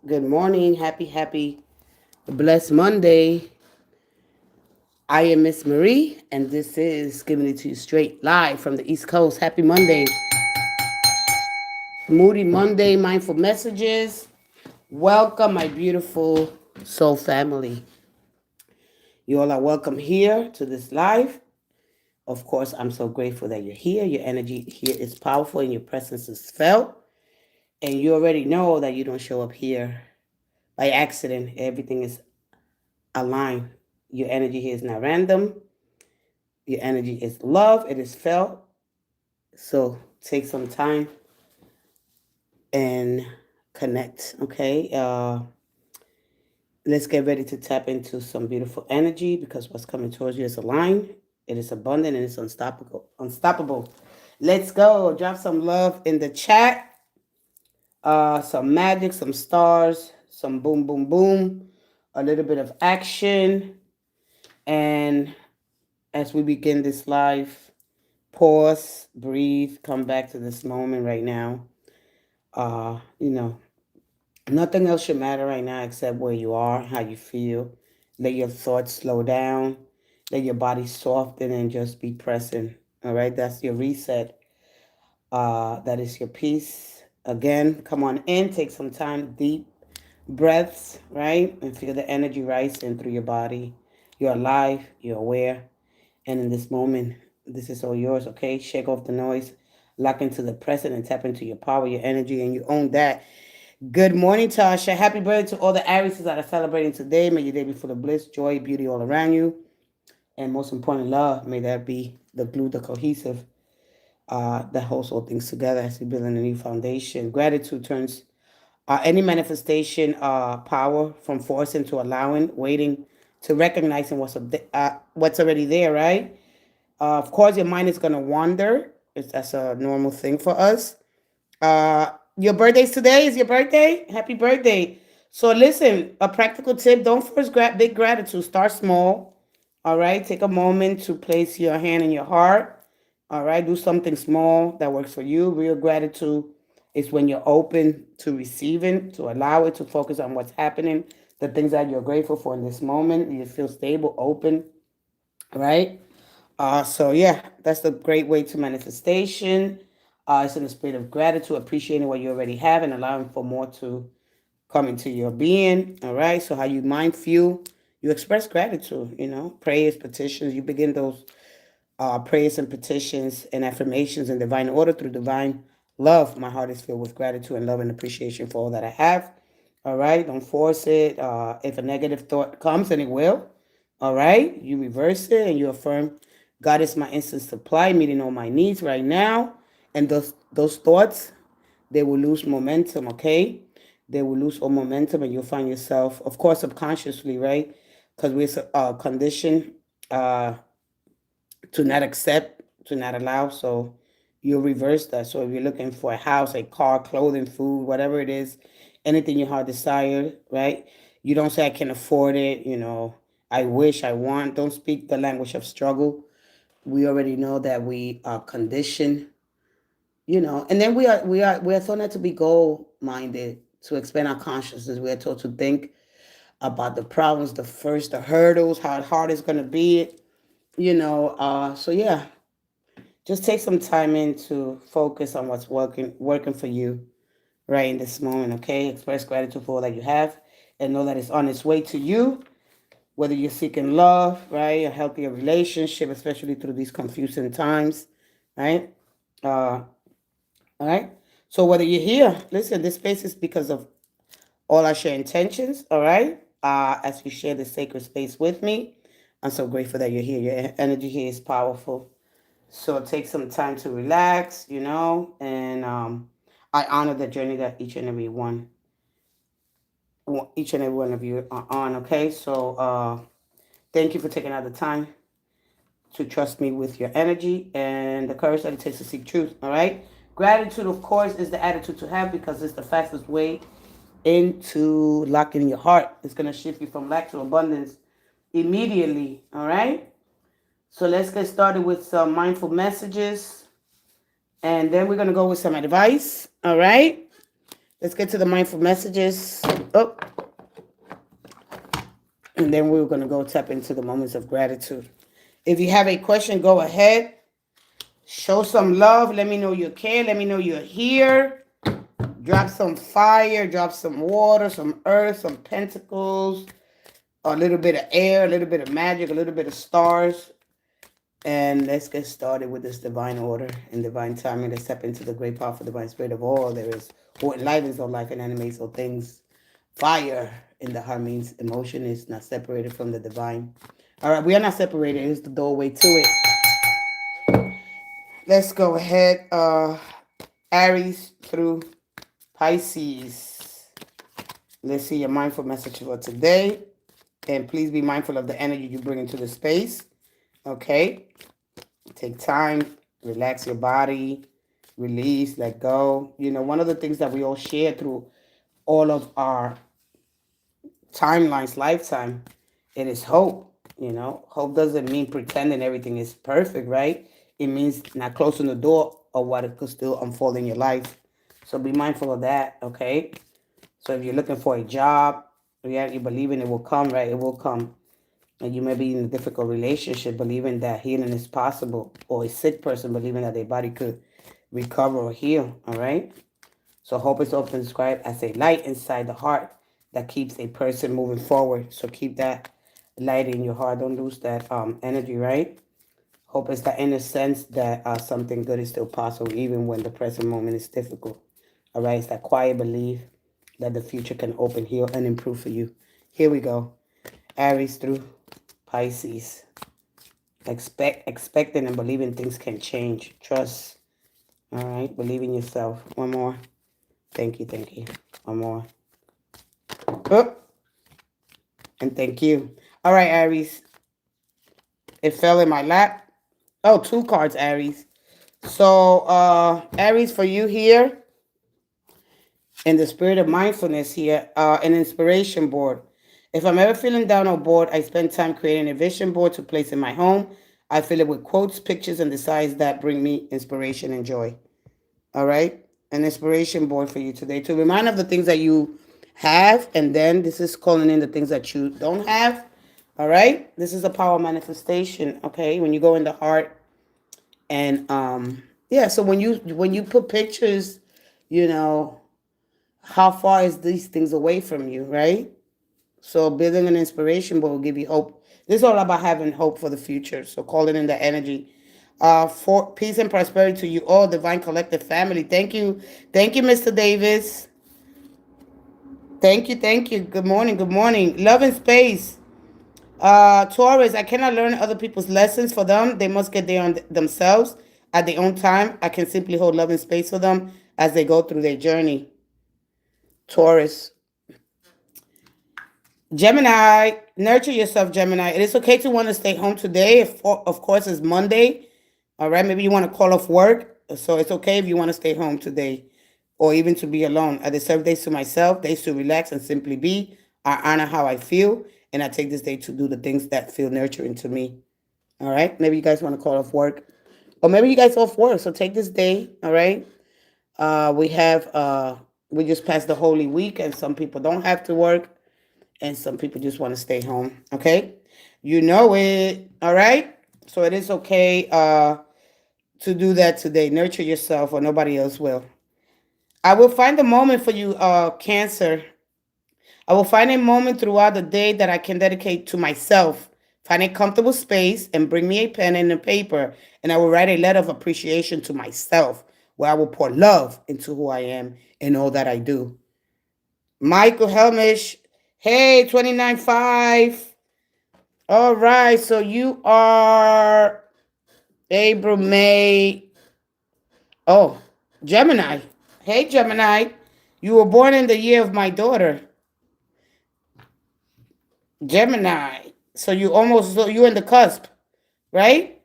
Good morning. Happy, blessed Monday. I am Miss Marie, and this is Giving It to You Straight live from the East Coast. Happy Monday. Moody Monday, mindful messages. Welcome, my beautiful soul family. You all are welcome here to this live. Of course, I'm so grateful that you're here. Your energy here is powerful and your presence is felt. And you already know that you don't show up here by accident. Everything is aligned. Your energy here is not random. Your energy is love. It is felt. So take some time and connect. Okay. Let's get ready to tap into some beautiful energy because what's coming towards you is aligned. It is abundant and it's unstoppable. Unstoppable. Let's go. Drop some love in the chat. Some magic, some stars, some boom, boom, boom. A little bit of action. And as we begin this live, pause, breathe, come back to this moment right now. Uh, you know, Nothing else should matter right now except where you are, how you feel. Let your thoughts slow down. Let your body soften and just be present. All right, that's your reset. That is your peace. Again, come on in, take some time, deep breaths, right? And feel the energy rising through your body. You're alive, you're aware. And in this moment, this is all yours, okay? Shake off the noise, lock into the present, and tap into your power, your energy, and you own that. Good morning, Tasha. Happy birthday to all the Aries that are celebrating today. May your day be full of bliss, joy, beauty all around you. And most important, love. May that be the glue, the cohesive that holds all things together as we build a new foundation. Gratitude turns any manifestation power from force into allowing, waiting to recognizing what's already there, right? Of course, your mind is going to wander. That's a normal thing for us. Your birthday's today. Is your birthday? Happy birthday. So listen, a practical tip, don't force big gratitude. Start small. All right. Take a moment to place your hand in your heart. All right. Do something small that works for you. Real gratitude is when you're open to receiving, to allow it, to focus on what's happening, the things that you're grateful for in this moment. You feel stable, open. All right. So yeah, that's a great way to manifestation. It's in the spirit of gratitude, appreciating what you already have and allowing for more to come into your being. All right. So how you mind feel, you express gratitude, prayers, petitions, you begin those prayers and petitions and affirmations in divine order through divine love. My heart is filled with gratitude and love and appreciation for all that I have. All right. Don't force it. If a negative thought comes, and it will, all right, you reverse it and you affirm, God is my instant supply, meeting all my needs right now. And those thoughts, they will lose momentum, okay? They will lose all momentum and you'll find yourself, of course, subconsciously, right? Because we're conditioned to not accept, to not allow. So you'll reverse that. So if you're looking for a house, a car, clothing, food, whatever it is, anything your heart desires, right? You don't say I can afford it, I wish, I want. Don't speak the language of struggle. We already know that we are conditioned, and then we are thought not to be goal minded, to expand our consciousness. We are told to think about the problems, the hurdles, how hard it's gonna be, so yeah, just take some time in to focus on what's working for you right in this moment, okay? Express gratitude for all that you have and know that it's on its way to you, whether you're seeking love, right? A healthier relationship, especially through these confusing times, right? Uh, all right. So whether you're here, listen, this space is because of all I share intentions, all right? As you share this sacred space with me, I'm so grateful that you're here. Your energy here is powerful. So take some time to relax, and I honor the journey that each and every one of you are on. Okay, so thank you for taking out the time to trust me with your energy and the courage that it takes to seek truth. All right, gratitude, of course, is the attitude to have because it's the fastest way into locking your heart. It's gonna shift you from lack to abundance immediately. All right. So let's get started with some mindful messages. And then we're going to go with some advice. All right. Let's get to the mindful messages. Oh, and then we're going to go tap into the moments of gratitude. If you have a question, go ahead. Show some love. Let me know you care. Let me know you're here. Drop some fire. Drop some water, some earth, some pentacles, a little bit of air, a little bit of magic, a little bit of stars. And let's get started with this divine order and divine timing to step into the great, powerful, divine spirit of all there is, who enlivens all life and animates all things. Fire in the heart means emotion is not separated from the divine. All right, we are not separated. It's the doorway to it. Let's go ahead. Aries through Pisces. Let's see your mindful message for today. And please be mindful of the energy you bring into the space. Okay? Take time, relax your body, release, let go. You know, one of the things that we all share through all of our timelines, lifetime, it is hope. You know, hope doesn't mean pretending everything is perfect, right? It means not closing the door of what it could still unfold in your life. So be mindful of that, okay? So if you're looking for a job, you believing it will come, right? It will come. And you may be in a difficult relationship, believing that healing is possible, or a sick person believing that their body could recover or heal, all right? So hope is often described as a light inside the heart that keeps a person moving forward. So keep that light in your heart. Don't lose that energy, right? Hope is that inner sense that something good is still possible even when the present moment is difficult. All right, it's that quiet belief that the future can open, heal, and improve for you. Here we go. Aries through Pisces. Expecting and believing things can change. Trust. All right, believe in yourself. One more. Thank you, thank you. One more. Oh, and thank you. All right, Aries. It fell in my lap. Oh, 2 cards, Aries. So, Aries, for you here, in the spirit of mindfulness here, an inspiration board. If I'm ever feeling down or bored, I spend time creating a vision board to place in my home. I fill it with quotes, pictures, and designs that bring me inspiration and joy. All right? An inspiration board for you today to remind of the things that you have, and then this is calling in the things that you don't have. All right? This is a power manifestation, okay? When you go in the heart and yeah, so when you put pictures, you know, how far is these things away from you, right? So building an inspiration board will give you hope. This is all about having hope for the future. So calling in the energy. For peace and prosperity to you all, divine collective family. Thank you, Mr. Davis. Thank you. Good morning, good morning. Love and space. Taurus, I cannot learn other people's lessons for them. They must get there on themselves at their own time. I can simply hold love and space for them as they go through their journey. Taurus. Gemini, nurture yourself, Gemini. It is okay to want to stay home today. If, of course, it's Monday. All right, maybe you want to call off work. So it's okay if you want to stay home today or even to be alone. I deserve days to myself, days to relax and simply be. I honor how I feel, and I take this day to do the things that feel nurturing to me. All right, maybe you guys want to call off work, or maybe you guys off work. So take this day. All right. We just passed the Holy Week, and some people don't have to work, and some people just want to stay home. Okay, you know it. All right. So it is okay to do that today. Nurture yourself, or nobody else will. I will find a moment for you, Cancer. I will find a moment throughout the day that I can dedicate to myself. Find a comfortable space and bring me a pen and a paper, and I will write a letter of appreciation to myself where I will pour love into who I am and all that I do. Michael Helmish, hey, 29.5. All right, so you are April, May. Oh, Gemini. Hey, Gemini. You were born in the year of my daughter. Gemini. So you're in the cusp, right?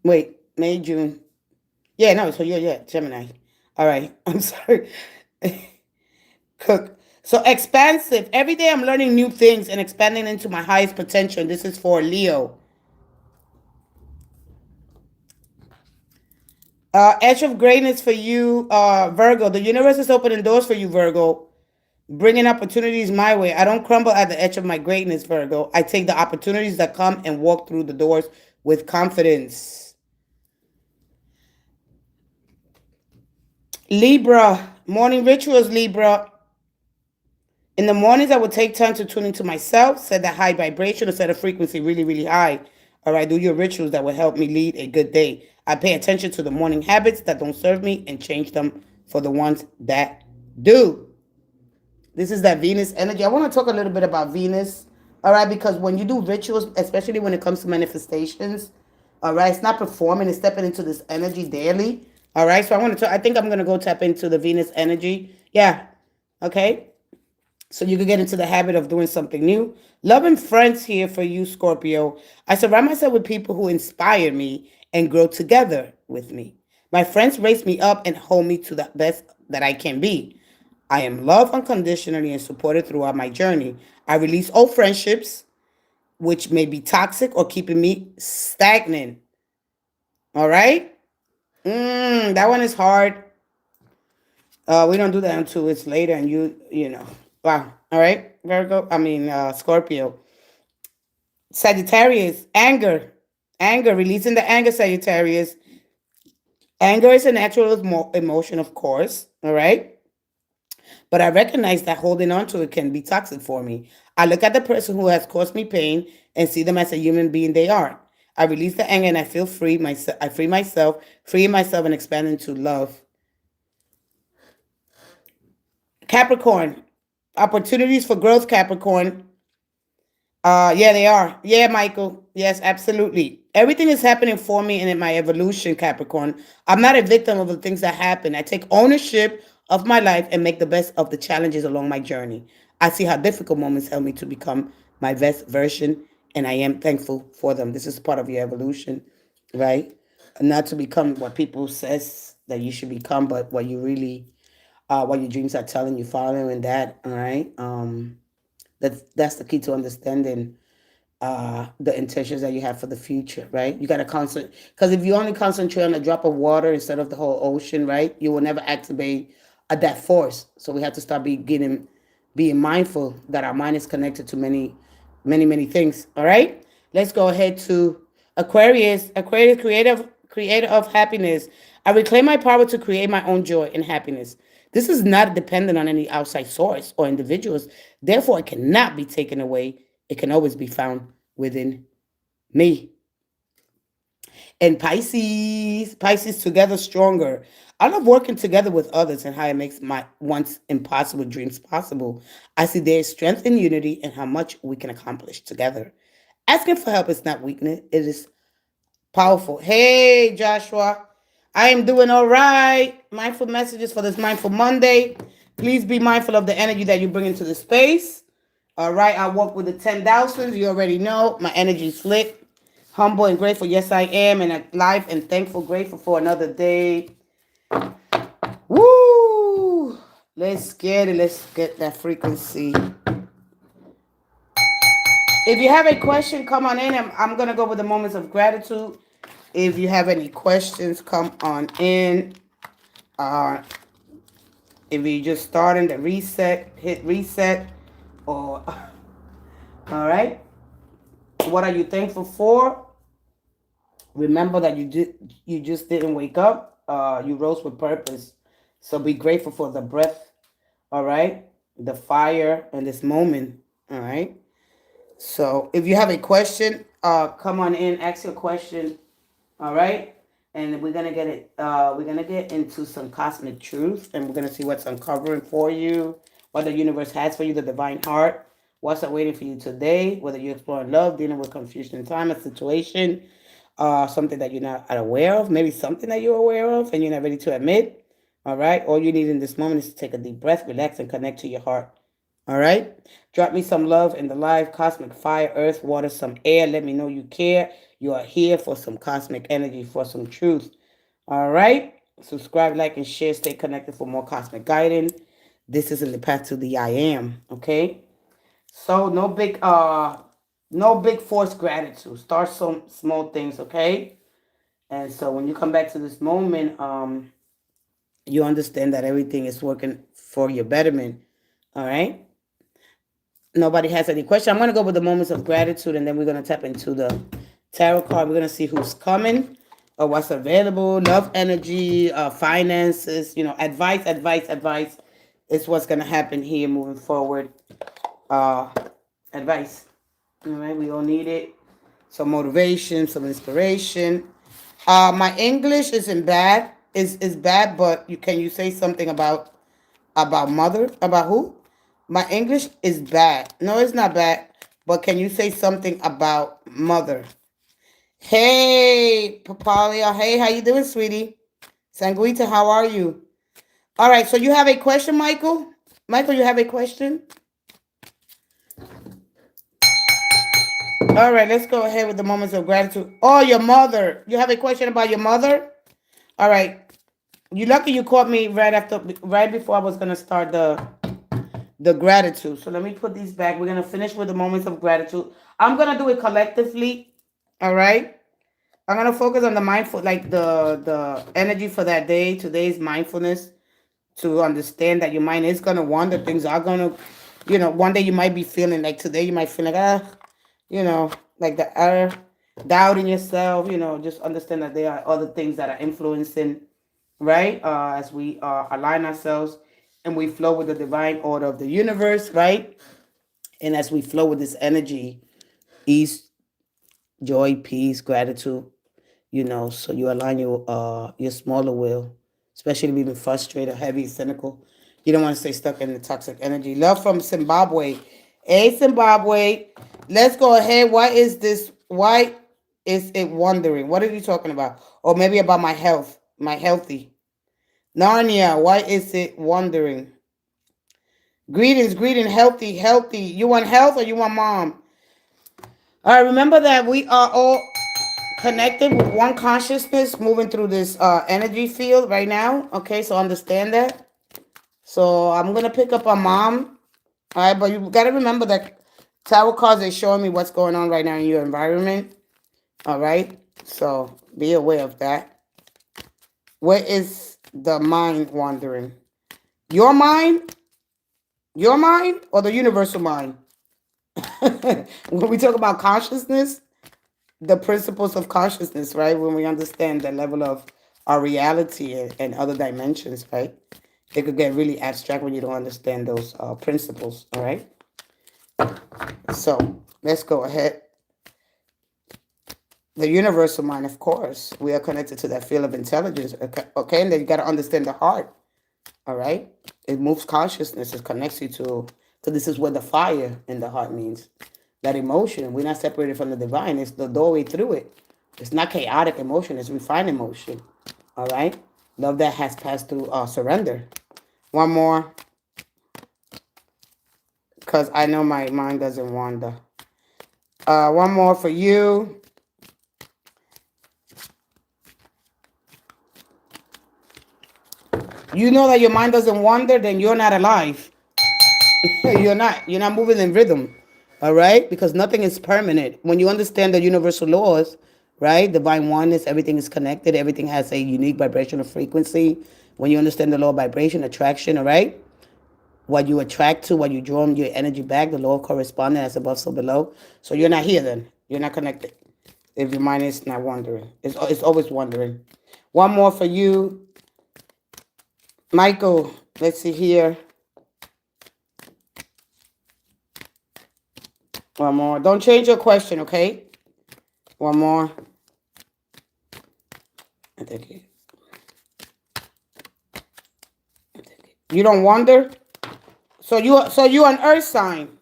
Wait, May, June. Yeah, no, so yeah, Gemini. All right. I'm sorry. Cook. So expansive. Every day I'm learning new things and expanding into my highest potential. This is for Leo. Edge of greatness for you, Virgo. The universe is opening doors for you, Virgo. Bringing opportunities my way. I don't crumble at the edge of my greatness, Virgo. I take the opportunities that come and walk through the doors with confidence. Libra, morning rituals, Libra. In the mornings, I will take time to tune into myself, set that high vibration or set a frequency really, really high. All right, do your rituals that will help me lead a good day. I pay attention to the morning habits that don't serve me and change them for the ones that do. This is that Venus energy. I want to talk a little bit about Venus. All right, because when you do rituals, especially when it comes to manifestations, all right, it's not performing, it's stepping into this energy daily. All right, so I think I'm going to go tap into the Venus energy. Yeah, okay. So you can get into the habit of doing something new. Love and friends here for you, Scorpio. I surround myself with people who inspire me and grow together with me. My friends raise me up and hold me to the best that I can be. I am loved unconditionally and supported throughout my journey. I release old friendships, which may be toxic or keeping me stagnant. All right? That one is hard. We don't do that until it's later and you know. Wow. All right, Virgo. Scorpio. Sagittarius, anger. Anger, releasing the anger, Sagittarius. Anger is a natural emotion, of course. All right. But I recognize that holding on to it can be toxic for me. I look at the person who has caused me pain and see them as a human being they are. I release the anger and I feel free. I free myself, freeing myself and expanding to love. Capricorn, opportunities for growth, Capricorn. Yeah, they are. Yeah, Michael. Yes, absolutely. Everything is happening for me and in my evolution, Capricorn. I'm not a victim of the things that happen. I take ownership of my life and make the best of the challenges along my journey. I see how difficult moments help me to become my best version, and I am thankful for them. This is part of your evolution, right? Not to become what people says that you should become, but what you really, what your dreams are telling you, following that. All right. That's the key to understanding the intentions that you have for the future, right? You got to concentrate, because if you only concentrate on a drop of water instead of the whole ocean, right, you will never activate that force. So we have to start being mindful that our mind is connected to many, many, many things. All right, let's go ahead to Aquarius. Aquarius, creator of happiness. I reclaim my power to create my own joy and happiness. This is not dependent on any outside source or individuals. Therefore, it cannot be taken away. It can always be found within me. And Pisces together stronger. I love working together with others and how it makes my once impossible dreams possible. I see there is strength in unity and how much we can accomplish together. Asking for help is not weakness, it is powerful. Hey, Joshua. I am doing all right. Mindful messages for this Mindful Monday. Please be mindful of the energy that you bring into the space. All right. I walk with the 10,000s. You already know my energy is lit. Humble and grateful. Yes, I am. And alive and thankful, grateful for another day. Woo! Let's get it. Let's get that frequency. If you have a question, come on in. I'm going to go with the moments of gratitude. If you have any questions, come on in. Uh, if you just starting the reset, hit reset. Or all right. What are you thankful for? Remember that you just didn't wake up. You rose with purpose. So be grateful for the breath. All right, the fire and this moment. All right. So if you have a question, come on in, ask your question. All right. And we're gonna get it. We're gonna get into some cosmic truth, and we're gonna see what's uncovering for you, what the universe has for you, the divine heart, what's awaiting for you today. Whether you're exploring love, dealing with confusion in time, a situation, something that you're not aware of, maybe something that you're aware of and you're not ready to admit. All right. All you need in this moment is to take a deep breath, relax, and connect to your heart. All right. Drop me some love in the live cosmic fire, earth, water, some air. Let me know you care. You are here for some cosmic energy, for some truth. All right. Subscribe, like, and share. Stay connected for more cosmic guidance. This is in the path to the I am. Okay. So no big forced gratitude. Start some small things, okay? And so when you come back to this moment, you understand that everything is working for your betterment. All right. Nobody has any question. I'm going to go with the moments of gratitude, and then we're going to tap into the tarot card. We're going to see who's coming or what's available. Love, energy, finances, advice, advice is what's going to happen here moving forward. Uh, Advice. All right. We all need it. Some motivation, some inspiration. My English isn't bad. Is bad, but can you say something about mother? About who? My English is bad. No, it's not bad. But can you say something about mother? Hey, Papalia. Hey, how you doing, sweetie? Sanguita, how are you? All right, so you have a question, Michael? Michael, you have a question? All right, let's go ahead with the moments of gratitude. Oh, your mother. You have a question about your mother? All right. You lucky you caught me right before I was gonna start the gratitude. So let me put these back. We're gonna finish with the moments of gratitude. I'm gonna do it collectively. All right. I'm gonna focus on the mindful, like the energy for that day. Today's mindfulness to understand that your mind is gonna wander. Things are gonna, one day you might be feeling like today you might feel like you know, like the doubt in yourself. Just understand that there are other things that are influencing, right? As we align ourselves and we flow with the divine order of the universe, right? And as we flow with this energy, ease, joy, peace, gratitude, so you align your smaller will, especially being frustrated, heavy, cynical. You don't want to stay stuck in the toxic energy. Love from Zimbabwe. Hey, Zimbabwe. Let's go ahead. Why is it wondering? What are you talking about? Or maybe about my health, my healthy. Narnia, why is it wondering? Greetings, healthy, healthy. You want health or you want mom? All right, remember that we are all connected with one consciousness moving through this energy field right now. Okay, so understand that. So I'm going to pick up on mom. All right, but you got to remember that tarot cards are showing me what's going on right now in your environment. All right, so be aware of that. Where is the mind wandering? Your mind? Your mind or the universal mind? When we talk about consciousness, the principles of consciousness, right? When we understand the level of our reality and other dimensions, right? It could get really abstract when you don't understand those principles, all right? So let's go ahead. The universal mind, of course, we are connected to that field of intelligence, okay? And then you got to understand the heart, all right? It moves consciousness. It connects you to, so this is where the fire in the heart means. That emotion, we're not separated from the divine. It's the doorway through it. It's not chaotic emotion. It's refined emotion, all right? Love that has passed through surrender. One more, because I know my mind doesn't wander. One more for you. You know that your mind doesn't wander, then you're not alive. You're not moving in rhythm. All right? Because nothing is permanent. When you understand the universal laws, right? Divine oneness, everything is connected, everything has a unique vibrational frequency. When you understand the law of vibration, attraction, all right? What you attract to, what you draw your energy back, the law of correspondence as above, so below. So you're not here then. You're not connected. If your mind is not wandering. It's always wandering. One more for you. Michael, let's see here. One more. Don't change your question, okay? One more. Thank you. You don't wonder? So you an earth sign.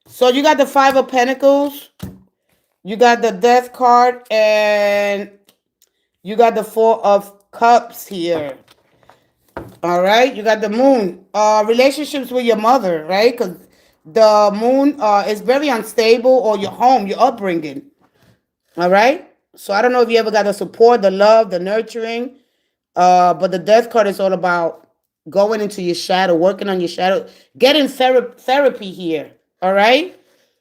So you got the Five of Pentacles. You got the Death card. And you got the Four of Cups here. All right. You got the Moon. Relationships with your mother, right? Because the Moon is very unstable, or your home, your upbringing. All right. So I don't know if you ever got the support, the love, the nurturing. But the Death card is all about going into your shadow, working on your shadow, getting therapy here. All right.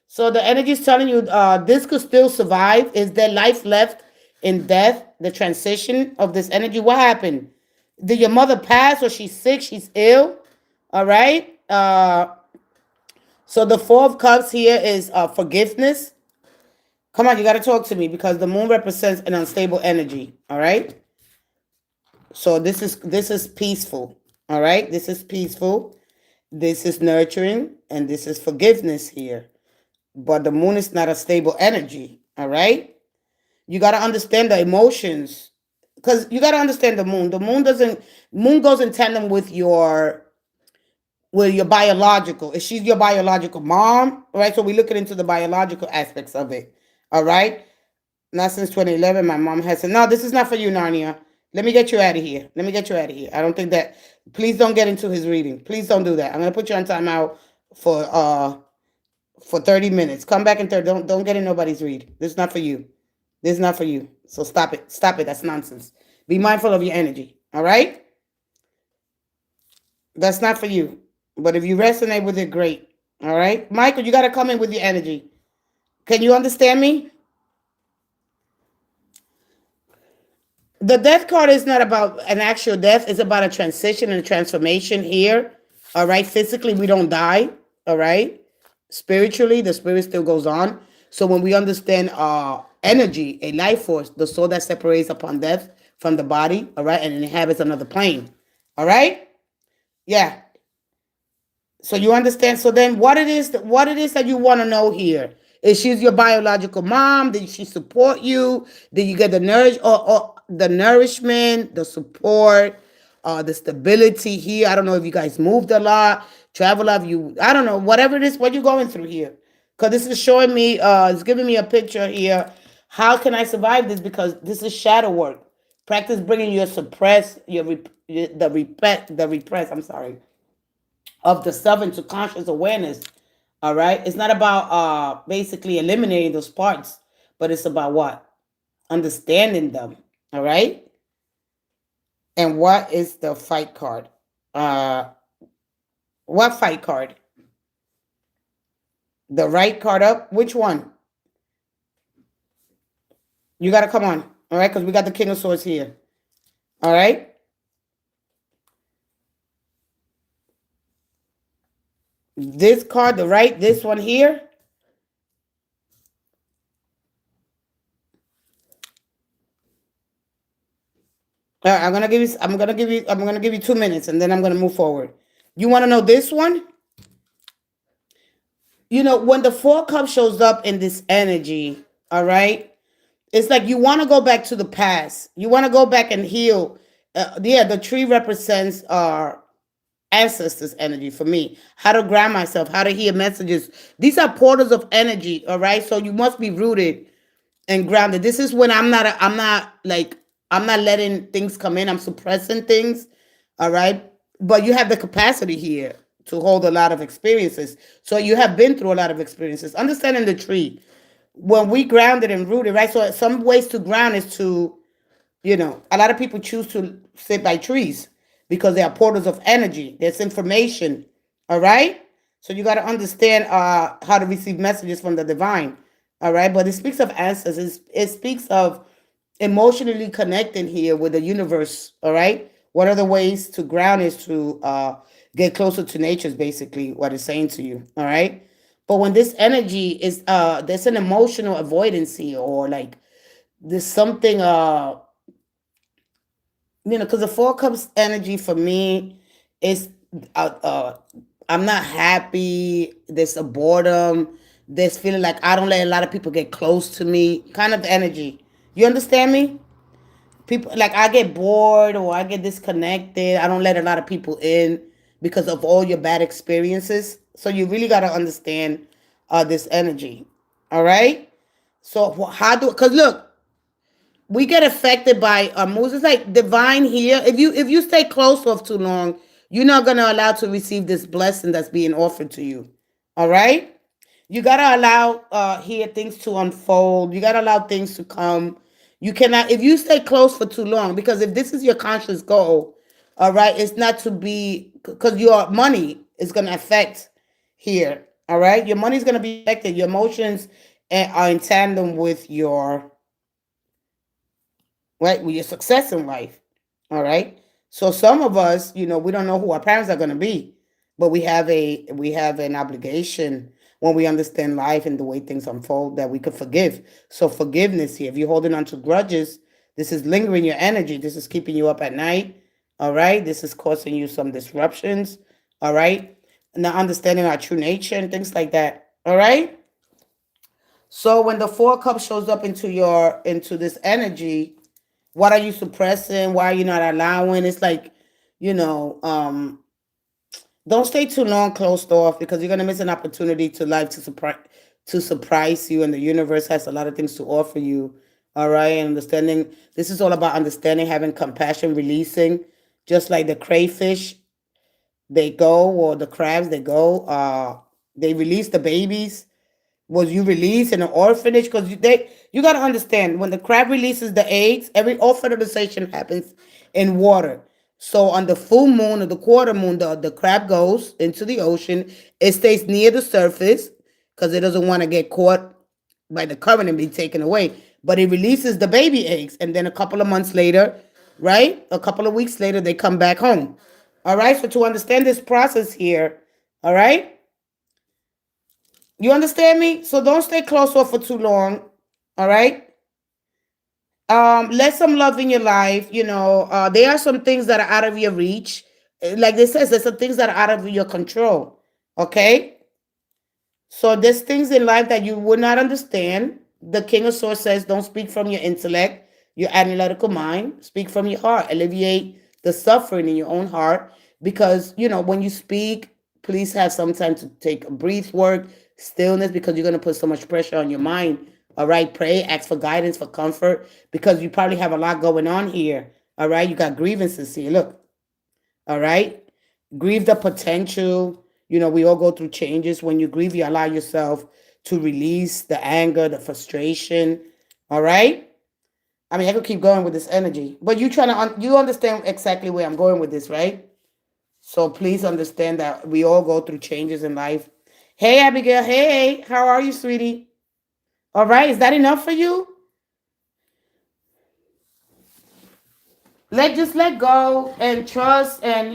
So the energy is telling you this could still survive. Is there life left in death? The transition of this energy. What happened? Did your mother pass, or she's sick? She's ill. All right. So the Four of Cups here is forgiveness. Come on, you got to talk to me because the moon represents an unstable energy. All right. So this is peaceful. All right. This is peaceful. This is nurturing, and this is forgiveness here. But the moon is not a stable energy. All right. You got to understand the emotions because you got to understand the moon. The moon doesn't. Moon goes in tandem with your biological. Is she your biological mom? All right. So we're looking into the biological aspects of it. All right. Not since 2011. My mom has said, no, this is not for you, Narnia. Let me get you out of here. Let me get you out of here. I don't think that. Please don't get into his reading. Please don't do that. I'm gonna put you on timeout for uh for 30 minutes. Come back in 30. Don't get in nobody's read. This is not for you. This is not for you. So stop it. Stop it. That's nonsense. Be mindful of your energy. All right? That's not for you. But if you resonate with it, great. All right? Michael, you gotta come in with your energy. Can you understand me? The death card is not about an actual death. It's about a transition and a transformation here. All right. Physically, we don't die. All right. Spiritually, the spirit still goes on. So when we understand energy, a life force, the soul that separates upon death from the body, all right, and inhabits another plane. All right. Yeah. So you understand. So then, what it is that you want to know here is she's your biological mom. Did she support you? Did you get the or the nourishment, the support, the stability here? I don't know if you guys moved a lot, travel of you. I don't know whatever it is. What you going through here? Because this is showing me. It's giving me a picture here. How can I survive this? Because this is shadow work. Practice bringing your suppress your the repress. I'm sorry, of the self into conscious awareness. All right. It's not about basically eliminating those parts, but it's about what? Understanding them. All right. And what is the fight card? Uh what fight card? The right card up? Which one? You gotta come on. All right, because we got the King of Swords here. All right. This card, the right, this one here. I'm gonna give you 2 minutes and then I'm gonna move forward. You wanna know this one? When the Four Cup shows up in this energy, all right, it's like you want to go back to the past. You want to go back and heal. Yeah, the tree represents our ancestors' energy for me. How to ground myself, how to hear messages. These are portals of energy, all right? So you must be rooted and grounded. This is when I'm not letting things come in. I'm suppressing things. All right. But you have the capacity here to hold a lot of experiences. So you have been through a lot of experiences. Understanding the tree. When we grounded and rooted, right? So some ways to ground is to, a lot of people choose to sit by trees because they are portals of energy. There's information. All right. So you got to understand how to receive messages from the divine. All right. But it speaks of ancestors. It speaks of emotionally connecting here with the universe. All right. What are the ways to ground is to get closer to nature is basically what it's saying to you. All right. But when this energy is there's an emotional avoidance here, or like there's something because the Four Cups energy for me is uh, uh I'm not happy. There's a boredom. There's feeling like I don't let a lot of people get close to me. Kind of energy. You understand me? People like I get bored or I get disconnected. I don't let a lot of people in because of all your bad experiences. So you really got to understand this energy. All right. So how do? Because look, we get affected by moods. It's like divine here. If you stay close for too long, you're not gonna allow to receive this blessing that's being offered to you. All right. You gotta allow here things to unfold. You gotta allow things to come. You cannot if you stay close for too long, because if this is your conscious goal, all right, it's not to be because your money is gonna affect here. All right, your money is gonna be affected. Your emotions are in tandem with your right with your success in life. All right. So some of us, we don't know who our parents are gonna be. but we have an obligation when we understand life and the way things unfold that we could forgive. So forgiveness here. If you're holding on to grudges, this is lingering your energy. This is keeping you up at night. All right. This is causing you some disruptions. All right. Not understanding our true nature and things like that. All right. So when the four cups shows up into this energy, what are you suppressing? Why are you not allowing? It's like, you know, don't stay too long closed off because you're gonna miss an opportunity to life to surprise you, and the universe has a lot of things to offer you. All right, and understanding this is all about understanding, having compassion, releasing, just like the crayfish they go or the crabs they go. They release the babies. Was you released in an orphanage? Because you got to understand when the crab releases the eggs, every all fertilization happens in water. So on the full moon or the quarter moon, the crab goes into the ocean. It stays near the surface because it doesn't want to get caught by the current and be taken away. But it releases the baby eggs, and then a couple of months later, right? A couple of weeks later, they come back home. All right. So to understand this process here, all right, you understand me? So don't stay close off for too long. All right. Let some love in your life. There are some things that are out of your reach. Like this says, there's some things that are out of your control. Okay. So there's things in life that you would not understand. The King of Swords says, don't speak from your intellect, your analytical mind. Speak from your heart. Alleviate the suffering in your own heart. Because, when you speak, please have some time to take a breath work, stillness, because you're going to put so much pressure on your mind. All right. Pray, ask for guidance, for comfort, because you probably have a lot going on here. All right. You got grievances here. Look. All right. Grieve the potential. We all go through changes. When you grieve, you allow yourself to release the anger, the frustration. All right. I mean, I could keep going with this energy, but you understand exactly where I'm going with this, right? So please understand that we all go through changes in life. Hey, Abigail. Hey, how are you, sweetie? All right. Is that enough for you? Just let go and trust, and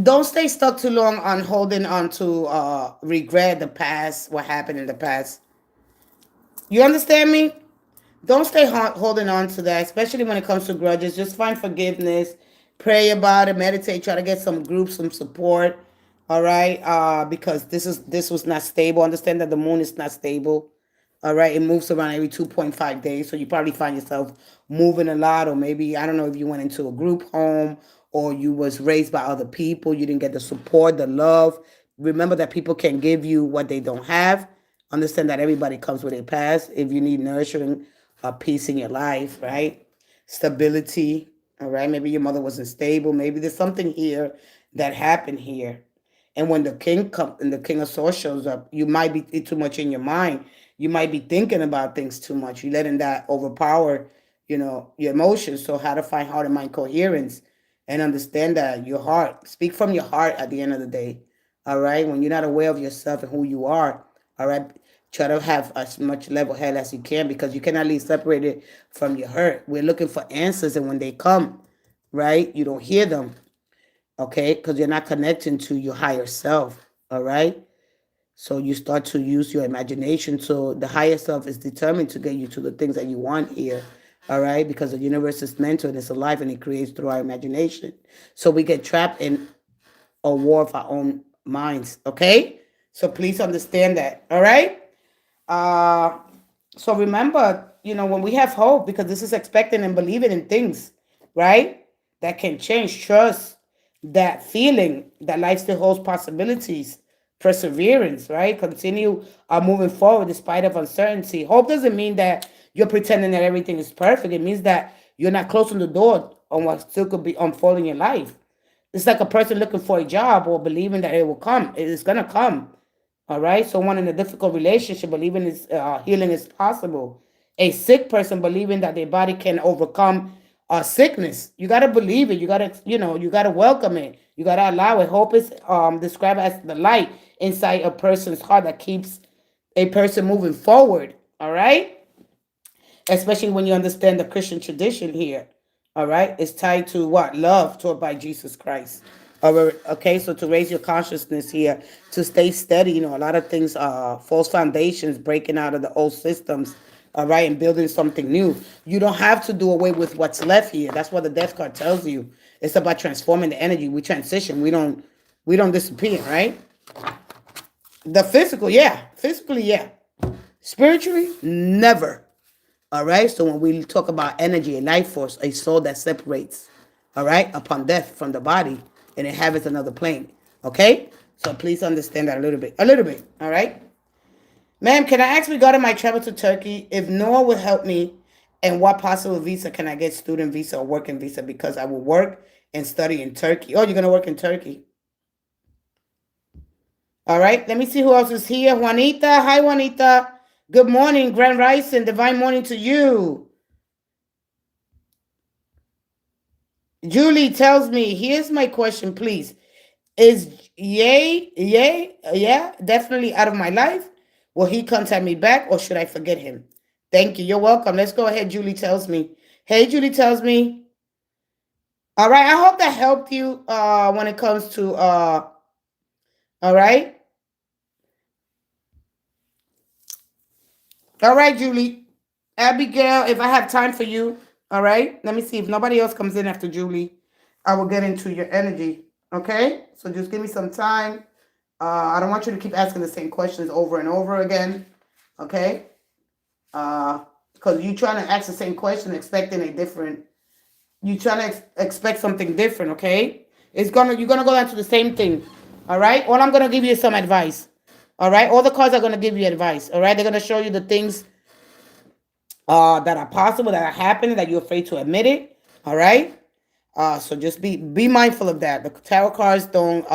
don't stay stuck too long on holding on to regret the past, what happened in the past. You understand me? Don't stay holding on to that, especially when it comes to grudges. Just find forgiveness, pray about it, meditate, try to get some groups, some support. All right, because this was not stable. Understand that the moon is not stable. All right, it moves around every 2.5 days, so you probably find yourself moving a lot, or maybe I don't know if you went into a group home or you was raised by other people. You didn't get the support, the love. Remember that people can give you what they don't have. Understand that everybody comes with a past. If you need nurturing, peace in your life, right? Stability, all right? Maybe your mother wasn't stable. Maybe there's something here that happened here. And when the king comes and the king of swords shows up, you might be too much in your mind. You might be thinking about things too much. You letting that overpower, your emotions. So how to find heart and mind coherence and understand that your heart, speak from your heart at the end of the day. All right. When you're not aware of yourself and who you are, all right, try to have as much level head as you can, because you cannot be separated from your hurt. We're looking for answers, and when they come, right, you don't hear them, okay, because you're not connecting to your higher self, all right? So you start to use your imagination. So the higher self is determined to get you to the things that you want here, all right? Because the universe is mental and it's alive and it creates through our imagination. So we get trapped in a war of our own minds, okay? So please understand that, all right? Uh, so remember, when we have hope, because this is expecting and believing in things, right? That can change. Trust that feeling that life still holds possibilities. Perseverance, right? Continue moving forward despite of uncertainty. Hope doesn't mean that you're pretending that everything is perfect. It means that you're not closing the door on what still could be unfolding in life. It's like a person looking for a job or believing that it will come. It's gonna come. All right. Someone in a difficult relationship believing healing is possible. A sick person believing that their body can overcome sickness. You gotta believe it. You gotta welcome it. You gotta allow it. Hope is described as the light inside a person's heart that keeps a person moving forward. All right. Especially when you understand the Christian tradition here. All right, it's tied to what? Love taught by Jesus Christ. Okay, so to raise your consciousness here, to stay steady, a lot of things are false foundations, breaking out of the old systems, all right, and building something new. You don't have to do away with what's left here. That's what the death card tells you. It's about transforming the energy. We transition. We don't disappear, right? The physical, yeah. Physically, yeah. Spiritually, never. All right. So when we talk about energy, a life force, a soul that separates, all right, upon death from the body and inhabits another plane. Okay. So please understand that a little bit. A little bit. All right. Ma'am, can I ask regarding my travel to Turkey if Noah will help me and what possible visa can I get, student visa or working visa, because I will work and study in Turkey. Oh, you're going to work in Turkey. All right. Let me see who else is here. Juanita. Hi, Juanita. Good morning. Grand Rising. Divine morning to you. Julie tells me, here's my question, please. Is yeah, definitely out of my life? Will he contact me back or should I forget him? Thank you. You're welcome. Let's go ahead. Julie tells me. Hey, Julie tells me. All right. I hope that helped you when it comes to all right. All right, Julie. Abigail, if I have time for you, all right? Let me see. If nobody else comes in after Julie, I will get into your energy. Okay? So just give me some time. I don't want you to keep asking the same questions over and over again. Okay? Because you're trying to ask the same question expecting a different, you're trying to expect something different, okay? You're gonna go down to the same thing. All right? All I'm gonna give you is some advice. All right? All the cards are gonna give you advice. All right? They're gonna show you the things that are possible, that are happening, that you're afraid to admit it. All right. So just be mindful of that. The tarot cards don't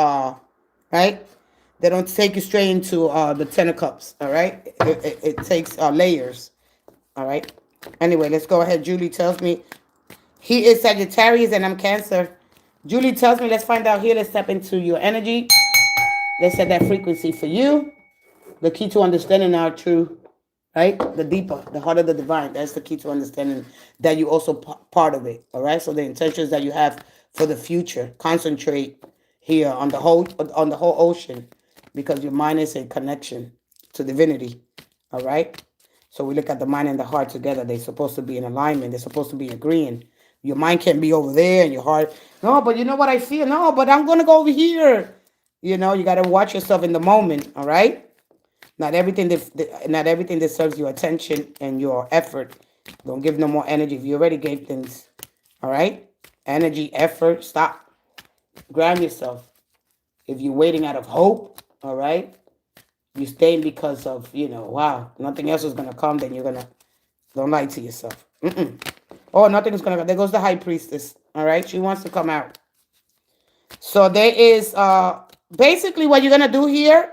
right. They don't take you straight into the Ten of Cups. All right. It takes layers. All right. Anyway, let's go ahead. Julie tells me he is Sagittarius and I'm Cancer. Julie tells me let's find out here. Let's step into your energy. Let's set that frequency for you. The key to understanding our true, right? The deeper, the heart of the divine. That's the key to understanding that you also part of it. All right. So the intentions that you have for the future, concentrate here on the whole ocean, because your mind is a connection to divinity. All right. So we look at the mind and the heart together. They're supposed to be in alignment. They're supposed to be agreeing. Your mind can't be over there and your heart. No, but you know what I feel? No, but I'm gonna go over here. You got to watch yourself in the moment. All right. Not everything deserves your attention and your effort. Don't give no more energy. If you already gave things, all right? Energy, effort, stop. Ground yourself. If you're waiting out of hope, all right? You're staying because of, wow, nothing else is going to come, then you're going to, don't lie to yourself. Oh, nothing is going to, there goes the high priestess, all right? She wants to come out. So there is, basically what you're going to do here,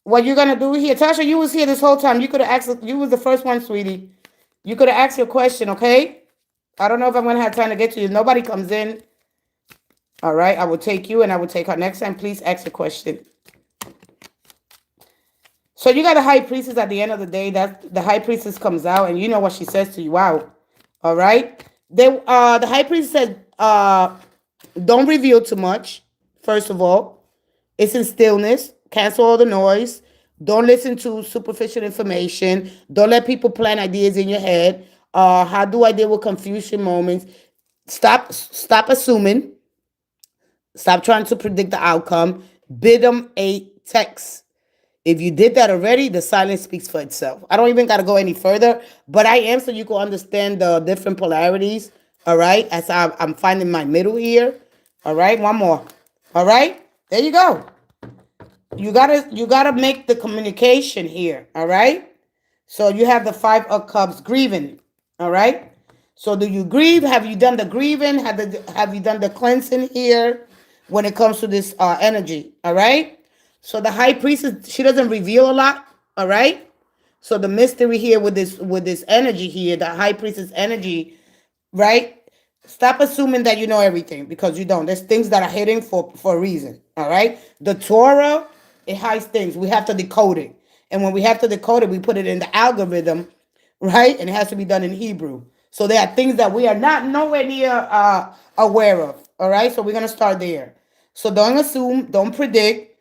Tasha, you was here this whole time. You could have asked, you was the first one, sweetie. You could have asked your question, okay? I don't know if I'm going to have time to get to you. If nobody comes in, all right, I will take you and I will take her. Next time, please ask your question. So you got the high priestess at the end of the day. That the high priestess comes out and you know what she says to you. Wow. All right. The high priestess said, don't reveal too much, first of all. It's in stillness. Cancel all the noise. Don't listen to superficial information. Don't let people plant ideas in your head. How do I deal with confusion moments? Stop assuming. Stop trying to predict the outcome. Bid them a text. If you did that already, the silence speaks for itself. I don't even got to go any further, but I am so you can understand the different polarities. All right, as I'm finding my middle here. All right, one more. All right, there you go. You gotta make the communication here. All right. So you have the Five of Cups, grieving. All right. So do you grieve? Have you done the grieving? Have you done the cleansing here when it comes to this energy? All right. So the high priestess, she doesn't reveal a lot. All right. So the mystery here with this energy here, the high priestess energy, right? Stop assuming that you know everything, because you don't. There's things that are hidden for a reason. All right. The Torah, it hides things. We have to decode it. And when we have to decode it, we put it in the algorithm, right? And it has to be done in Hebrew. So there are things that we are not nowhere near aware of. All right. So we're gonna start there. So don't assume, don't predict.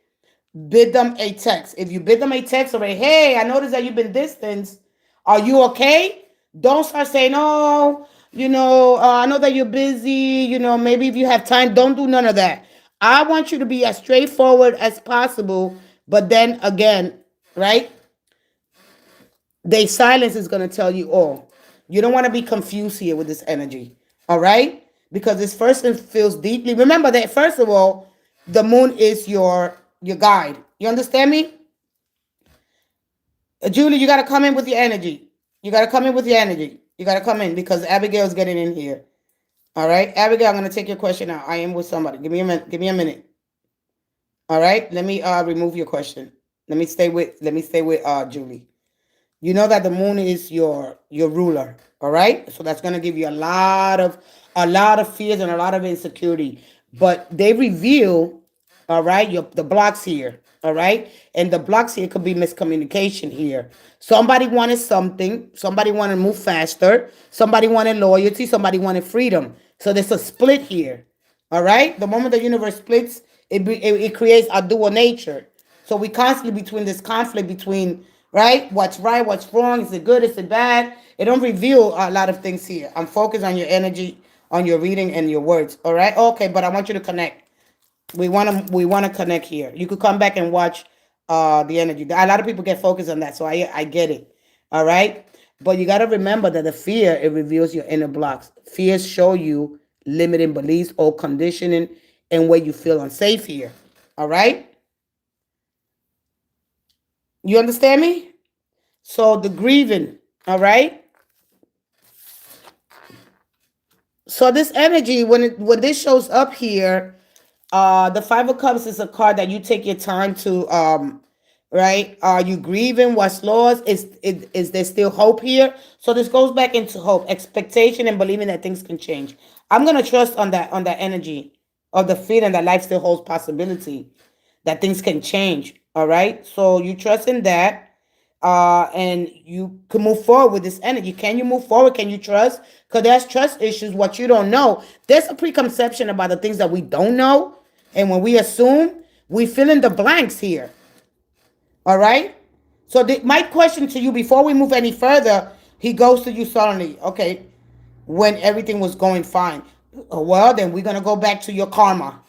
Bid them a text. If you bid them a text already, hey, I noticed that you've been distanced. Are you okay? Don't start saying, oh, I know that you're busy. Maybe if you have time, don't do none of that. I want you to be as straightforward as possible. But then again, right? Their silence is going to tell you all. You don't want to be confused here with this energy. All right? Because this person feels deeply. Remember that, first of all, the moon is your guide. You understand me? Julie, you got to come in with your energy. You got to come in with your energy. You got to come in because Abigail's getting in here. All right? Abigail, I'm going to take your question out. I am with somebody. Give me a minute. Give me a minute. All right? Let me remove your question. Let me stay with Julie. You know that the moon is your ruler, all right? So that's gonna give you a lot of fears and a lot of insecurity. But they reveal, all right, the blocks here, all right? And the blocks here could be miscommunication here. Somebody wanted something, somebody wanted to move faster, somebody wanted loyalty, somebody wanted freedom. So there's a split here. All right. The moment the universe splits, it creates a dual nature. So we constantly between this conflict between right, what's wrong, is it good, is it bad? It don't reveal a lot of things here. I'm focused on your energy, on your reading and your words. All right. Okay, but I want you to connect. We wanna connect here. You could come back and watch the energy. A lot of people get focused on that, so I get it. All right. But you gotta remember that the fear, it reveals your inner blocks. Fears show you limiting beliefs or conditioning and where you feel unsafe here. All right. You understand me? So the grieving, all right. So this energy, when this shows up here, the Five of Cups is a card that you take your time to right. Are you grieving what's lost? Is there still hope here? So this goes back into hope, expectation, and believing that things can change. I'm gonna trust on that energy of the feeling that life still holds possibility, that things can change. All right. So you trust in that. And you can move forward with this energy. Can you move forward? Can you trust? Because there's trust issues, what you don't know. There's a preconception about the things that we don't know. And when we assume, we fill in the blanks here. All right? So my question to you before we move any further, he goes to you suddenly. Okay, when everything was going fine. Well, then we're going to go back to your karma.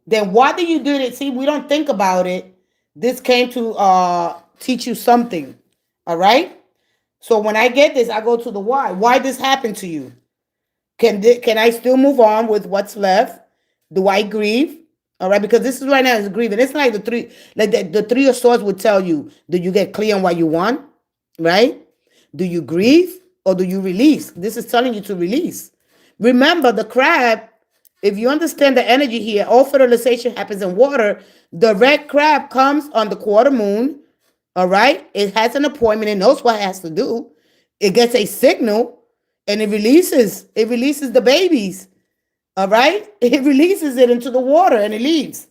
Then why do you do it? See, we don't think about it. This came to teach you something. All right. So when I get this, I go to the why. Why this happened to you? Can I still move on with what's left? Do I grieve? All right, because this is right now is grieving. It's like the three of swords would tell you. Do you get clear on what you want? Right? Do you grieve or do you release? This is telling you to release. Remember the crab. If you understand the energy here, all fertilization happens in water. The red crab comes on the quarter moon. All right. It has an appointment. It knows what it has to do. It gets a signal and it releases. It releases the babies. All right. It releases it into the water and it leaves.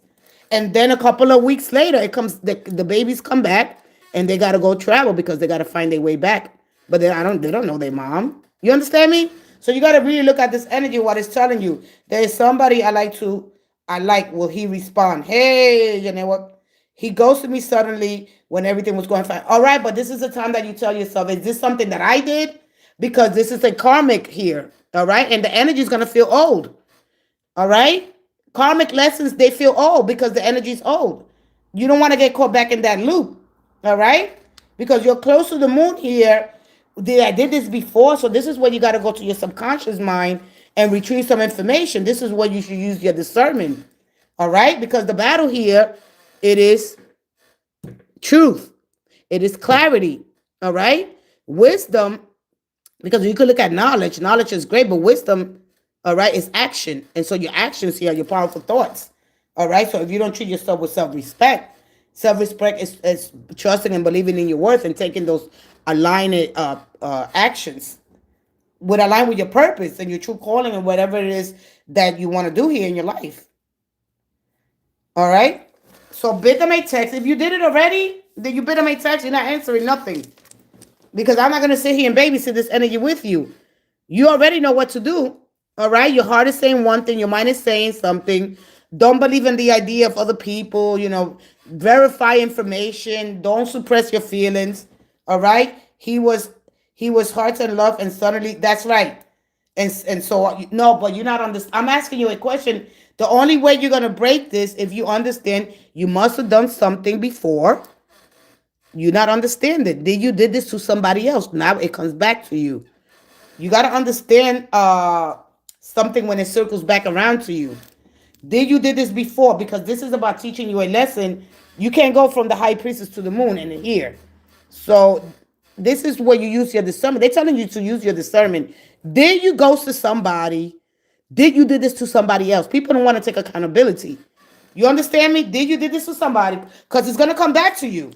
And then a couple of weeks later, it comes. The babies come back and they gotta go travel because they gotta find their way back. But they don't know their mom. You understand me? So you gotta really look at this energy. What it's telling you. There is somebody I like. Will he respond? Hey, you know what? He ghosted me suddenly when everything was going fine. All right, but this is the time that you tell yourself, is this something that I did? Because this is a karmic here. All right. And the energy is going to feel old. All right. Karmic lessons, they feel old because the energy is old. You don't want to get caught back in that loop. All right. Because you're close to the moon here. I did this before. So this is where you got to go to your subconscious mind and retrieve some information. This is where you should use your discernment. All right. Because the battle here, it is truth. It is clarity. All right. Wisdom, because you could look at knowledge. Knowledge is great, but wisdom, all right, is action. And so your actions here are your powerful thoughts. All right. So if you don't treat yourself with self-respect, self-respect is trusting and believing in your worth and taking those aligned actions would align with your purpose and your true calling and whatever it is that you want to do here in your life. All right. So bid them a text. If you did it already, then you bid them a text. You're not answering nothing. Because I'm not going to sit here and babysit this energy with you. You already know what to do. All right. Your heart is saying one thing, your mind is saying something. Don't believe in the idea of other people. Verify information. Don't suppress your feelings. All right. He was heart and love, and suddenly that's right. And so no, but you're not on this. I'm asking you a question. The only way you're gonna break this, if you understand, you must have done something before. You're not understanding. Did you did this to somebody else? Now it comes back to you. You got to understand something when it circles back around to you. Did you did this before? Because this is about teaching you a lesson. You can't go from the high priestess to the moon and here. So this is where you use your discernment. They're telling you to use your discernment. Did you ghost to somebody? Did you did this to somebody else? People don't want to take accountability. You understand me? Did you did this to somebody? Because it's gonna come back to you.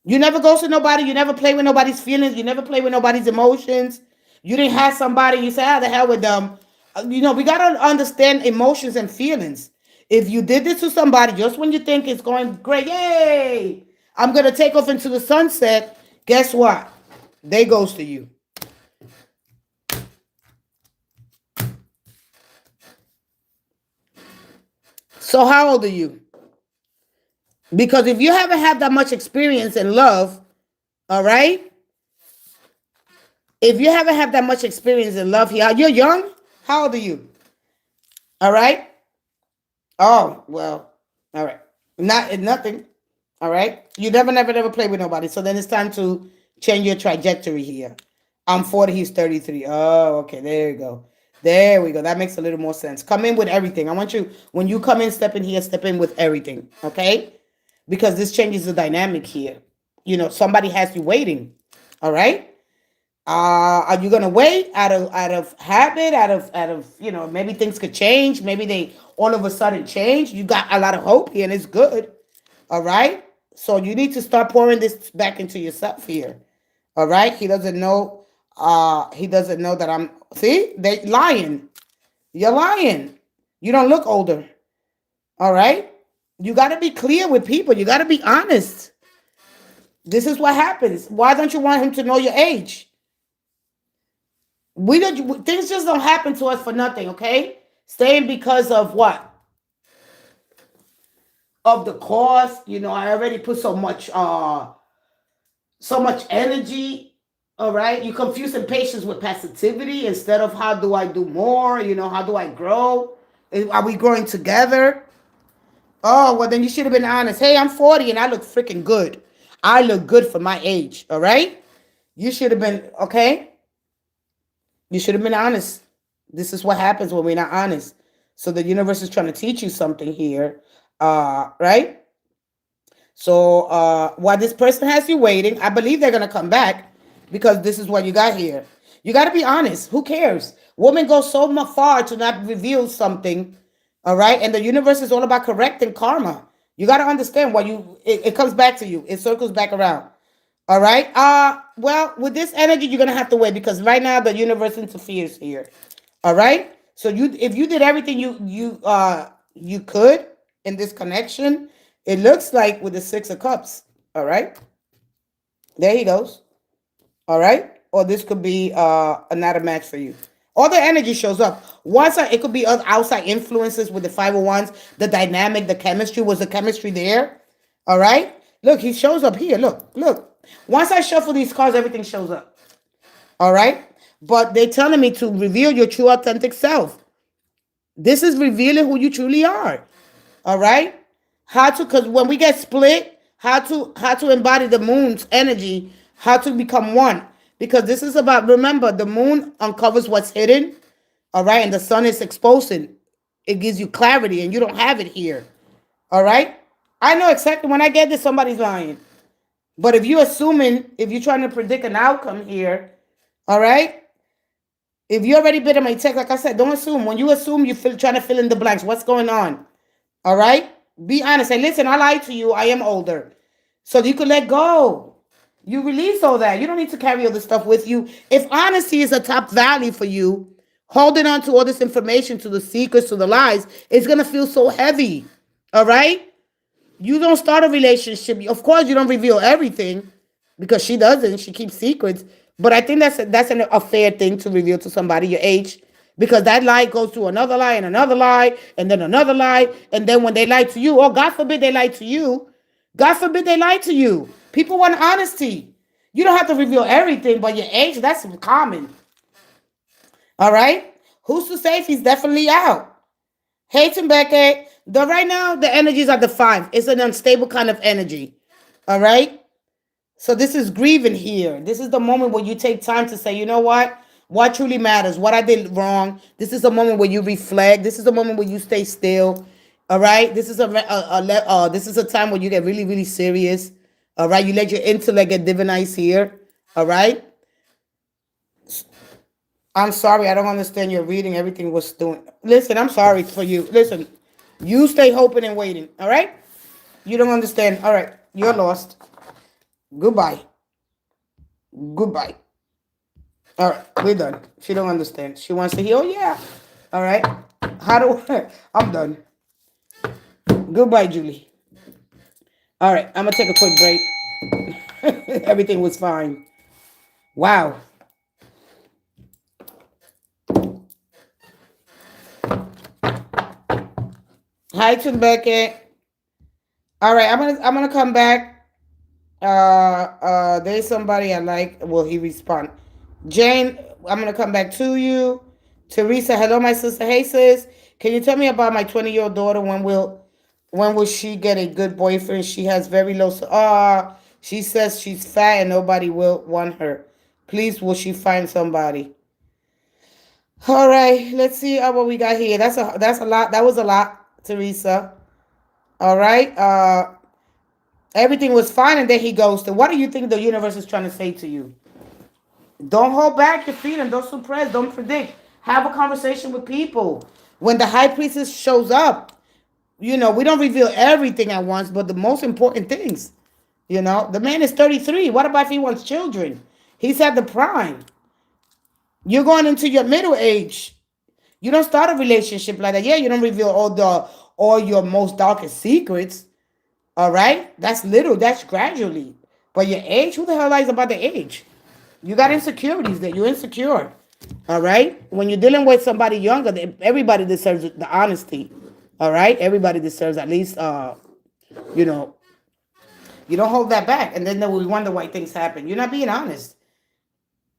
You never ghost to nobody. You never play with nobody's feelings. You never play with nobody's emotions. You didn't have somebody. You say, "Ah, the hell with them." We gotta understand emotions and feelings. If you did this to somebody just when you think it's going great, yay! I'm gonna take off into the sunset. Guess what? They ghost to you. So how old are you? Because if you haven't had that much experience in love, all right? If you haven't had that much experience in love here, you're young. How old are you? All right. Oh well. All right. Not nothing. All right. You never play with nobody. So then it's time to change your trajectory here. I'm 40. He's 33. Oh, okay. There you go. There we go. That makes a little more sense. Come in with everything. I want you, when you come in, step in here, step in with everything. Okay. Because this changes the dynamic here. Somebody has you waiting. All right. Are you gonna wait out of habit, out of maybe things could change, maybe they all of a sudden change. You got a lot of hope here, and it's good. All right. So you need to start pouring this back into yourself here. All right. He doesn't know. He doesn't know that I'm. See, they lying. You're lying. You don't look older. All right. You got to be clear with people. You got to be honest. This is what happens. Why don't you want him to know your age? We don't. Things just don't happen to us for nothing. Okay. Staying because of what? Of the cost. I already put so much energy. All right. You confuse impatience with passivity instead of how do I do more? How do I grow? Are we growing together? Oh, well, then you should have been honest. Hey, I'm 40 and I look freaking good. I look good for my age. All right. You should have been, okay. You should have been honest. This is what happens when we're not honest. So the universe is trying to teach you something here. Right. So while this person has you waiting, I believe they're going to come back because this is what you got here. You got to be honest. Who cares? Women go so much far to not reveal something. All right. And the universe is all about correcting karma. You got to understand what it comes back to you. It circles back around. All right. Well, with this energy, you're going to have to wait because right now the universe interferes here. All right. So if you did everything you could in this connection, it looks like with the 6 of Cups. All right. There he goes. All right. Or this could be another match for you. All the energy shows up. It could be other outside influences with the 501s, the dynamic, the chemistry. Was the chemistry there? All right. Look, he shows up here. Look. Once I shuffle these cards, everything shows up. All right. But they're telling me to reveal your true authentic self. This is revealing who you truly are. All right. Because when we get split, how to embody the moon's energy, how to become one. Because this is about, remember, the moon uncovers what's hidden. All right. And the sun is exposing. It gives you clarity and you don't have it here. All right. I know exactly when I get this, somebody's lying. But if you're trying to predict an outcome here, all right. If you already been in my text, like I said, don't assume. When you assume, trying to fill in the blanks. What's going on? All right. Be honest. Say, listen, I lied to you. I am older. So you can let go. You release all that. You don't need to carry all this stuff with you. If honesty is a top value for you, holding on to all this information, to the secrets, to the lies, it's going to feel so heavy. All right? You don't start a relationship. Of course, you don't reveal everything because she doesn't. She keeps secrets. But I think that's a fair thing to reveal to somebody your age, because that lie goes to another lie and another lie and then another lie, and then when they lie to you, or God forbid they lie to you, God forbid they lie to you. People want honesty. You don't have to reveal everything, but your age, that's common. All right? Who's to say if he's definitely out? Hey, Timbeke. Right now, the energies are the five. It's an unstable kind of energy. All right? So this is grieving here. This is the moment where you take time to say, you know what truly matters, what I did wrong. This is a moment where you reflect. This is a moment where you stay still. All right. This is this is a time where you get really, really serious. All right. You let your intellect get divinized here. All right. I'm sorry. I don't understand your reading. Everything was doing. Listen, I'm sorry for you. Listen, you stay hoping and waiting. All right. You don't understand. All right. You're lost. Goodbye. Goodbye. All right, we're done. She don't understand. She wants to hear. Oh yeah. All right. How do I'm done. Goodbye, Julie. All right, I'm gonna take a quick break. Everything was fine. Wow. Hi, Beckett. All right, I'm gonna come back. There's somebody I like. Will he respond? Jane, I'm gonna come back to you. Teresa, hello, my sister. Hey, sis. Can you tell me about my 20-year-old daughter? When will she get a good boyfriend? She has very low. She says she's fat and nobody will want her. Please, will she find somebody? All right, let's see what we got here. That's a lot. That was a lot, Teresa. All right. Everything was fine, and then he goes to. What do you think the universe is trying to say to you? Don't hold back your feelings. Don't suppress. Don't predict. Have a conversation with people. When the high priestess shows up, we don't reveal everything at once, but the most important things. The man is 33. What about if he wants children? He's at the prime. You're going into your middle age. You don't start a relationship like that. Yeah, you don't reveal all your most darkest secrets. All right, that's little. That's gradually. But your age, who the hell lies about the age? You got insecurities that you're insecure. All right. When you're dealing with somebody younger, everybody deserves the honesty. All right. Everybody deserves at least, you know, you don't hold that back, and then we wonder why things happen. You're not being honest.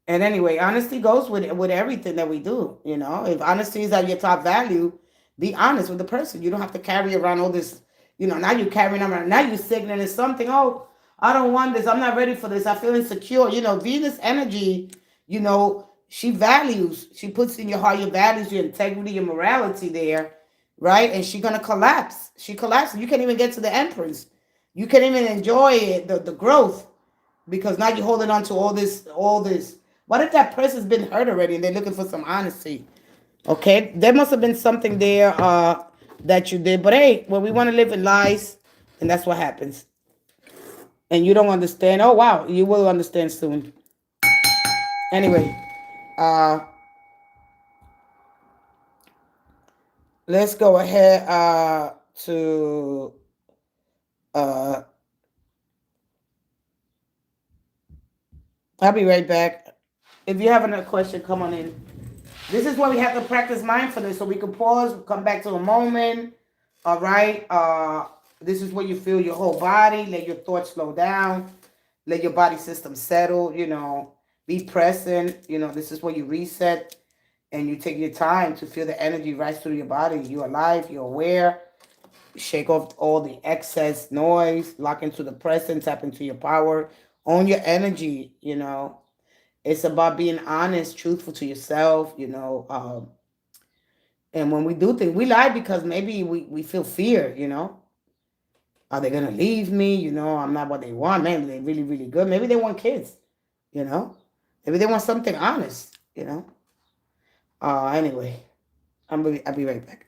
And anyway, honesty goes with everything that we do. If honesty is at your top value, be honest with the person. You don't have to carry around all this. Now you're carrying around. Now you're signaling something. Oh, I don't want this. I'm not ready for this. I feel insecure. Venus energy. She values. She puts in your heart your values, your integrity, your morality there, right? And she's gonna collapse. She collapses. You can't even get to the Empress. You can't even enjoy it, the growth, because now you're holding on to all this. What if that person's been hurt already and they're looking for some honesty? Okay, there must have been something there that you did. But hey, when we want to live in lies, and that's what happens. And you don't understand. Oh wow, you will understand soon. Anyway, uh, let's go ahead to uh, I'll be right back. If you have another question, come on in. This is where we have to practice mindfulness, so we can pause, come back to a moment. All right. This is where you feel your whole body. Let your thoughts slow down. Let your body system settle. Be present. This is where you reset and you take your time to feel the energy rise through your body. You're alive. You're aware. Shake off all the excess noise. Lock into the present. Tap into your power. Own your energy. It's about being honest, truthful to yourself. And when we do things, we lie because maybe we feel fear. Are they gonna leave me? I'm not what they want. Man, they're really, really good. Maybe they want kids, you know? Maybe they want something honest. Anyway, I'll be right back.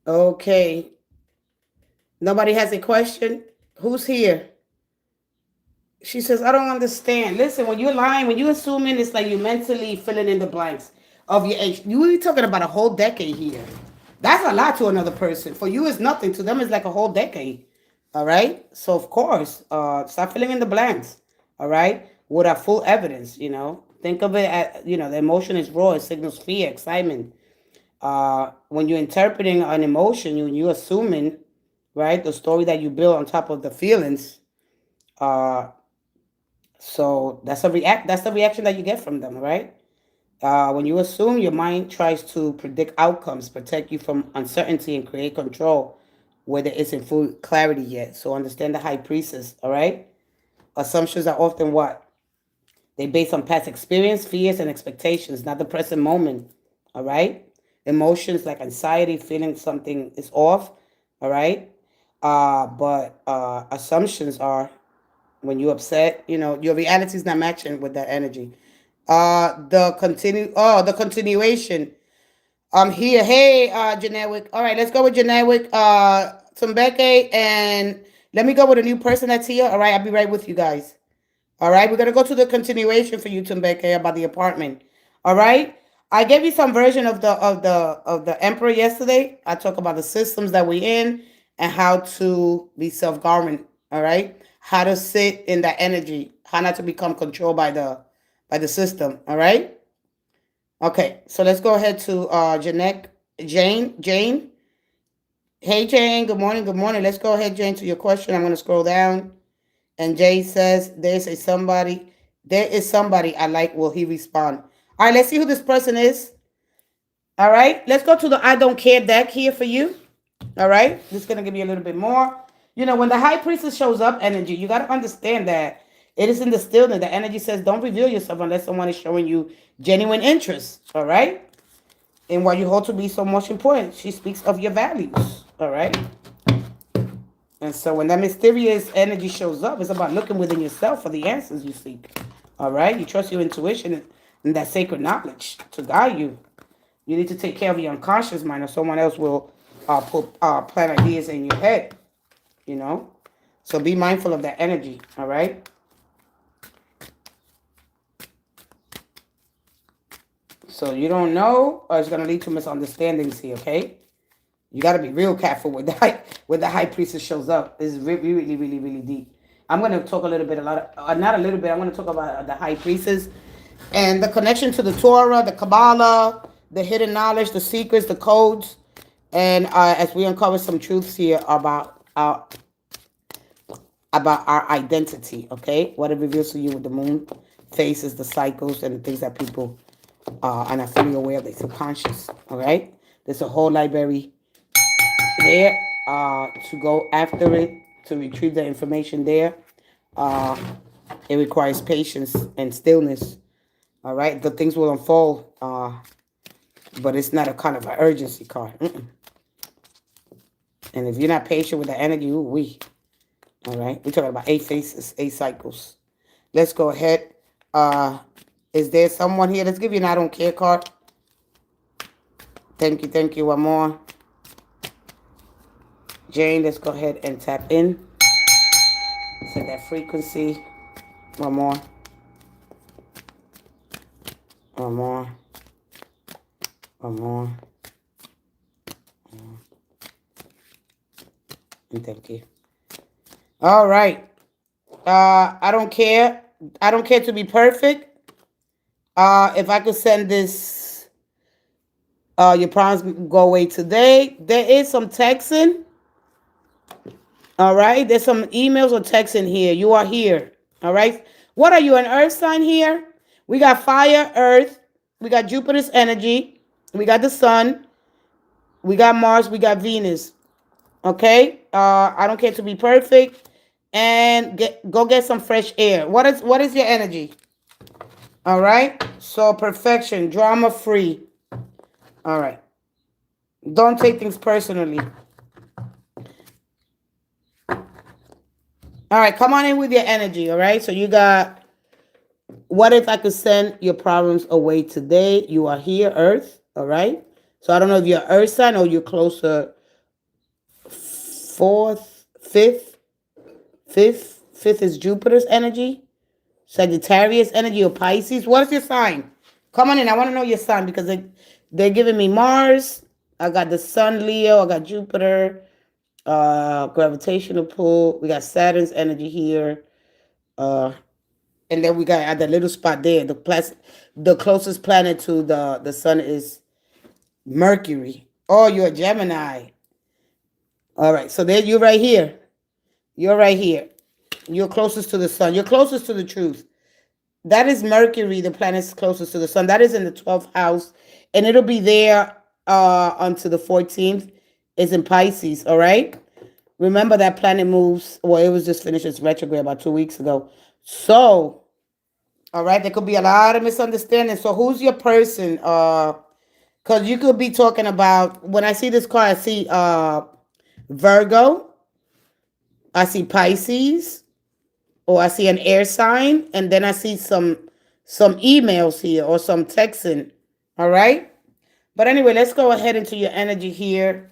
Okay. Nobody has a question? Who's here? She says, I don't understand. Listen, when you're lying, when you're assuming, it's like you're mentally filling in the blanks of your age. You're talking about a whole decade here. That's a lot to another person. For you, it's nothing. To them, it's like a whole decade. All right? So, of course, start filling in the blanks. All right? With a full evidence, you know. Think of it as, you know, the emotion is raw. It signals fear, excitement. When you're interpreting an emotion, you're assuming, right, the story that you build on top of the feelings. Uh, so that's the reaction that you get from them, right? When you assume, your mind tries to predict outcomes, protect you from uncertainty, and create control where there isn't full clarity yet. So understand the high priestess, all right? Assumptions are often what? They based on past experience, fears, and expectations, not the present moment, all right? Emotions like anxiety, feeling something is off, all right? But assumptions are when you're upset, you know, your reality is not matching with that energy. The continuation. I'm here. Hey, Janewick. All right, let's go with Janewick. Tumbeke, and let me go with a new person that's here. All right, I'll be right with you guys. All right, we're gonna go to the continuation for you, Tumbeke, about the apartment. All right, I gave you some version of the emperor yesterday. I talked about the systems that we're in and how to be self-government. All right, how to sit in that energy, how not to become controlled by the system. All right. Okay, so let's go ahead to Jeanette, Jane. Hey, Jane. Good morning. Good morning. Let's go ahead, Jane, to your question. I'm going to scroll down. And Jay says, there is somebody I like. Will he respond? All right, let's see who this person is. All right, let's go to the I don't care deck here for you. All right, this is going to give you a little bit more. You know, when the high priestess shows up, energy, you got to understand that it is in the stillness. The energy says, don't reveal yourself unless someone is showing you genuine interest. All right, and what you hold to be so much important. She speaks of your values. All right. And so when that mysterious energy shows up, it's about looking within yourself for the answers you seek. All right? You trust your intuition and that sacred knowledge to guide you. You need to take care of your unconscious mind, or someone else will plant ideas in your head, you know? So be mindful of that energy, all right? So you don't know, or it's going to lead to misunderstandings here, okay? You got to be real careful with the high priestess shows up. This is really, really, really, really deep. I'm going to talk a little bit, not a little bit. I'm going to talk about the high priestess and the connection to the Torah, the Kabbalah, the hidden knowledge, the secrets, the codes, and as we uncover some truths here about our identity. Okay, what it reveals to you with the moon phases, the cycles, and the things that people are not fully aware of. They're subconscious. All right, there's a whole library there to go after it, to retrieve the information there. It requires patience and stillness. All right, the things will unfold, but it's not a kind of an urgency card. And if you're not patient with the energy, we. All right, we're talking about 8 phases, 8 cycles. Let's go ahead. Is there someone here? Let's give you an I don't care card. Thank you, thank you. One more. Jane, let's go ahead and tap in. Set that frequency. One more. One more. One more. And thank you. All right. I don't care. I don't care to be perfect. If I could send this, your problems go away today. There is some texting. All right. There's some emails or texting here. You are here. All right. What are you, an earth sign here? We got fire, earth. We got Jupiter's energy. We got the sun. We got Mars. We got Venus. Okay. I don't care to be perfect. And go get some fresh air. What is your energy? All right. So perfection, drama free. All right. Don't take things personally. All right. Come on in with your energy. All right. So you got, what if I could send your problems away today? You are here, Earth. All right. So I don't know if you're Earth sign or you're closer fourth, fifth is Jupiter's energy, Sagittarius energy, or Pisces. What is your sign? Come on in. I want to know your sign because they're giving me Mars. I got the Sun, Leo. I got Jupiter, gravitational pull. We got Saturn's energy here. And then we got at the little spot there. The closest planet to the sun is Mercury. Oh, you're a Gemini. All right. So there you're right here. You're right here. You're closest to the sun. You're closest to the truth. That is Mercury, the planet's closest to the sun. That is in the 12th house. And it'll be there until the 14th. It's in Pisces, all right? Remember that planet moves, well, it was just finished its retrograde about 2 weeks ago. So, all right, there could be a lot of misunderstanding. So who's your person? Because you could be talking about, when I see this card, I see Virgo. I see Pisces. Or I see an air sign. And then I see some emails here or some texting. All right? But anyway, let's go ahead into your energy here.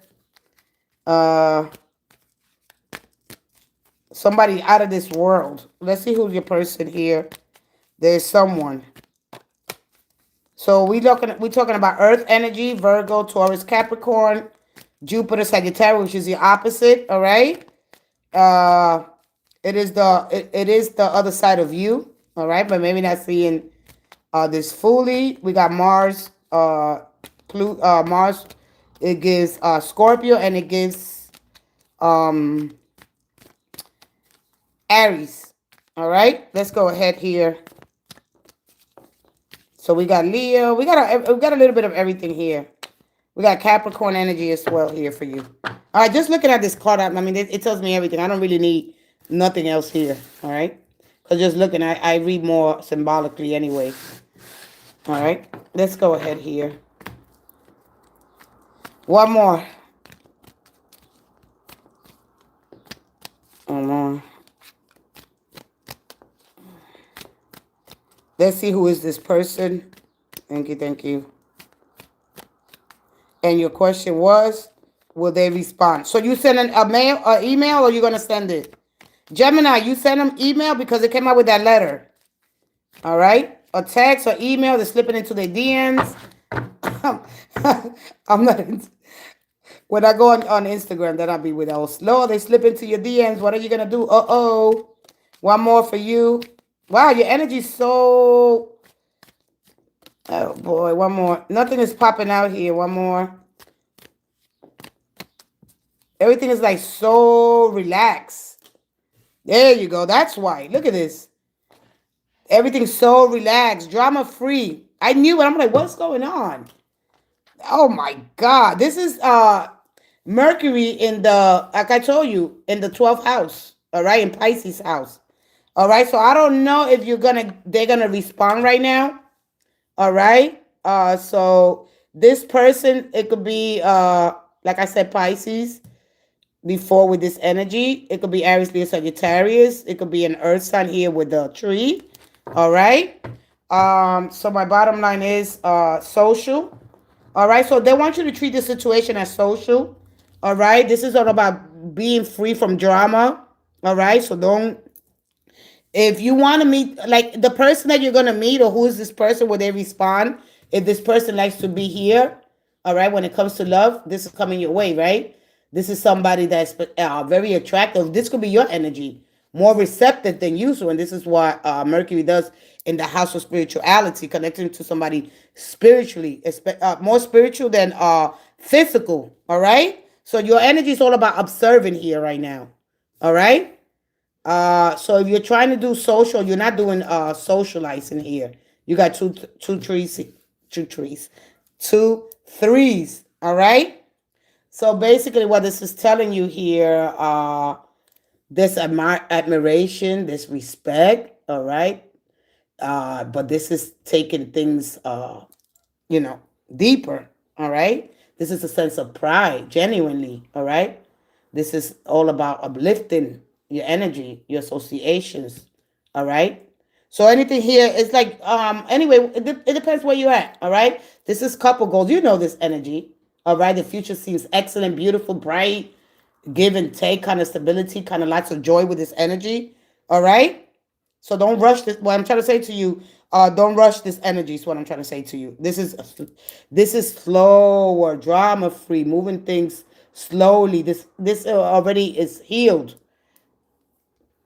Somebody out of this world. Let's see who's your person here. There's someone. So we're talking about Earth energy, Virgo, Taurus, Capricorn, Jupiter, Sagittarius, which is the opposite. All right. It is the other side of you. All right, but maybe not seeing this fully. We got Mars. Mars. It gives Scorpio, and it gives Aries. All right, let's go ahead here. So we got Leo. We got a little bit of everything here. We got Capricorn energy as well here for you. All right, just looking at this card, I mean, it tells me everything. I don't really need nothing else here. All right, because just looking, I read more symbolically anyway. All right, let's go ahead here. One more. One more. Let's see who is this person. Thank you, thank you. And your question was, will they respond? So you send an email, or you're gonna send it? Gemini, you send them email because it came out with that letter. All right, a text or email. They're slipping into their DMs. I'm not. When I go on Instagram, then I'll be with all slow. They slip into your DMs. What are you gonna do? One more for you. Wow, your energy's so... Oh, boy, one more. Nothing is popping out here. One more. Everything is like so relaxed. There you go. That's why. Look at this. Everything's so relaxed. Drama-free. I knew it. I'm like, what's going on? Oh, my God. This is Mercury in the, like I told you, in the 12th house. All right, in Pisces house. All right, so I don't know if they're gonna respond right now. All right. So this person, it could be like I said, Pisces before with this energy. It could be Aries, Leo, Sagittarius. It could be an earth sign here with the tree. All right. So my bottom line is social. All right. So they want you to treat the situation as social. All right. This is all about being free from drama. All right. So don't. If you want to meet, like the person that you're going to meet, or who is this person, will they respond? If this person likes to be here, all right, when it comes to love, this is coming your way, right? This is somebody that's very attractive. This could be your energy, more receptive than usual. And this is what Mercury does in the house of spirituality, connecting to somebody spiritually, more spiritual than physical, all right? So your energy is all about observing here right now, all right? So if you're trying to do social, you're not doing socializing here. You got two threes. All right. So basically, what this is telling you here, this admiration, this respect. All right. But this is taking things, deeper. All right. This is a sense of pride, genuinely. All right. This is all about uplifting your energy, your associations, all right? So anything here is like, anyway, it depends where you're at, all right? This is couple goals. You know this energy, all right? The future seems excellent, beautiful, bright, give and take kind of stability, kind of lots of joy with this energy. All right. So don't rush this. What I'm trying to say to you, don't rush this energy. Is what I'm trying to say to you. This is slower, drama free, moving things slowly. This already is healed.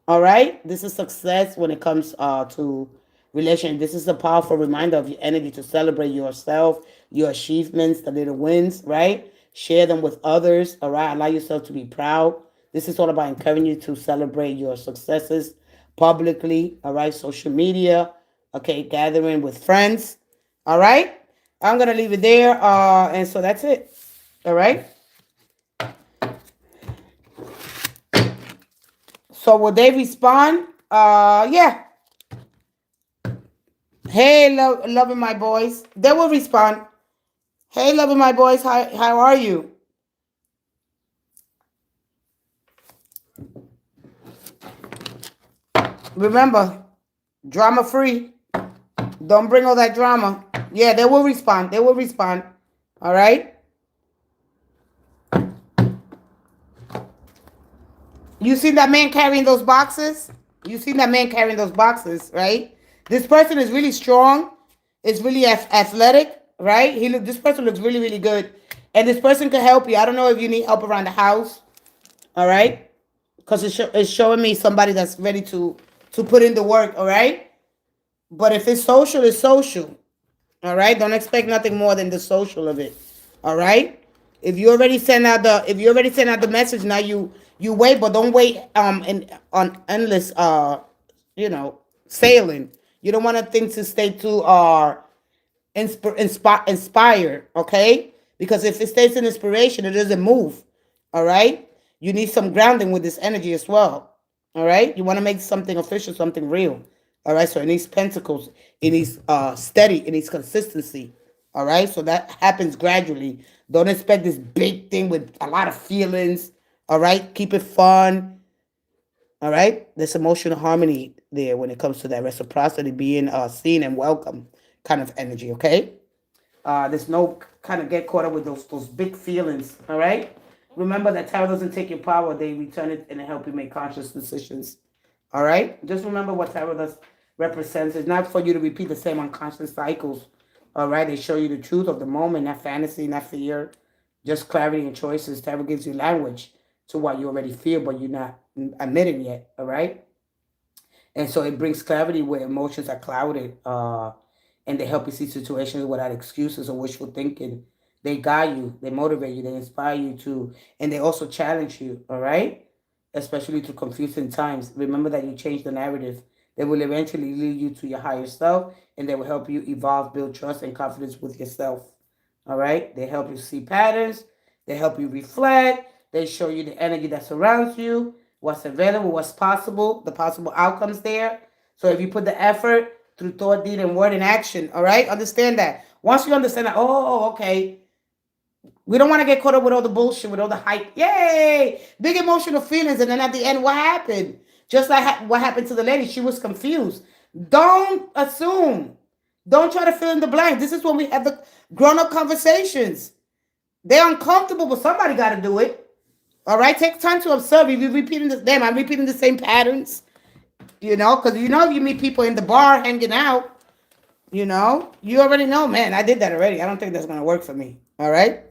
All right. This is success when it comes to relation. This is a powerful reminder of your energy to celebrate yourself, your achievements, the little wins. Right. Share them with others. All right. Allow yourself to be proud. This is all about encouraging you to celebrate your successes publicly. All right. Social media. Okay. Gathering with friends. All right. I'm gonna leave it there. And so that's it. All right. So will they respond? Yeah. Hey, loving my boys. They will respond. Hey, loving my boys. How are you? Remember, drama free. Don't bring all that drama. Yeah, they will respond. They will respond. All right. You seen that man carrying those boxes? You seen that man carrying those boxes, right? This person is really strong. Is really athletic, right? This person looks really, really good, and this person can help you. I don't know if you need help around the house. All right, because it's showing me somebody that's ready to put in the work. All right, but if it's social, it's social. All right, don't expect nothing more than the social of it. All right, if you already send out the message, now you wait, but don't wait on endless sailing. You don't want things to stay too inspire, okay? Because if it stays in inspiration, it doesn't move. All right, you need some grounding with this energy as well. All right, you want to make something official, something real. All right, so it needs pentacles, it needs steady, it needs consistency. All right, so that happens gradually. Don't expect this big thing with a lot of feelings. All right, keep it fun. All right, there's emotional harmony there when it comes to that reciprocity, being seen and welcome kind of energy. Okay, there's no kind of get caught up with those big feelings. All right, remember that tarot doesn't take your power; they return it and help you make conscious decisions. All right, just remember what tarot does represents. It's not for you to repeat the same unconscious cycles. All right, they show you the truth of the moment, not fantasy, not fear, just clarity and choices. Tarot gives you language to what you already feel, but you're not admitting yet. All right, and so it brings clarity where emotions are clouded, and they help you see situations without excuses or wishful thinking. They guide you, they motivate you, they inspire you to, and they also challenge you. All right, especially through confusing times. Remember that you change the narrative. They will eventually lead you to your higher self, and they will help you evolve, build trust and confidence with yourself. All right, they help you see patterns. They help you reflect. They show you the energy that surrounds you, what's available, what's possible, the possible outcomes there. So if you put the effort through thought, deed, and word and action, all right, understand that. Once you understand that, okay, we don't want to get caught up with all the bullshit, with all the hype. Yay! Big emotional feelings. And then at the end, what happened? Just like what happened to the lady. She was confused. Don't assume. Don't try to fill in the blank. This is when we have the grown-up conversations. They're uncomfortable, but somebody got to do it. All right? Take time to observe. If you're repeating this, damn, I'm repeating the same patterns. Because if you meet people in the bar hanging out, you already know, man, I did that already. I don't think that's going to work for me. All right?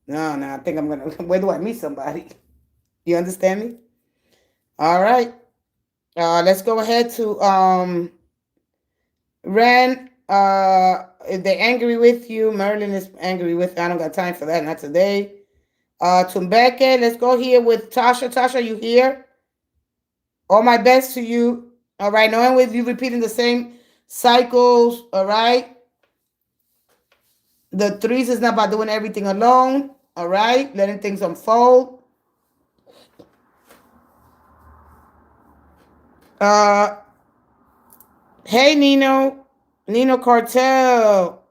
No, I think I'm gonna. Where do I meet somebody? You understand me? All right. Let's go ahead to Ren. If they're angry with you, Merlin is angry with you. I don't got time for that. Not today. Tumbeke, let's go here with Tasha. Tasha, you here? All my best to you. All right. Knowing with you repeating the same cycles. All right. The threes is not about doing everything alone. All right, letting things unfold. Hey, Nino Cartel.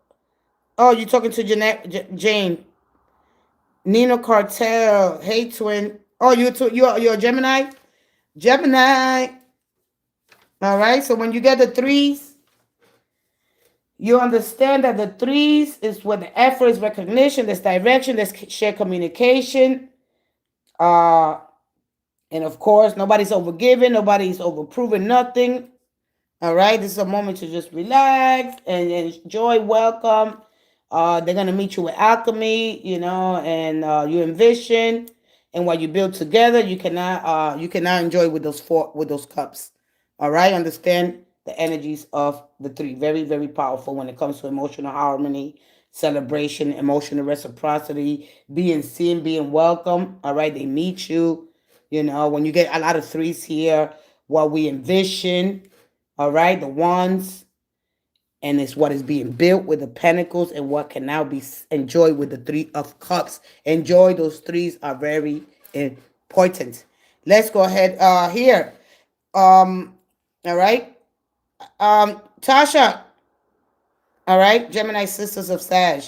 Oh, you talking to Jane? Nino Cartel. Hey, twin. Oh, you're a Gemini. Gemini. All right. So when you get the threes, you understand that the threes is where the effort is recognition, there's direction, there's shared communication. Uh, and of course, nobody's overgiving, nobody's overproving nothing. All right, this is a moment to just relax and enjoy. Welcome. They're gonna meet you with alchemy, and you envision, and what you build together, you cannot enjoy with those cups. All right, understand the energies of the three. Very very powerful when it comes to emotional harmony, celebration, emotional reciprocity, being seen, being welcome. All right, they meet you. When you get a lot of threes here, what we envision, all right, the wands, and it's what is being built with the pentacles and what can now be enjoyed with the three of cups. Enjoy those threes are very important. Let's go ahead here. All right. Tasha, all right, Gemini sisters of Sag.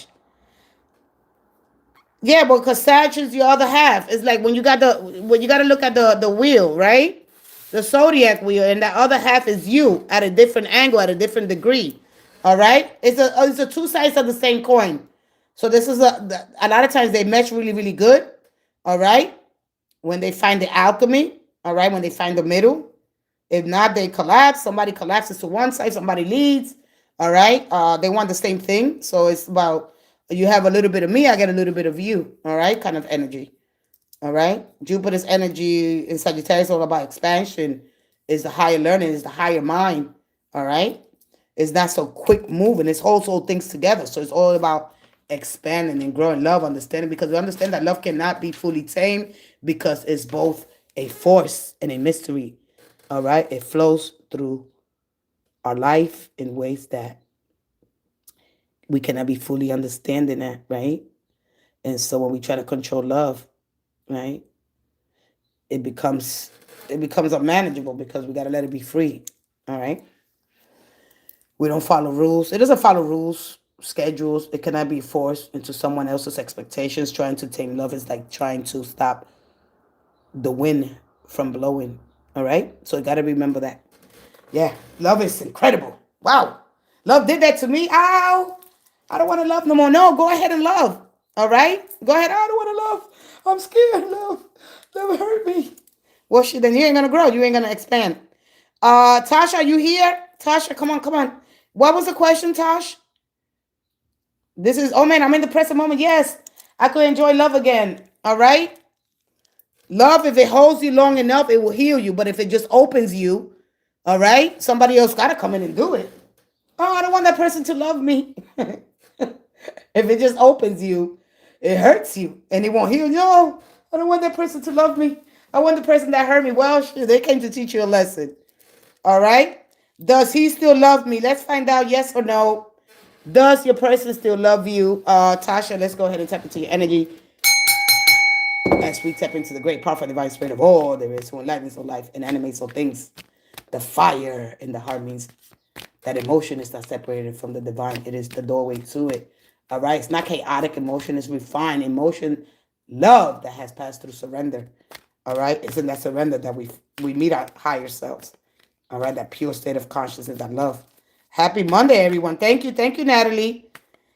Yeah, because Sag is the other half. It's like when you got to look at the wheel, right? The zodiac wheel, and the other half is you at a different angle, at a different degree. All right, it's a two sides of the same coin. So this is a lot of times they mesh really really good. All right, when they find the alchemy. All right, when they find the middle. If not, they collapse. Somebody collapses to one side, somebody leads. All right. They want the same thing. So it's about you have a little bit of me, I get a little bit of you. All right, kind of energy. All right. Jupiter's energy in Sagittarius is all about expansion, is the higher learning, is the higher mind. All right. It's not so quick moving. It's also things together. So it's all about expanding and growing love, understanding, because we understand that love cannot be fully tamed because it's both a force and a mystery. All right. It flows through our life in ways that we cannot be fully understanding that, right? And so when we try to control love, right, it becomes unmanageable because we got to let it be free. All right. We don't follow rules. It doesn't follow rules, schedules. It cannot be forced into someone else's expectations. Trying to tame love is like trying to stop the wind from blowing. All right. So you got to remember that. Yeah. Love is incredible. Wow. Love did that to me. Ow. I don't want to love no more. No, go ahead and love. All right? Go ahead. I don't want to love. I'm scared. Love. Love hurt me. Well, shit, then you ain't going to grow. You ain't going to expand. Tasha, are you here? Tasha, come on, come on. What was the question, Tosh? This is, oh man, I'm in the present moment. Yes, I could enjoy love again. All right? Love, if it holds you long enough, it will heal you. But if it just opens you, all right, somebody else got to come in and do it. Oh, I don't want that person to love me. If it just opens you, it hurts you and it won't heal. No, I don't want that person to love me. I want the person that hurt me. Well, shit, they came to teach you a lesson. All right. Does he still love me? Let's find out yes or no. Does your person still love you? Tasha, let's go ahead and tap into your energy as we tap into the great, powerful, divine spirit of all there is, who enlightens all life and animates all things. The fire in the heart means that emotion is not separated from the divine. It is the doorway to it. All right. It's not chaotic emotion. It's refined emotion, love that has passed through surrender. All right. It's in that surrender that we meet our higher selves. All right. That pure state of consciousness, that love. Happy Monday, everyone. Thank you. Thank you, Natalie.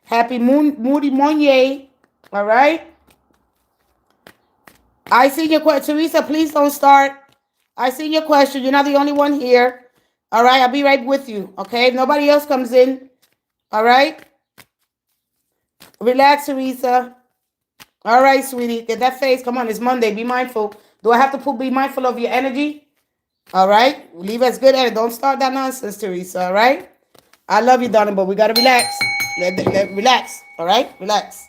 Happy Moody Monye. All right. I see your question. Teresa, please don't start. I see your question. You're not the only one here. All right. I'll be right with you. Okay. If nobody else comes in. All right. Relax, Teresa. All right, sweetie. Get that face. Come on. It's Monday. Be mindful. Do I have to be mindful of your energy? All right. Leave as good energy. Don't start that nonsense, Teresa. All right. I love you, darling, but we got to relax. Relax. All right. Relax.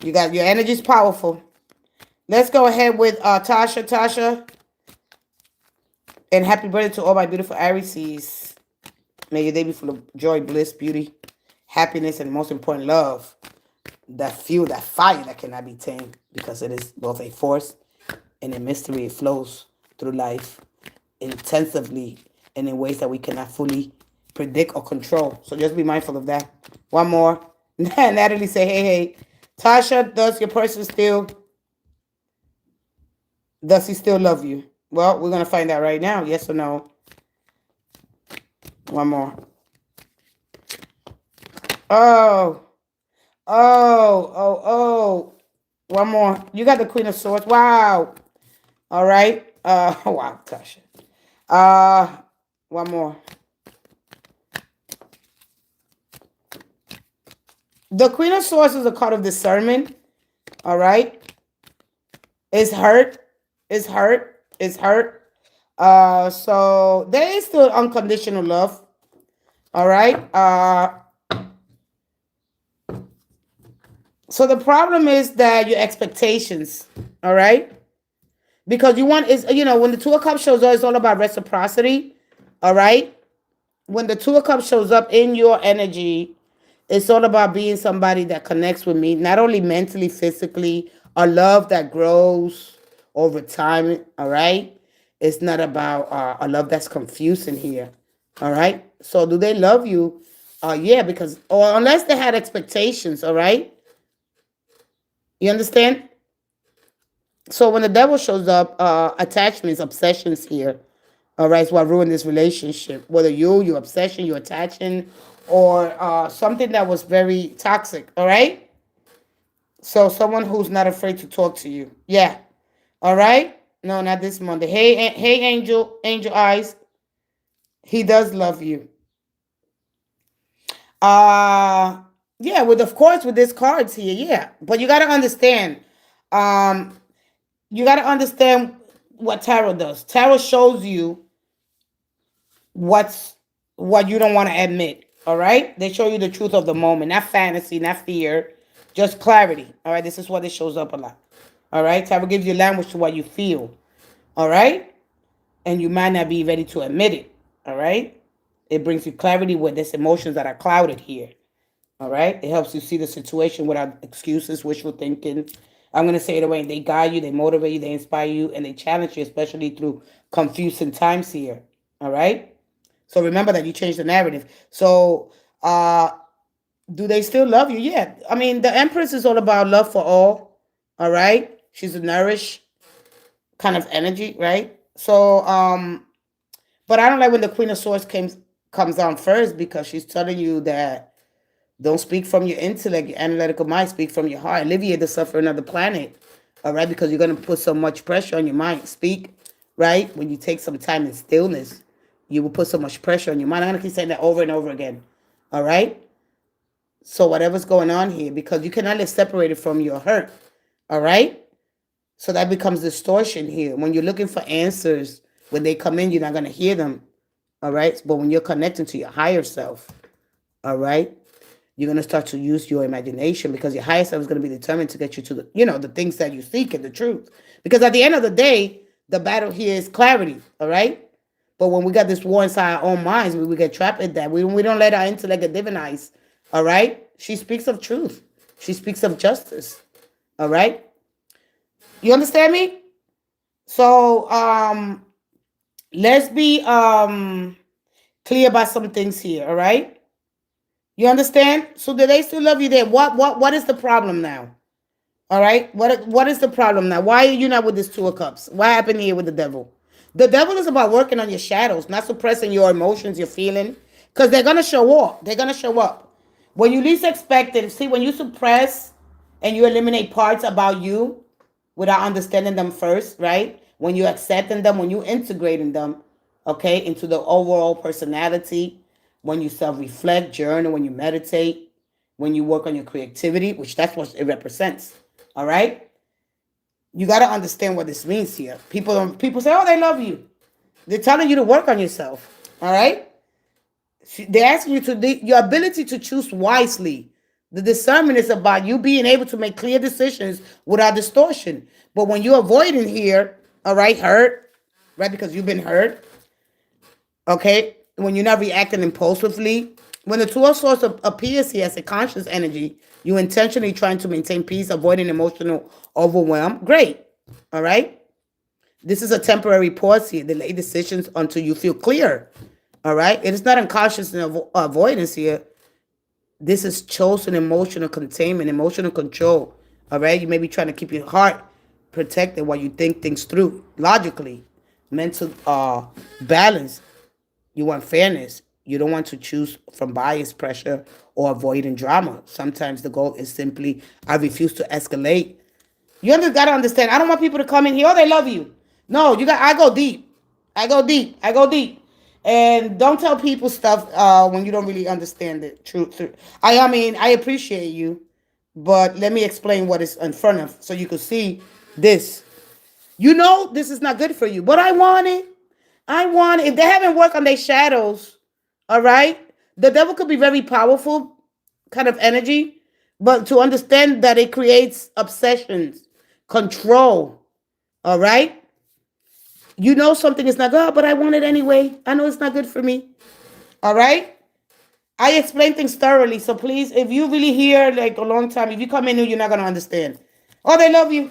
You got your energy is powerful. Let's go ahead with Tasha. Tasha. And happy birthday to all my beautiful Aries. May your day be full of joy, bliss, beauty, happiness, and most important, love. That fuel, that fire that cannot be tamed because it is both a force and a mystery. It flows through life intensively and in ways that we cannot fully predict or control. So just be mindful of that. One more. Natalie say, hey. Tasha, does he still love you? Well, we're going to find out right now. Yes or no? One more. Oh. One more. You got the Queen of Swords. Wow. All right. Wow, Tasha. One more. The Queen of Swords is a card of discernment. All right. It's hurt. It's hurt. It's hurt. So there is still unconditional love. All right. So the problem is that your expectations. All right. Because you want is when the Two of Cups shows up, it's all about reciprocity. All right. When the Two of Cups shows up in your energy, it's all about being somebody that connects with me, not only mentally, physically, a love that grows over time. All right. It's not about a love that's confusing here. All right. So do they love you? Yeah, because or unless they had expectations. All right. You understand? So when the devil shows up, attachments, obsessions here. All right, is what ruined this relationship. Whether your obsession, your attaching, or something that was very toxic. All right. So someone who's not afraid to talk to you. Yeah. All right. No, not this Monday. Hey, Angel Eyes. He does love you. Yeah. With of course with these cards here. Yeah, but you gotta understand. Um, you gotta understand what tarot does. Tarot shows you what's what you don't want to admit. All right, they show you the truth of the moment, not fantasy, not fear, just clarity. All right, this is what it shows up a lot. All right, tarot gives you language to what you feel. All right, and you might not be ready to admit it. All right, it brings you clarity with these emotions that are clouded here. All right, it helps you see the situation without excuses, wishful thinking. I'm gonna say it away. They guide you, they motivate you, they inspire you, and they challenge you, especially through confusing times here. All right. So remember that you changed the narrative. So do they still love you? Yeah. I mean, the Empress is all about love for all. All right. She's a nourished kind of energy, right? So but I don't like when the Queen of Swords comes on first because she's telling you that don't speak from your intellect, your analytical mind, speak from your heart. Alleviate the suffering of the planet. All right, because you're gonna put so much pressure on your mind. Speak, right? When you take some time in stillness, you will put so much pressure on your mind. I'm gonna keep saying that over and over again. All right. So whatever's going on here, because you cannot live separated from your hurt. All right. So that becomes distortion here. When you're looking for answers, when they come in, you're not gonna hear them. All right. But when you're connecting to your higher self, all right, you're going to start to use your imagination because your higher self is going to be determined to get you to the things that you seek and the truth. Because at the end of the day, the battle here is clarity. All right. But when we got this war inside our own minds, we get trapped in that. We don't let our intellect get divinized. All right. She speaks of truth. She speaks of justice. All right. You understand me? So, let's be, clear about some things here. All right. You understand? So do they still love you there? What is the problem now? All right. What is the problem now? Why are you not with this Two of Cups? What happened here with the devil? The devil is about working on your shadows, not suppressing your emotions, your feeling, because they're gonna show up. They're gonna show up when you least expect it. See, when you suppress and you eliminate parts about you without understanding them first, right? When you accepting them, when you integrating them, okay, into the overall personality, when you self-reflect, journal, when you meditate, when you work on your creativity, which that's what it represents. All right? You got to understand what this means here. People say, "Oh, they love you." They're telling you to work on yourself. All right? They're asking you your ability to choose wisely. The discernment is about you being able to make clear decisions without distortion. But when you're avoiding here, all right, hurt, right? Because you've been hurt, okay? When you're not reacting impulsively, when the Two of Swords appears here as a conscious energy, you intentionally trying to maintain peace, avoiding emotional overwhelm. Great, all right? This is a temporary pause here. Delay decisions until you feel clear, all right? It is not unconscious avoidance here. This is chosen emotional containment, emotional control, all right? You may be trying to keep your heart protected while you think things through logically. Mental balance. You want fairness. You don't want to choose from bias, pressure, or avoiding drama. Sometimes the goal is simply, I refuse to escalate You gotta understand. I don't want people to come in here. Oh, they love you. No, you got. I go deep. I go deep. I go deep. And don't tell people stuff when you don't really understand it. True. I mean, I appreciate you, but let me explain what is in front of, so you can see this. You know, this is not good for you, but I want it. I want it. If they haven't worked on their shadows, all right, the devil could be very powerful, kind of energy, but to understand that it creates obsessions, control. All right, you know something is not good, but I want it anyway. I know it's not good for me. All right. I explain things thoroughly, so please, if you really hear like a long time, if you come in here, you're not gonna understand. Oh, they love you.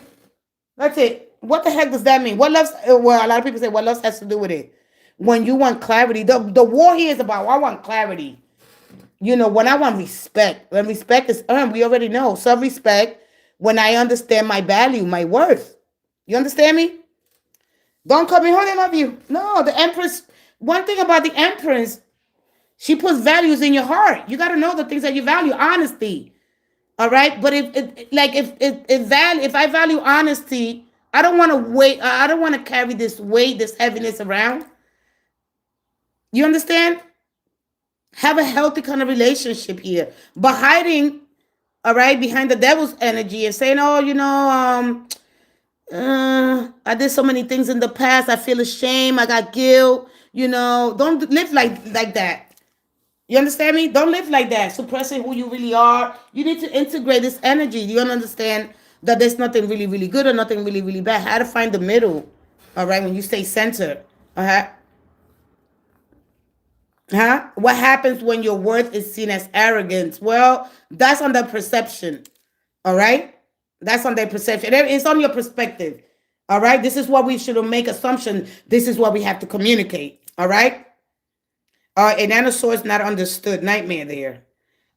That's it. What the heck does that mean? What loves? Well, a lot of people say what loves has to do with it. When you want clarity, the war here is about. I want clarity. You know, when I want respect. When respect is earned, we already know self respect. When I understand my value, my worth. You understand me? Don't come in. Oh, they love you. No, the Empress. One thing about the Empress, she puts values in your heart. You got to know the things that you value. Honesty. All right, but if I value honesty, I don't want to wait. I don't want to carry this weight, this heaviness around. You understand? Have a healthy kind of relationship here, but hiding, all right, behind the devil's energy and saying, "Oh, I did so many things in the past. I feel ashamed. I got guilt." You know, don't live like that. You understand me? Don't live like that, suppressing who you really are. You need to integrate this energy. You don't understand that there's nothing really, really good or nothing really, really bad. How to find the middle, all right, when you stay centered. Uh-huh. Huh? What happens when your worth is seen as arrogance? Well, that's on the perception, all right? That's on their perception. It's on your perspective, all right? This is what we should make assumption. This is what we have to communicate, all right? An dinosaur is not understood. Nightmare there.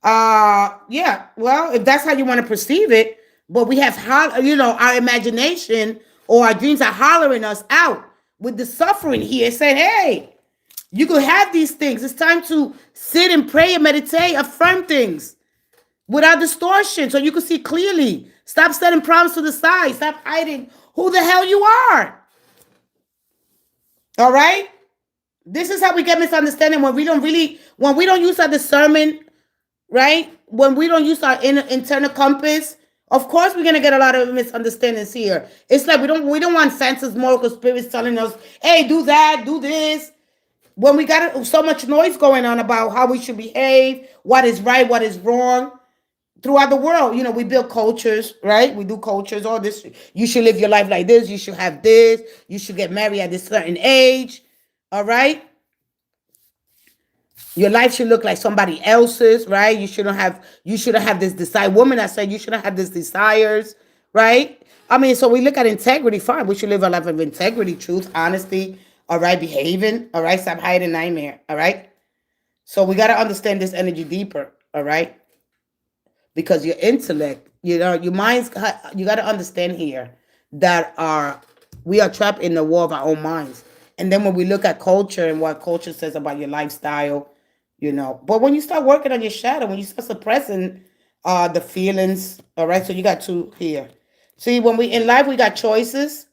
Yeah. Well, if that's how you want to perceive it, but we have, our imagination or our dreams are hollering us out with the suffering here, saying, "Hey, you could have these things. It's time to sit and pray and meditate, affirm things without distortion, so you can see clearly. Stop setting problems to the side. Stop hiding who the hell you are." All right. This is how we get misunderstanding when we don't use our discernment, right? When we don't use our internal compass, of course we're gonna get a lot of misunderstandings here. It's like we don't want senses, moral spirits telling us, "Hey, do that, do this." When we got so much noise going on about how we should behave, what is right, what is wrong throughout the world. We build cultures, right? We do cultures, all this. You should live your life like this. You should have this. You should get married at this certain age. All right. Your life should look like somebody else's, right? You shouldn't have this desire. Woman, I said you shouldn't have this desires, right? I mean, so we look at integrity, fine. We should live a life of integrity, truth, honesty, all right, behaving, all right, stop hiding nightmare, all right? So we got to understand this energy deeper, all right? Because your intellect, your minds, you got to understand here that we are trapped in the war of our own minds. And then when we look at culture and what culture says about your lifestyle, but when you start working on your shadow, when you start suppressing the feelings, all right, so you got two here. See, when we in life, we got choices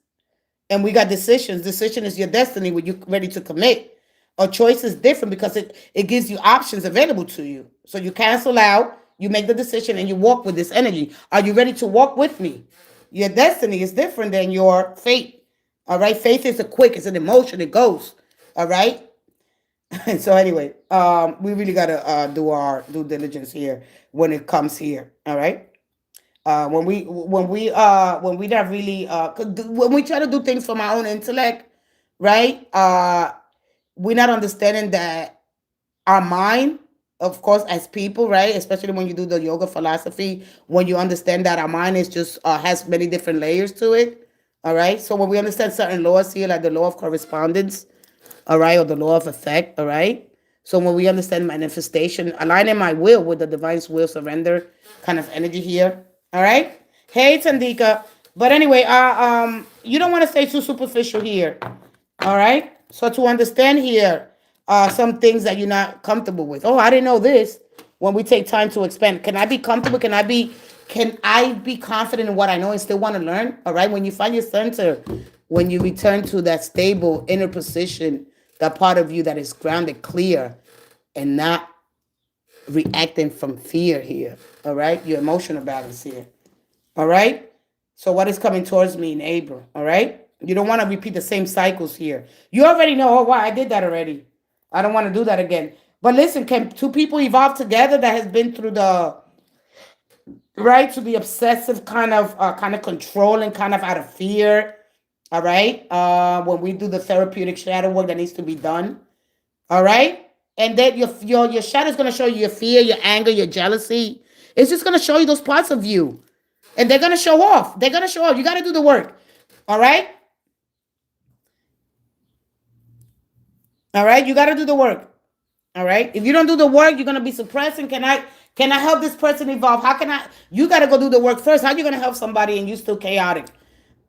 and we got decisions. Decision is your destiny when you're ready to commit. A choice is different because it gives you options available to you. So you cancel out, you make the decision, and you walk with this energy. Are you ready to walk with me? Your destiny is different than your fate. All right. Faith is it's an emotion. It goes. All right. And so anyway, we really gotta do our due diligence here when it comes here. All right. When we not really when we try to do things from our own intellect, right? We're not understanding that our mind, of course, as people, right? Especially when you do the yoga philosophy, when you understand that our mind is just has many different layers to it. All right. So when we understand certain laws here, like the law of correspondence, all right, or the law of effect, all right. So when we understand manifestation, aligning my will with the divine's will, surrender kind of energy here, all right. Hey, Tandika. But anyway, you don't want to stay too superficial here, all right. So to understand here, some things that you're not comfortable with. Oh, I didn't know this. When we take time to expand, can I be comfortable? can I be confident in what I know and still want to learn? All right. When you find your center, when you return to that stable inner position, that part of you that is grounded, clear, and not reacting from fear here. All right. Your emotional balance here. All right. So what is coming towards me in April? All right. You don't want to repeat the same cycles here. You already know, oh, wow, I did that already. I don't want to do that again. But listen, can two people evolve together that has been through the right to the obsessive kind of controlling, kind of out of fear? All right. When we do the therapeutic shadow work that needs to be done. All right. And then your shadow is going to show you your fear, your anger, your jealousy. It's just going to show you those parts of you. And they're going to show off. They're going to show off. You got to do the work. All right. All right. You got to do the work. All right. If you don't do the work, you're going to be suppressed. And can I help this person evolve? How can I? You got to go do the work first. How you going to help somebody and you still chaotic?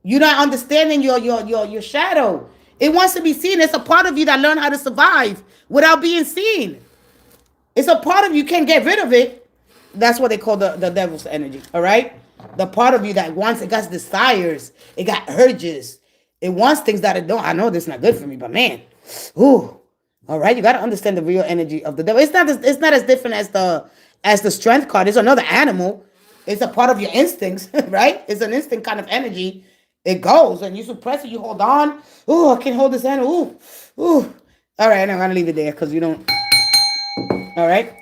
You're not understanding your shadow. It wants to be seen. It's a part of you that learned how to survive without being seen. It's a part of you. Can't get rid of it. That's what they call the devil's energy. All right. The part of you that wants, it got desires. It got urges. It wants things that it don't. I know this is not good for me, but man, ooh. All right. You got to understand the real energy of the devil. It's not as different as the strength card. It's another animal. It's a part of your instincts, right? It's an instinct kind of energy. It goes and you suppress it, you hold on. Oh, I can't hold this animal. Ooh, ooh. All right, I'm gonna leave it there because you don't. All right.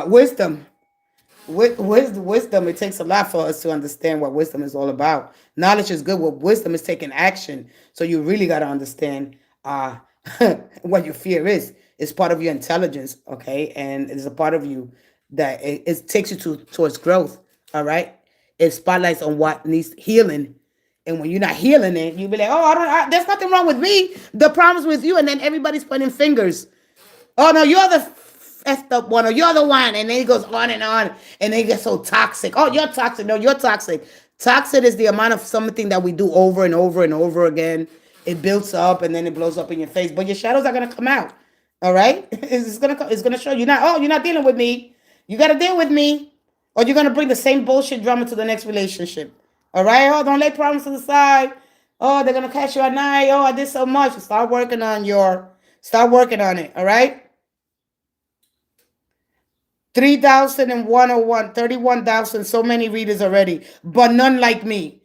Wisdom. Wisdom. It takes a lot for us to understand what wisdom is all about. Knowledge is good, but wisdom is taking action. So you really got to understand what your fear is. It's part of your intelligence, okay, and it's a part of you that it takes you towards growth. All right. It spotlights on what needs healing. And when you're not healing it, you be like, oh, there's nothing wrong with me. The problem's with you. And then everybody's pointing fingers. Oh, no, you're the effed up one, or you're the one. And then it goes on. And they get so toxic. Oh, you're toxic. No, you're toxic. Toxic is the amount of something that we do over and over and over again. It builds up and then it blows up in your face. But your shadows are going to come out. All right? It's gonna show you not, oh, you're not dealing with me. You got to deal with me. Or you're going to bring the same bullshit drama to the next relationship. All right? Oh, don't lay problems to the side. Oh, they're going to catch you at night. Oh, I did so much. Start working on it. All right? 3,101, 31,000. So many readers already. But none like me.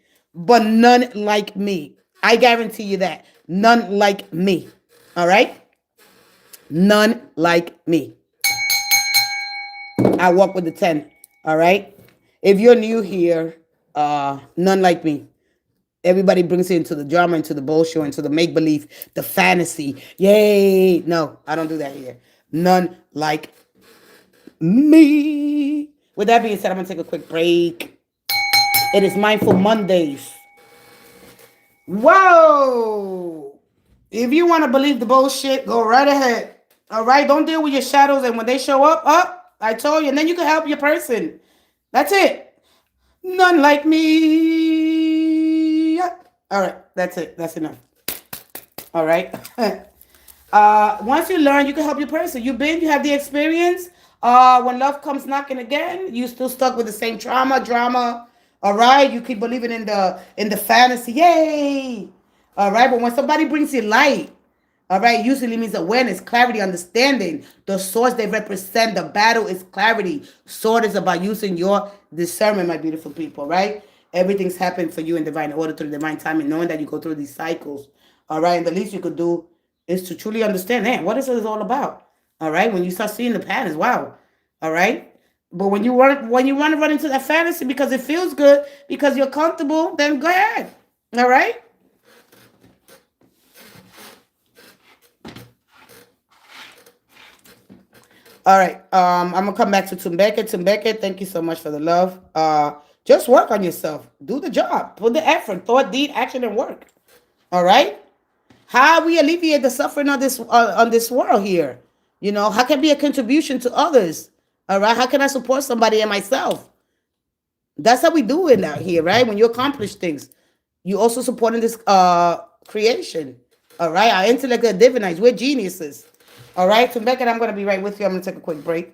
I guarantee you that. None like me. All right? None like me. I walk with the 10. All right? If you're new here, none like me. Everybody brings it into the drama, into the bullshit, into the make-believe, the fantasy. Yay. No, I don't do that here. None like me. With that being said, I'm going to take a quick break. It is Mindful Mondays. Whoa. If you want to believe the bullshit, go right ahead. All right? Don't deal with your shadows. And when they show up, I told you. And then you can help your person. That's it. None like me. All right. That's it. That's enough. All right. Once you learn, you can help your person. You have the experience. When love comes knocking again, you still stuck with the same drama. All right. You keep believing in the fantasy. Yay. All right. But when somebody brings you light, all right, usually means awareness, clarity, understanding. The source they represent, the battle is clarity. Sword is about using your discernment, my beautiful people, right? Everything's happened for you in divine order through divine time, and knowing that you go through these cycles, all right? And the least you could do is to truly understand, man, what is this all about? All right? When you start seeing the patterns, wow. All right? But when you want to run into that fantasy because it feels good, because you're comfortable, then go ahead. All right? All right. I'm gonna come back to Tumbeke. Tumbeke, thank you so much for the love. Just work on yourself. Do the job. Put the effort, thought, deed, action, and work. All right. How we alleviate the suffering on this world here? You know, how can be a contribution to others? All right. How can I support somebody and myself? That's how we do it out here, right? When you accomplish things, you also supporting this creation. All right. Our intellect are divinized. We're geniuses. All right, so Beckett, I'm going to be right with you. I'm going to take a quick break.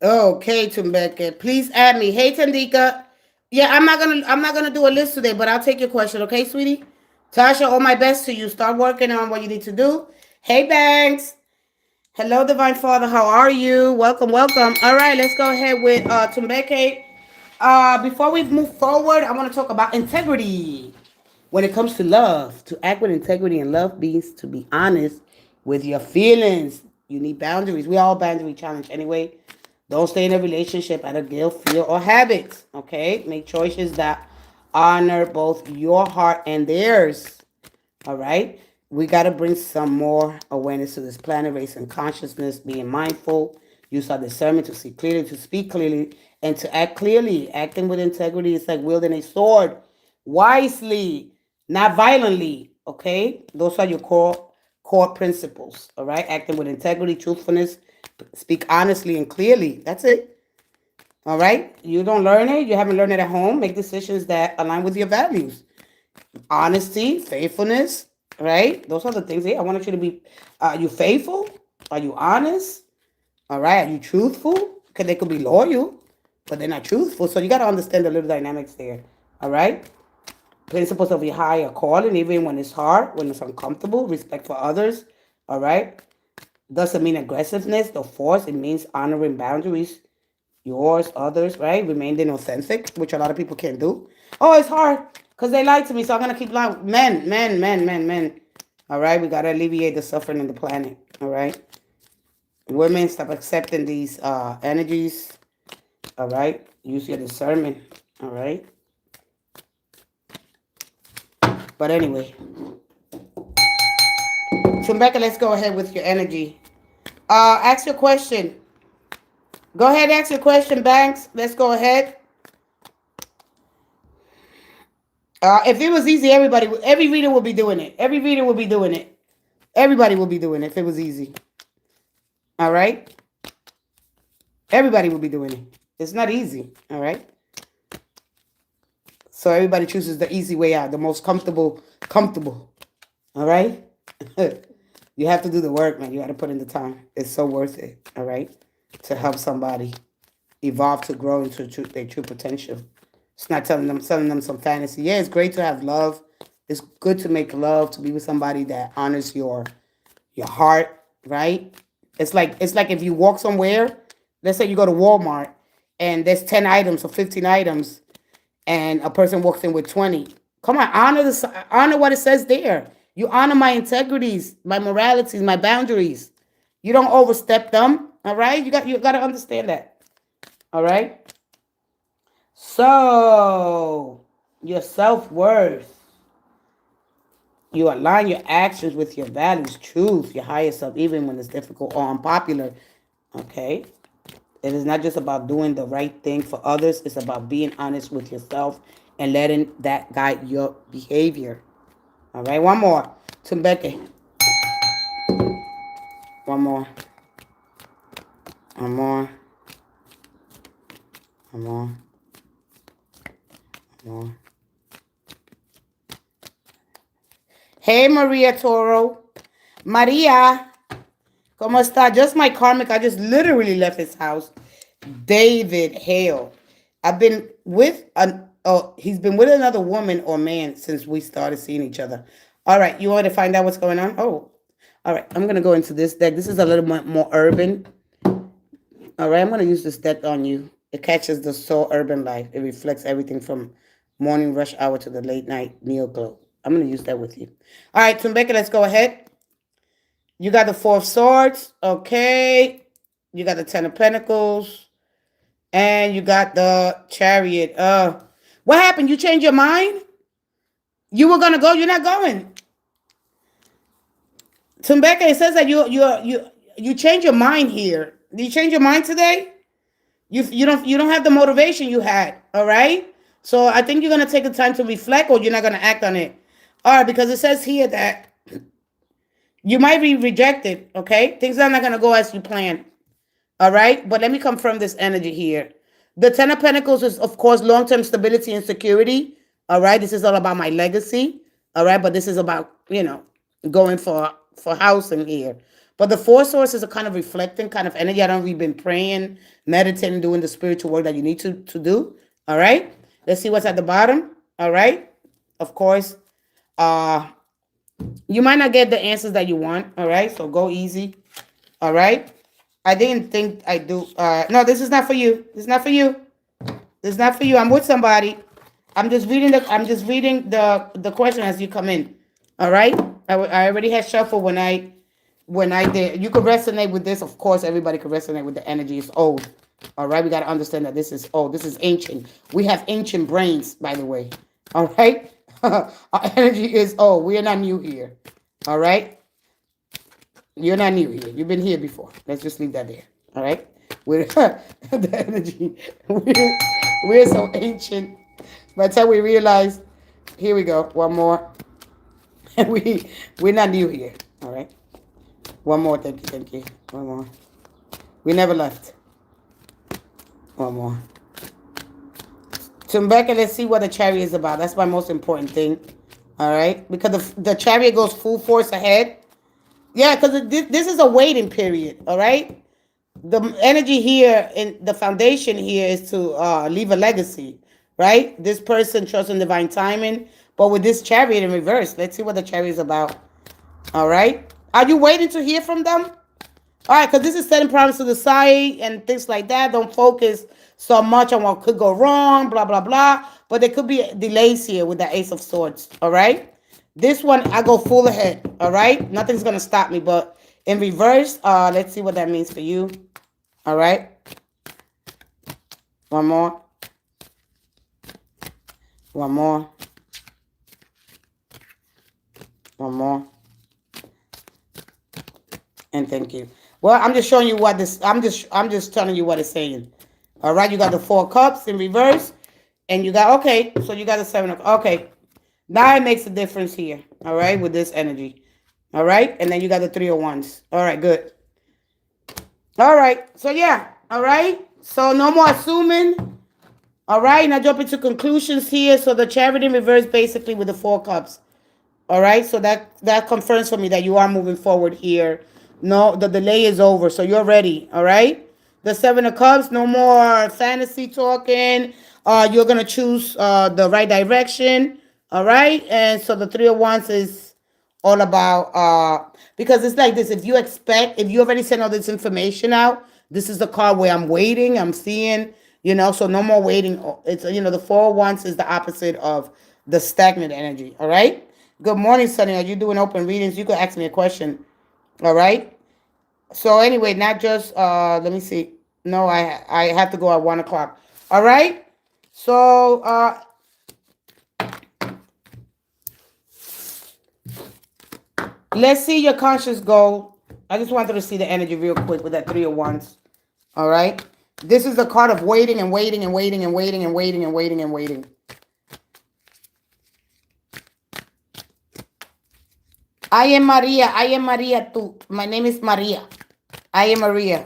Okay, Tumbeke. Please add me. Hey, Tandika. Yeah, I'm not gonna do a list today, but I'll take your question, okay, sweetie? Tasha, all my best to you. Start working on what you need to do. Hey, Banks. Hello, Divine Father. How are you? Welcome, welcome. All right, let's go ahead with Tumbeke. Before we move forward, I want to talk about integrity. When it comes to love, to act with integrity and love means to be honest with your feelings. You need boundaries. We all boundary challenge anyway. Don't stay in a relationship out of guilt, fear, or habits. Okay? Make choices that honor both your heart and theirs. All right? We got to bring some more awareness to this planet, raising consciousness, being mindful, use our discernment to see clearly, to speak clearly, and to act clearly. Acting with integrity is like wielding a sword wisely, not violently. Okay? Those are your core principles. All right? Acting with integrity, truthfulness, speak honestly and clearly. That's it. All right? You don't learn it. You haven't learned it at home. Make decisions that align with your values. Honesty, faithfulness, right? Those are the things. Hey, I want you to be. Are you faithful? Are you honest? All right. Are you truthful? Because they could be loyal, but they're not truthful. So you got to understand the little dynamics there. All right. Principles of your higher calling, even when it's hard, when it's uncomfortable. Respect for others. All right. Doesn't mean aggressiveness or force. It means honoring boundaries, yours, others, right? Remaining authentic, which a lot of people can't do. Oh, it's hard because they lied to me, so I'm gonna keep lying. Men. All right, we gotta alleviate the suffering in the planet. All right, women, stop accepting these energies. All right, use your discernment. All right, but anyway, Rebecca, let's go ahead with your energy. Ask your question. Go ahead, ask your question, Banks. Let's go ahead. If it was easy, every reader will be doing it. Every reader will be doing it. Everybody will be doing it if it was easy. All right? Everybody will be doing it. It's not easy. All right? So everybody chooses the easy way out, the most comfortable. All right? You have to do the work, man. You got to put in the time. It's so worth it. All right? To help somebody evolve to grow into their true potential. It's not selling them some fantasy. Yeah, it's great to have love. It's good to make love, to be with somebody that honors your heart, right? It's like if you walk somewhere, let's say you go to Walmart and there's 10 items or 15 items and a person walks in with 20. Come on, honor what it says there. You honor my integrities, my moralities, my boundaries. You don't overstep them, all right? You got to understand that. All right? So, your self-worth. You align your actions with your values, truth, your higher self, even when it's difficult or unpopular. Okay? It is not just about doing the right thing for others. It's about being honest with yourself and letting that guide your behavior. All right? One more. Tumbeke. One more. One more. One more. One more. Hey, Maria Toro. Maria. ¿Cómo está? Just my karmic. I just literally left his house. David Hale. I've been with he's been with another woman or man since we started seeing each other. All right, you want to find out what's going on? Oh, all right. I'm gonna go into this deck. This is a little more urban. All right, I'm gonna use this deck on you. It catches the soul urban life. It reflects everything from morning rush hour to the late night meal glow. I'm gonna use that with you. All right, Tumbeke, let's go ahead. You got the Four of Swords. Okay. You got the Ten of Pentacles. And you got the Chariot. What happened? You changed your mind? You were gonna go. You're not going. Tumbeke, it says that you change your mind here. Did you change your mind today? You don't have the motivation you had. All right. So I think you're gonna take the time to reflect, or you're not gonna act on it. All right, because it says here that you might be rejected. Okay, things are not gonna go as you planned. All right, but let me confirm this energy here. The Ten of Pentacles is, of course, long-term stability and security. All right, this is all about my legacy. All right, but this is about, going for housing here. But the four sources are kind of reflecting kind of energy. I don't know if you've been praying, meditating, doing the spiritual work that you need to do. All right. Let's see what's at the bottom. All right. Of course, you might not get the answers that you want. All right. So go easy. All right. I didn't think I do. No, this is not for you. This is not for you. This is not for you. I'm with somebody. I'm just reading the question as you come in. All right. I already had shuffle when I did. You could resonate with this. Of course, everybody could resonate with the energy. It's old. All right. We got to understand that this is old. This is ancient. We have ancient brains, by the way. All right. Our energy is old. We are not new here. All right. You're not new here. You've been here before. Let's just leave that there. All right. We're the energy. We're so ancient. By the time we realize, here we go. One more. And we're not new here. All right. One more. Thank you. Thank you. One more. We never left. One more. So Rebecca, let's see what the chariot is about. That's my most important thing. All right. Because the chariot goes full force ahead. Yeah, because this is a waiting period. All right. The energy here in the foundation here is to leave a legacy. Right? This person trusts in divine timing. But with this chariot in reverse, let's see what the chariot is about. All right. Are you waiting to hear from them? All right, because this is setting problems to the side and things like that. Don't focus so much on what could go wrong, blah, blah, blah. But there could be delays here with the Ace of Swords. All right. This one, I go full ahead. All right. Nothing's going to stop me. But in reverse, let's see what that means for you. All right. One more. One more. One more. And thank you. Well, I'm just showing you what this, I'm just telling you what it's saying. All right, you got the 4 cups in reverse. And you got, okay, so you got the 7 of, okay. Now it makes a difference here. All right, with this energy. All right, and then you got the 3 of Wands. All right, good. All right, so yeah, all right. So no more assuming. All right, now jump into conclusions here. So the chariot in reverse basically with the 4 cups. All right, so that confirms for me that you are moving forward here. No, the delay is over, so you're ready. All right, the 7 of Cups, no more fantasy talking. You're gonna choose the right direction. All right, and so the 3 of Wands is all about because it's like this. If you already sent all this information out, this is the card where I'm waiting. I'm seeing. So no more waiting. It's the 4 of Wands is the opposite of the stagnant energy. All right. Good morning, Sunny. Are you doing open readings? You could ask me a question. All right. So anyway, not just let me see. No, I have to go at 1 o'clock. All right. So let's see your conscious goal. I just wanted to see the energy real quick with that 3 of Wands. All right. This is the card of waiting and waiting and waiting and waiting and waiting and waiting and waiting. I am Maria. I am Maria too. My name is Maria. I am Maria.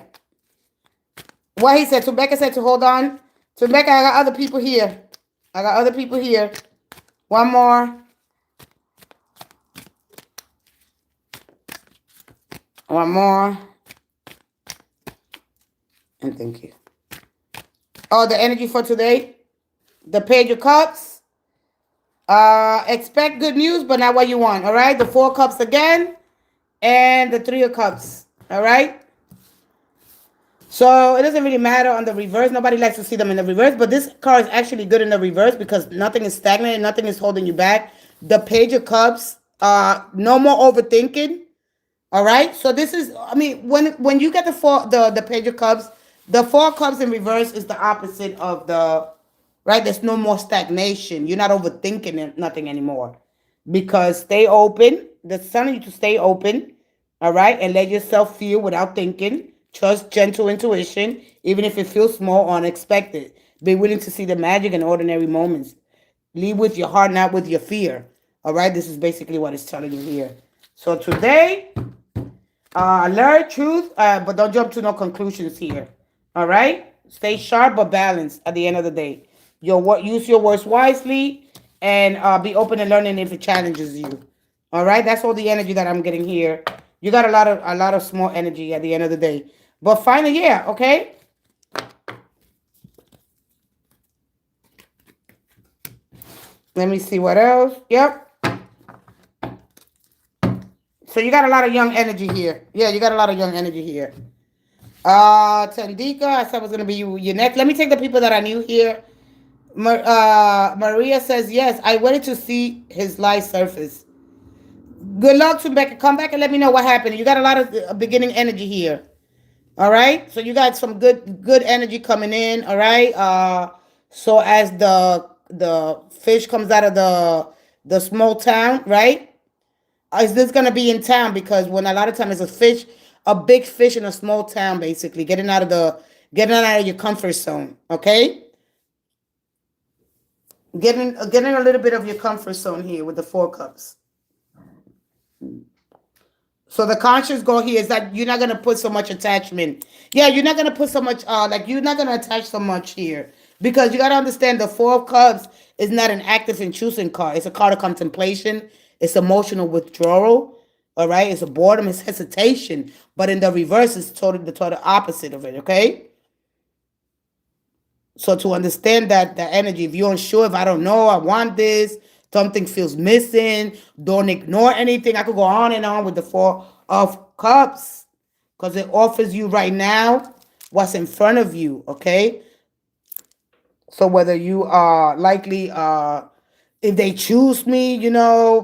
What he said, Rebecca said to hold on. Rebecca, I got other people here. I got other people here. One more. One more. And thank you. Oh, the energy for today. The Page of Cups. Expect good news, but not what you want. All right. The 4 cups again. And the 3 of Cups. All right. So it doesn't really matter on the reverse. Nobody likes to see them in the reverse. But this card is actually good in the reverse because nothing is stagnant. Nothing is holding you back. The Page of Cups. No more overthinking. All right. So this is, when you get the Page of Cups, the 4 cups in reverse is the opposite of the, right? There's no more stagnation. You're not overthinking nothing anymore. Because stay open. That's telling you to stay open. All right. And let yourself feel without thinking. Trust gentle intuition. Even if it feels small or unexpected. Be willing to see the magic in ordinary moments. Lead with your heart, not with your fear. All right. This is basically what it's telling you here. So today, learn truth, but don't jump to no conclusions here. All right. Stay sharp but balanced at the end of the day. Use your words wisely and be open to learning if it challenges you. All right. That's all the energy that I'm getting here. You got a lot of small energy at the end of the day. But finally, yeah, okay? Let me see what else. Yep. So you got a lot of young energy here. Yeah, you got a lot of young energy here. Tandika, I said was gonna be you next. Let me take the people that I knew here. Maria says yes. I waited to see his light surface. Good luck to Becca. Come back and let me know what happened. You got a lot of beginning energy here. All right. So you got some good energy coming in. All right. So as the fish comes out of the small town, right? Is this gonna be in town? Because when a lot of times it's a big fish in a small town, basically getting out of your comfort zone. Okay, getting a little bit of your comfort zone here with the Four Cups. So the conscious goal here is that you're not gonna put so much attachment. Yeah, you're not gonna put so much. Like you're not gonna attach so much here because you gotta understand the Four of Cups is not an active and choosing card. It's a card of contemplation. It's emotional withdrawal. All right, it's a boredom. It's hesitation. But in the reverse, it's the total opposite of it. Okay. So to understand that energy, if you're unsure, if I don't know, I want this, something feels missing, don't ignore anything. I could go on and on with the Four of Cups because it offers you right now what's in front of you. Okay. So whether you are likely, if they choose me,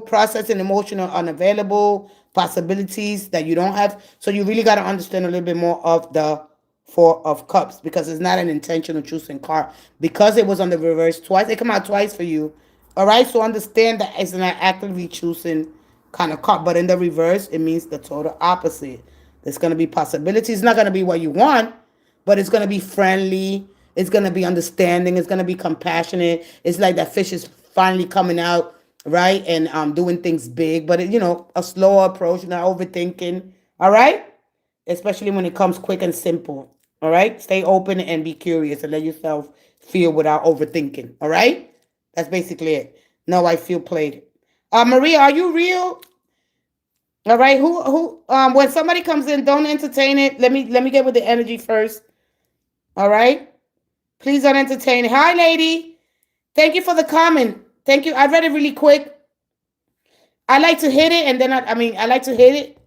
processing emotional unavailable possibilities that you don't have. So you really got to understand a little bit more of the Four of Cups because it's not an intentional choosing card. Because it was on the reverse twice, it come out twice for you. All right, so understand that it's not actively choosing kind of card, but in the reverse, it means the total opposite. There's going to be possibilities. It's not going to be what you want, but it's going to be friendly. It's going to be understanding. It's going to be compassionate. It's like that fish is finally coming out, right? And doing things big, but a slower approach, not overthinking. All right? Especially when it comes quick and simple. All right? Stay open and be curious and let yourself feel without overthinking. All right? That's basically it. No, I feel played. Maria, are you real? All right. Who when somebody comes in, don't entertain it. Let me get with the energy first. All right? Please don't entertain it. Hi, lady. Thank you for the comment. Thank you. I read it really quick. I like to hit it and then I like to hit it,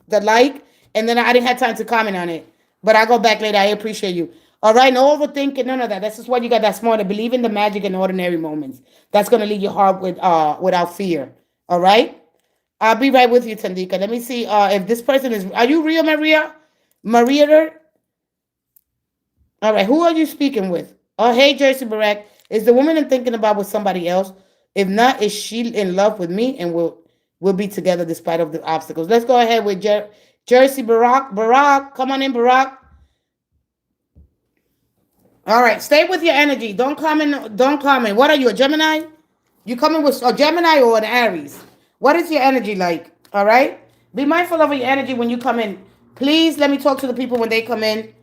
the like, and then I didn't have time to comment on it. But I'll go back later. I appreciate you. All right, no overthinking, none of that. That's just why you got that smart to believe in the magic in ordinary moments. That's gonna lead your heart without fear. All right? I'll be right with you, Tandika. Let me see if this person is. Are you real, Maria? Maria? All right, who are you speaking with? Oh, hey, Jersey Barack. Is the woman I'm thinking about with somebody else? If not, is she in love with me and we'll be together despite of the obstacles? Let's go ahead with Jersey Barack. Barack, come on in, Barack. All right, stay with your energy. Don't comment. Don't comment. What are you, a Gemini? You coming with a Gemini or an Aries? What is your energy like? All right. Be mindful of your energy when you come in. Please let me talk to the people when they come in.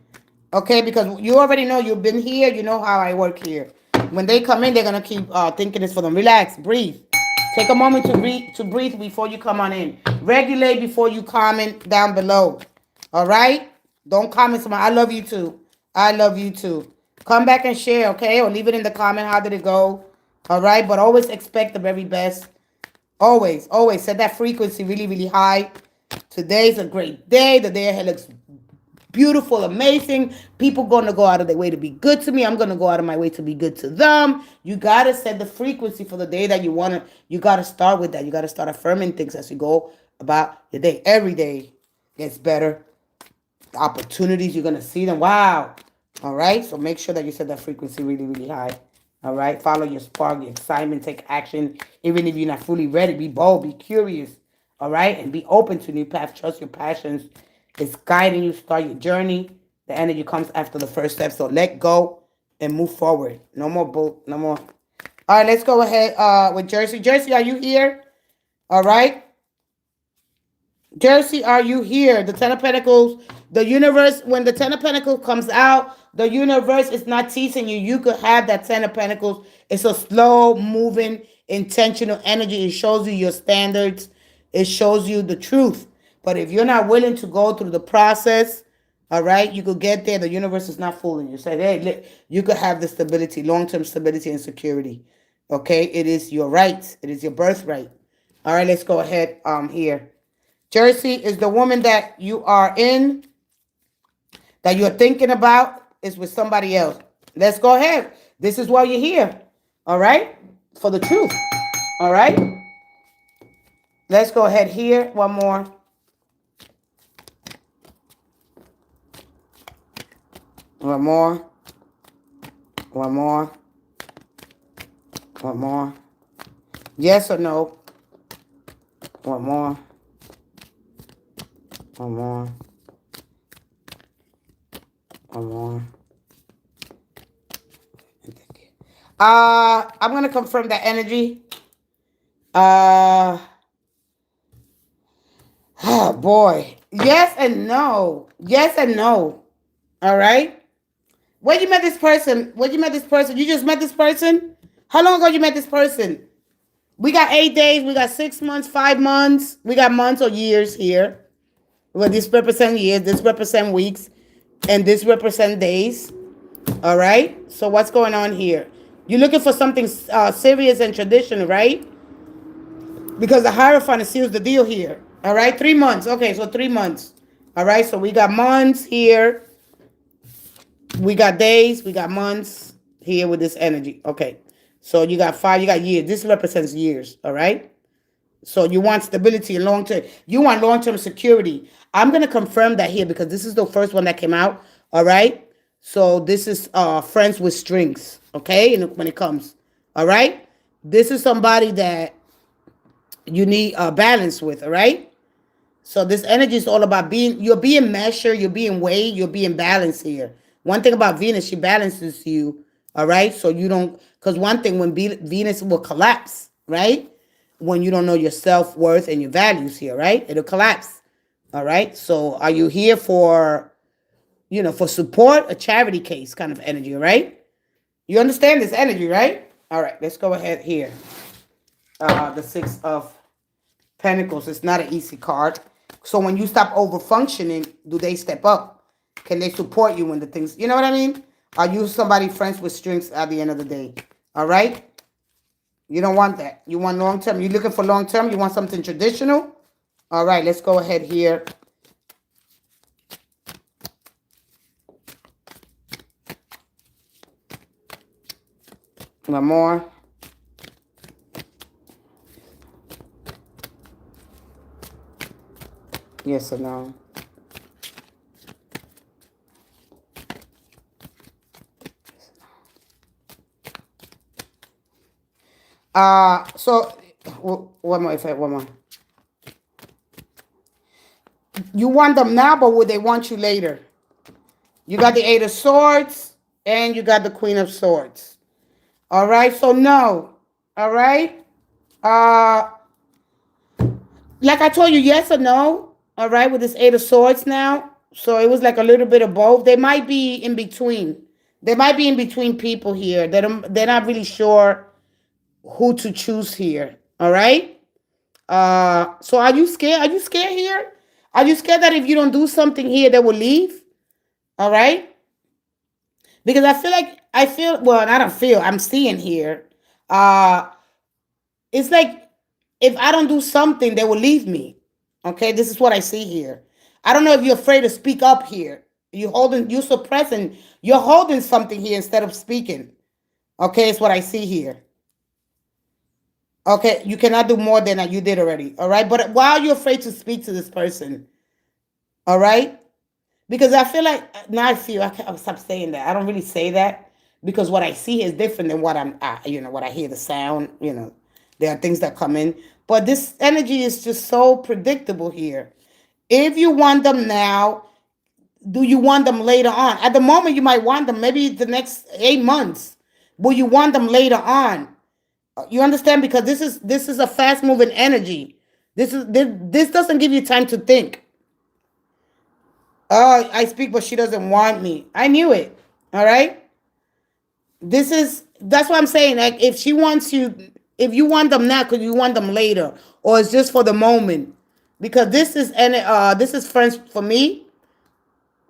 Okay, because you already know you've been here. You know how I work here. When they come in, they're gonna keep thinking it's for them. Relax, breathe. Take a moment to breathe before you come on in. Regulate before you comment down below. All right? Don't comment. I love you too. I love you too. Come back and share, okay? Or leave it in the comment. How did it go? All right? But always expect the very best. Always, always set that frequency really, really high. Today's a great day. The day ahead looks beautiful, amazing. People going to go out of their way to be good to me. I'm going to go out of my way to be good to them. You got to set the frequency for the day that you want to. You got to start with that. You got to start affirming things as you go about your day. Every day gets better. The opportunities, you're going to see them. Wow. All right. So make sure that you set that frequency really, really high. All right. Follow your spark, your excitement, take action. Even if you're not fully ready, be bold, be curious. All right. And be open to new paths. Trust your passions. It's guiding you. Start your journey. The energy comes after the first step. So let go and move forward. No more bull. No more. All right. Let's go ahead with Jersey. Jersey, are you here? All right. Jersey, are you here? The Ten of Pentacles, the universe, when the Ten of Pentacles comes out, the universe is not teasing you. You could have that Ten of Pentacles. It's a slow moving, intentional energy. It shows you your standards. It shows you the truth. But if you're not willing to go through the process, all right, you could get there. The universe is not fooling you. Say, hey, you could have the stability, long-term stability and security. Okay, it is your right. It is your birthright. All right, let's go ahead here. Jersey is the woman that you are in, that you're thinking about, is with somebody else. Let's go ahead. This is why you're here. All right, for the truth. All right. Let's go ahead here. One more. One more. One more. One more. Yes or no? One more. One more. One more. I'm gonna confirm that energy. Oh boy. Yes and no. Yes and no. All right. Where you met this person? Where you met this person? You just met this person? How long ago you met this person? We got 8 days. We got 6 months, 5 months. We got months or years here. Well, this represent years. This represent weeks. And this represent days. All right. So what's going on here? You're looking for something serious and traditional, right? Because the Hierophant seals the deal here. All right. 3 months. Okay. So 3 months. All right. So we got months here. We got days, we got months here with this energy. Okay. So you got 5, you got years. This represents years, all right? So you want stability and long-term. You want long-term security. I'm going to confirm that here because this is the first one that came out, all right? So this is friends with strings, okay? And when it comes, all right? This is somebody that you need balance with, all right? So this energy is all about you're being measured, you're being weighed, you're being balanced here. One thing about Venus, she balances you, all right? So you don't, because one thing, when Venus will collapse, right? When you don't know your self-worth and your values here, right? It'll collapse, all right? So are you here for, for support, a charity case kind of energy, right? You understand this energy, right? All right, let's go ahead here. The 6 of Pentacles is not an easy card. So when you stop over functioning, do they step up? Can they support you when the things, you know what I mean? Are you somebody friends with strings at the end of the day? All right? You don't want that. You want long-term. You're looking for long-term. You want something traditional? All right, let's go ahead here. One more. Yes or no? So one more. You want them now, but would they want you later? You got the 8 of Swords and you got the Queen of Swords. All right, so no. All right. Like I told you, yes or no. All right, with this 8 of Swords now. So it was like a little bit of both. They might be in between. They might be in between people here. They're not really sure who to choose here. All right. So are you scared? Are you scared here? Are you scared that if you don't do something here, they will leave? All right. Because I'm seeing here. It's like if I don't do something, they will leave me. Okay, this is what I see here. I don't know if you're afraid to speak up here. You're suppressing, you're holding something here instead of speaking. Okay, it's what I see here. Okay, you cannot do more than you did already. All right, but why are you afraid to speak to this person? All right, because I feel like I'll stop saying that. I don't really say that because what I see is different than what what I hear the sound. There are things that come in, but this energy is just so predictable here. If you want them now, do you want them later on? At the moment, you might want them maybe the next 8 months. Will you want them later on? You understand? Because this is a fast moving energy. This doesn't give you time to think. Oh, I speak, but she doesn't want me. I knew it. All right. That's what I'm saying. Like if you want them now, because you want them later, or it's just for the moment. because this is friends for me.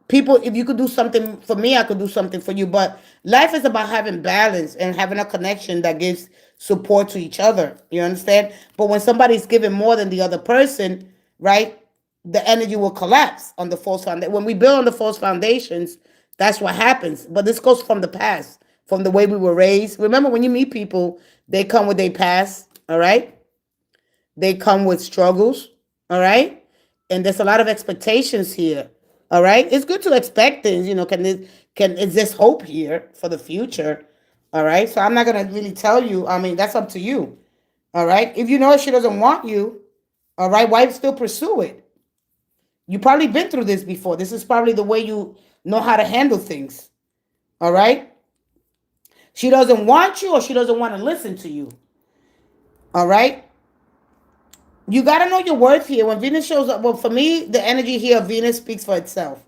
People, if you could do something for me, I could do something for you. But life is about having balance and having a connection that gives support to each other. You understand? But when somebody's giving more than the other person, right, the energy will collapse on the false foundation. When we build on the false foundations, that's what happens. But this goes from the past, from the way we were raised. Remember, when you meet people, they come with their past, all right? They come with struggles, all right? And there's a lot of expectations here, all right? It's good to expect things, can is this hope here for the future, all right? So I'm not going to really tell you. I mean, that's up to you, all right? If you know she doesn't want you, all right, why still pursue it? You probably been through this before. This is probably the way you know how to handle things, all right? She doesn't want you or she doesn't want to listen to you, all right? You got to know your worth here. When Venus shows up, well, for me, the energy here of Venus speaks for itself.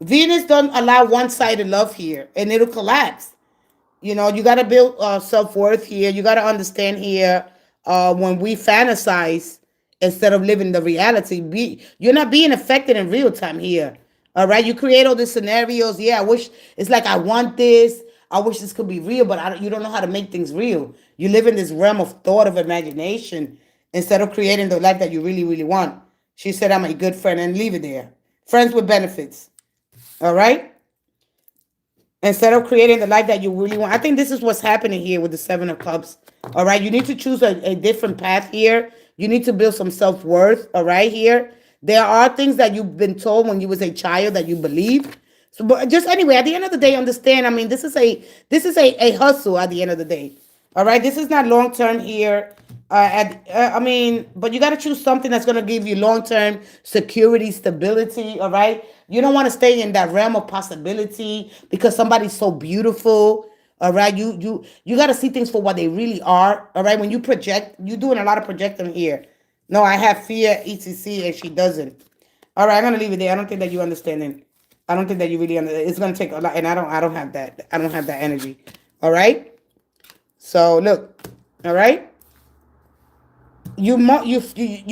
Venus doesn't allow one-sided love here, and it'll collapse. You got to build self-worth here. You got to understand here, when we fantasize instead of living the reality, you're not being affected in real time here. All right, you create all these scenarios. Yeah, I wish it's like I want this. I wish this could be real, but you don't know how to make things real. You live in this realm of thought of imagination instead of creating the life that you really, really want. She said, "I'm a good friend," and leave it there. Friends with benefits. All right. Instead of creating the life that you really want. I think this is what's happening here with the Seven of Cups. All right. You need to choose a different path here. You need to build some self-worth. All right. Here. There are things that you've been told when you was a child that you believe. So, but just anyway, at the end of the day, understand. I mean, this is a hustle at the end of the day. All right. This is not long term here. But you got to choose something that's going to give you long term security, stability. All right. You don't want to stay in that realm of possibility because somebody's so beautiful. All right. You got to see things for what they really are. All right. When you project, you're doing a lot of projecting here. No, I have fear, etc., and she doesn't. All right. I'm going to leave it there. I don't think that you understanding. I don't think that you really understand. It's going to take a lot. And I don't have that. I don't have that energy. All right. So look. All right. You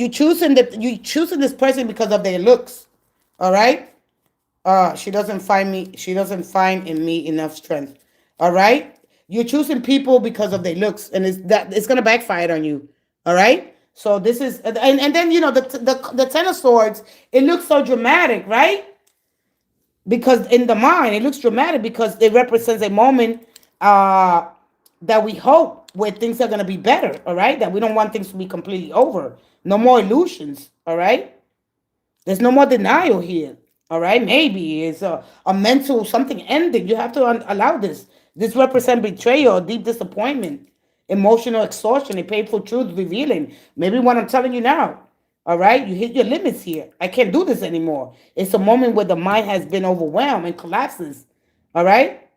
choosing this person because of their looks. All right. She doesn't find me. She doesn't find in me enough strength. All right. You're choosing people because of their looks, and it's gonna backfire on you. All right. So this is, and then the Ten of Swords. It looks so dramatic, right? Because in the mind, it looks dramatic because it represents a moment that we hope where things are going to be better, all right? That we don't want things to be completely over. No more illusions, all right? There's no more denial here, all right? Maybe it's a mental something ending. You have to allow this. This represents betrayal, deep disappointment, emotional exhaustion, a painful truth revealing. Maybe what I'm telling you now, all right? You hit your limits here. I can't do this anymore. It's a moment where the mind has been overwhelmed and collapses, all right?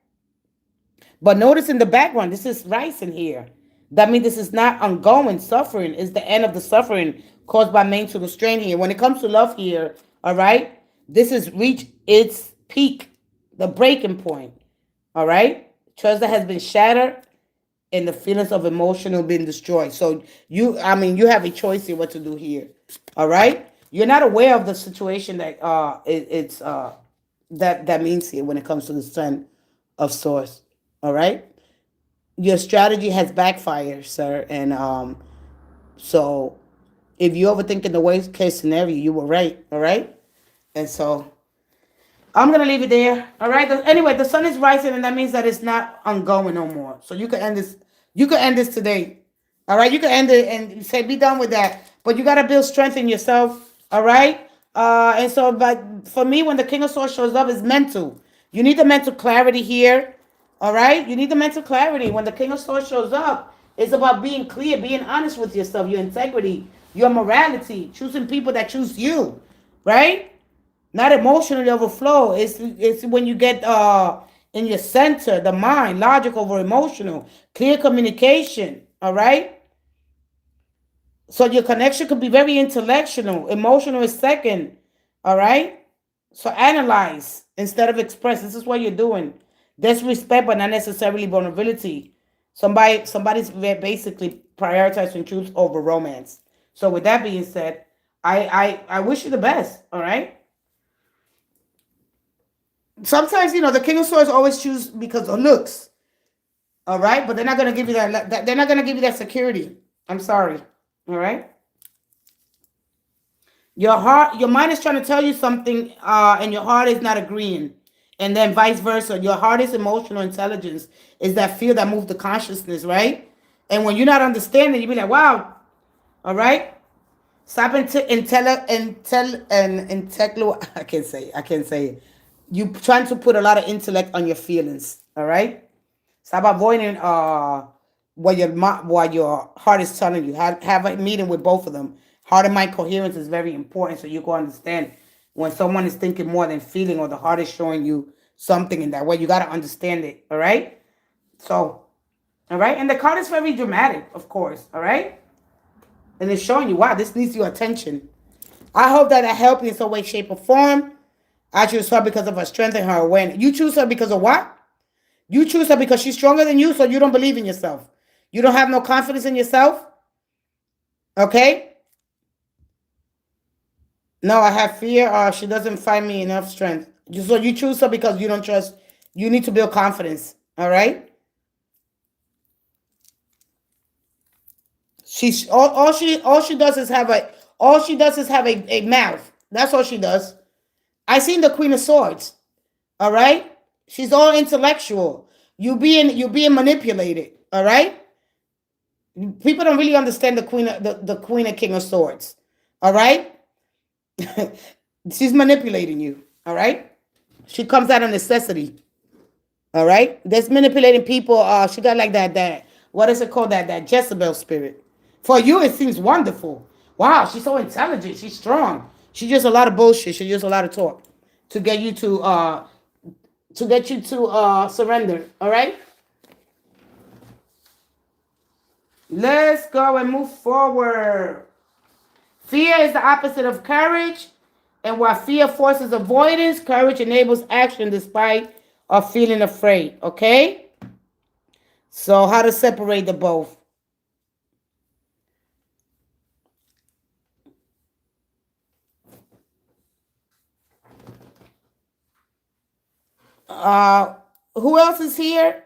But notice in the background, this is rising here. That means this is not ongoing suffering. It's the end of the suffering caused by mental strain here. When it comes to love here, all right, this has reached its peak, the breaking point, all right? Trust that has been shattered and the feelings of emotional being destroyed. So you have a choice here what to do here, all right? You're not aware of the situation that that means here when it comes to the Ten of Swords. All right, your strategy has backfired, sir, and so if you overthink in the worst case scenario, you were right. All right, and so I'm gonna leave it there. All right. Anyway, the sun is rising, and that means that it's not ongoing no more. So you can end this. You can end this today. All right. You can end it and say be done with that. But you gotta build strength in yourself. All right. And so, but for me, when the King of Swords shows up, it's mental. You need the mental clarity here. All right. You need the mental clarity. When the King of Swords shows up, it's about being clear, being honest with yourself, your integrity, your morality, choosing people that choose you. Right. Not emotionally overflow. It's when you get in your center, the mind, logical over emotional, clear communication. All right. So your connection could be very intellectual. Emotional is second. All right. So analyze instead of express. This is what you're doing. Disrespect, but not necessarily vulnerability. Somebody's basically prioritizing truth over romance. So with that being said, I wish you the best. All right. Sometimes, the King of Swords always choose because of looks. All right, but they're not gonna give you that. They're not gonna give you that security. I'm sorry. All right. Your mind is trying to tell you something, and your heart is not agreeing, and then vice versa. Your heart is emotional intelligence, is that feel that moves the consciousness, right? And when you're not understanding, you be like, wow. All right. Stop I can't say it. I can't say it. You trying to put a lot of intellect on your feelings. All right. Stop avoiding what your heart is telling you. Have a meeting with both of them. Heart and mind coherence is very important, so you can understand when someone is thinking more than feeling, or the heart is showing you something in that way. You got to understand it. All right. So, all right. And the card is very dramatic, of course. All right. And it's showing you, wow, this needs your attention. I hope that I helped you in some way, shape, or form. I choose her because of her strength and her awareness. You choose her because of what? You choose her because she's stronger than you, so you don't believe in yourself. You don't have no confidence in yourself. Okay? No, I have fear. She doesn't find me enough strength. So you choose her because you don't trust. You need to build confidence. All right? She's all she does is have a mouth. That's all she does. I seen the Queen of Swords. All right? She's all intellectual. You being manipulated. All right? People don't really understand the Queen and King of Swords. All right? She's manipulating you. All right? She comes out of necessity. All right? There's manipulating people. She got like that what is it called? That Jezebel spirit. For you, it seems wonderful. Wow, she's so intelligent. She's strong. She just a lot of bullshit. She just a lot of talk to get you to surrender. All right? Let's go and move forward. Fear is the opposite of courage. And while fear forces avoidance, courage enables action despite of feeling afraid. Okay? So how to separate the both? Uh, who else is here?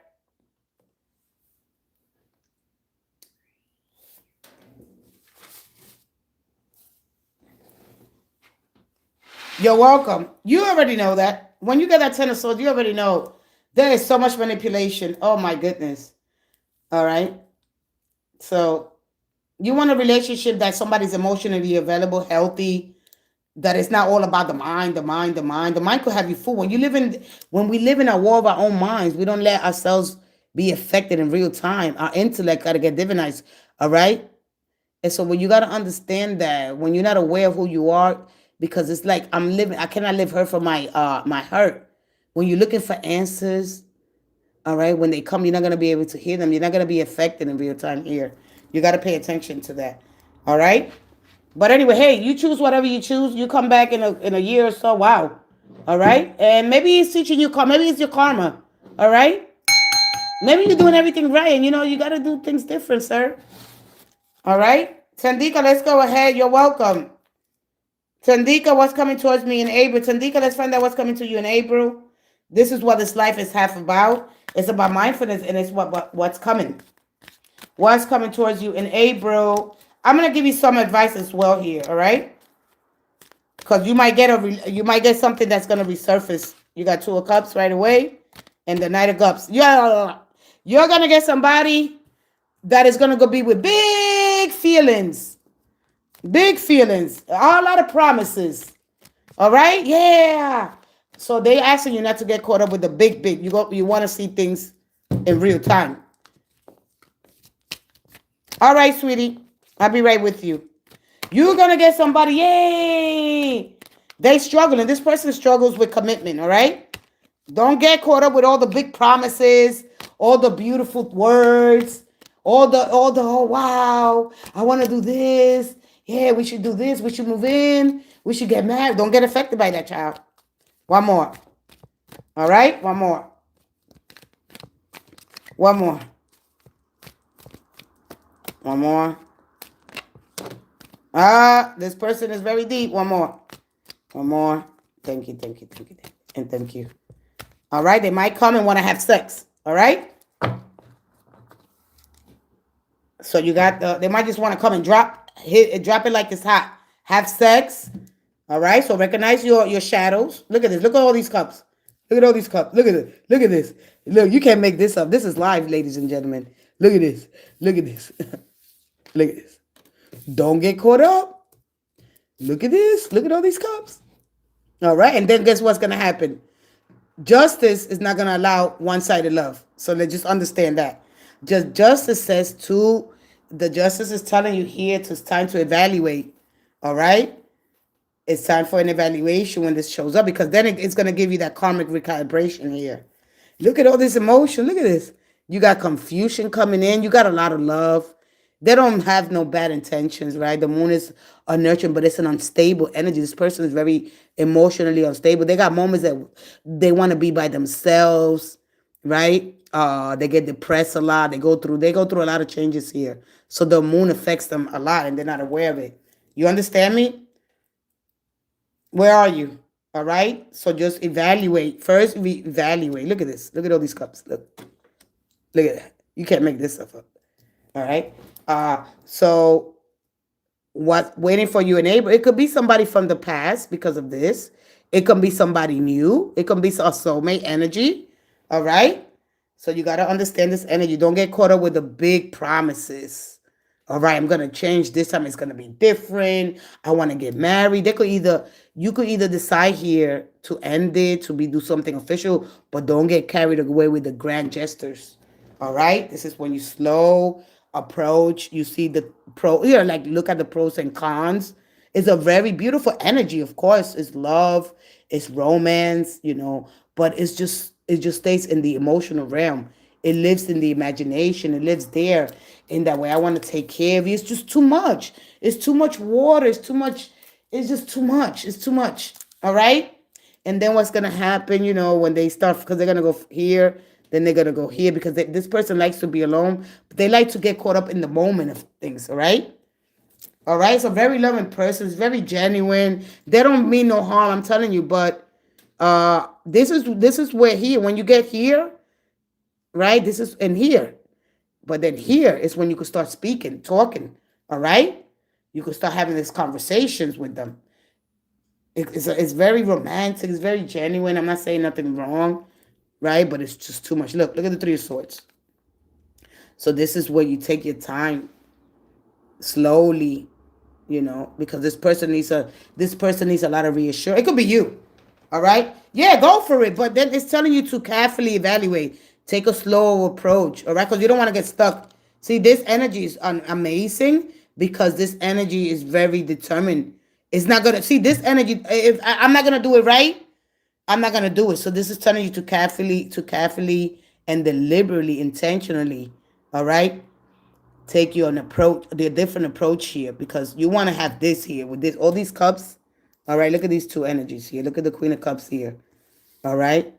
You're welcome. You already know that. When you get that Ten of Swords, you already know there is so much manipulation. Oh my goodness. All right. So you want a relationship that somebody's emotionally available, healthy, that it's not all about the mind, the mind, the mind. The mind could have you fooled. When we live in a war of our own minds, we don't let ourselves be affected in real time. Our intellect gotta get divinized. All right. And so when you gotta understand that when you're not aware of who you are, because it's like I cannot live hurt for my hurt. When you're looking for answers, all right, when they come, you're not gonna be able to hear them. You're not gonna be affected in real time here. You gotta pay attention to that. All right. But anyway, hey, you choose whatever you choose. You come back in a year or so. Wow. All right. And maybe he's teaching you. Maybe it's your karma. All right. Maybe you're doing everything right, and you got to do things different, sir. All right. Tandika, let's go ahead. You're welcome. Tandika, what's coming towards me in April? Tandika, let's find out what's coming to you in April. This is what this life is half about. It's about mindfulness, and it's what's coming. What's coming towards you in April? I'm gonna give you some advice as well here, all right? Because you might get something that's gonna resurface. You got Two of Cups right away, and the Knight of Cups. You're gonna get somebody that is gonna go be with big feelings, a lot of promises. All right, yeah. So they asking you not to get caught up with the big. You want to see things in real time. All right, sweetie. I'll be right with you. You're going to get somebody. Yay. They struggling. This person struggles with commitment. All right. Don't get caught up with all the big promises, all the beautiful words, all the, oh, wow, I want to do this. Yeah, we should do this. We should move in. We should get married. Don't get affected by that, child. One more. All right. One more. One more. This person is very deep. One more. One more. Thank you, thank you, thank you, and thank you. All right, they might come and want to have sex. All right. So you got they might just want to come and drop it like it's hot. Have sex. All right. So recognize your shadows. Look at this. Look at all these cups. Look at all these cups. Look at it. Look at this. Look, you can't make this up. This is live, ladies and gentlemen. Look at this. Look at this. Look at this. Don't get caught up. Look at this. Look at all these cups. All right. And then guess what's gonna happen? Justice is not gonna allow one-sided love. So let's just understand that. Just justice says to the justice is telling you here it's time to evaluate. All right. It's time for an evaluation when this shows up because then it's going to give you that karmic recalibration here. Look at all this emotion. Look at this. You got confusion coming in. You got a lot of love. They don't have no bad intentions, right? The moon is a nurturing, but it's an unstable energy. This person is very emotionally unstable. They got moments that they want to be by themselves, right? They get depressed a lot. They go through a lot of changes here. So the moon affects them a lot and they're not aware of it. You understand me? Where are you? All right. So just evaluate. First, we evaluate. Look at this. Look at all these cups. Look at that. You can't make this stuff up. All right. So what waiting for you enable? It could be somebody from the past because of this. It can be somebody new. It can be a soulmate energy. All right. So you got to understand this energy. Don't get caught up with the big promises. All right, I'm gonna change this time. It's gonna be different. I want to get married. You could either decide here to end it, do something official, but don't get carried away with the grand gestures. All right, this is when you slow approach. You see the like look at the pros and cons. It's a very beautiful energy, of course. It's love, it's romance, but it just stays in the emotional realm. It lives in the imagination. It lives there in that way. I want to take care of you. It's just too much. It's too much water. It's too much. It's just too much. It's too much. All right. And then what's going to happen, when they start, because they're going to go here, then they're going to go here because this person likes to be alone. But they like to get caught up in the moment of things. All right. All right. So very loving person. It's very genuine. They don't mean no harm. I'm telling you. But this is where here, when you get here, right? This is in here. But then here is when you could start speaking, talking. All right? You could start having these conversations with them. It's very romantic. It's very genuine. I'm not saying nothing wrong, right? But it's just too much. Look at the Three of Swords. So this is where you take your time slowly, because this person needs a lot of reassurance. It could be you. All right? Yeah, go for it. But then it's telling you to carefully evaluate. Take a slow approach, all right? Because you don't want to get stuck. See, this energy is amazing because this energy is very determined. It's not going to, see, this energy, if I'm not going to do it right, I'm not going to do it. So this is telling you to carefully and deliberately, intentionally, all right? Take you an approach, the different approach here because you want to have this here with this, all these cups. All right, look at these two energies here. Look at the Queen of Cups here, all right?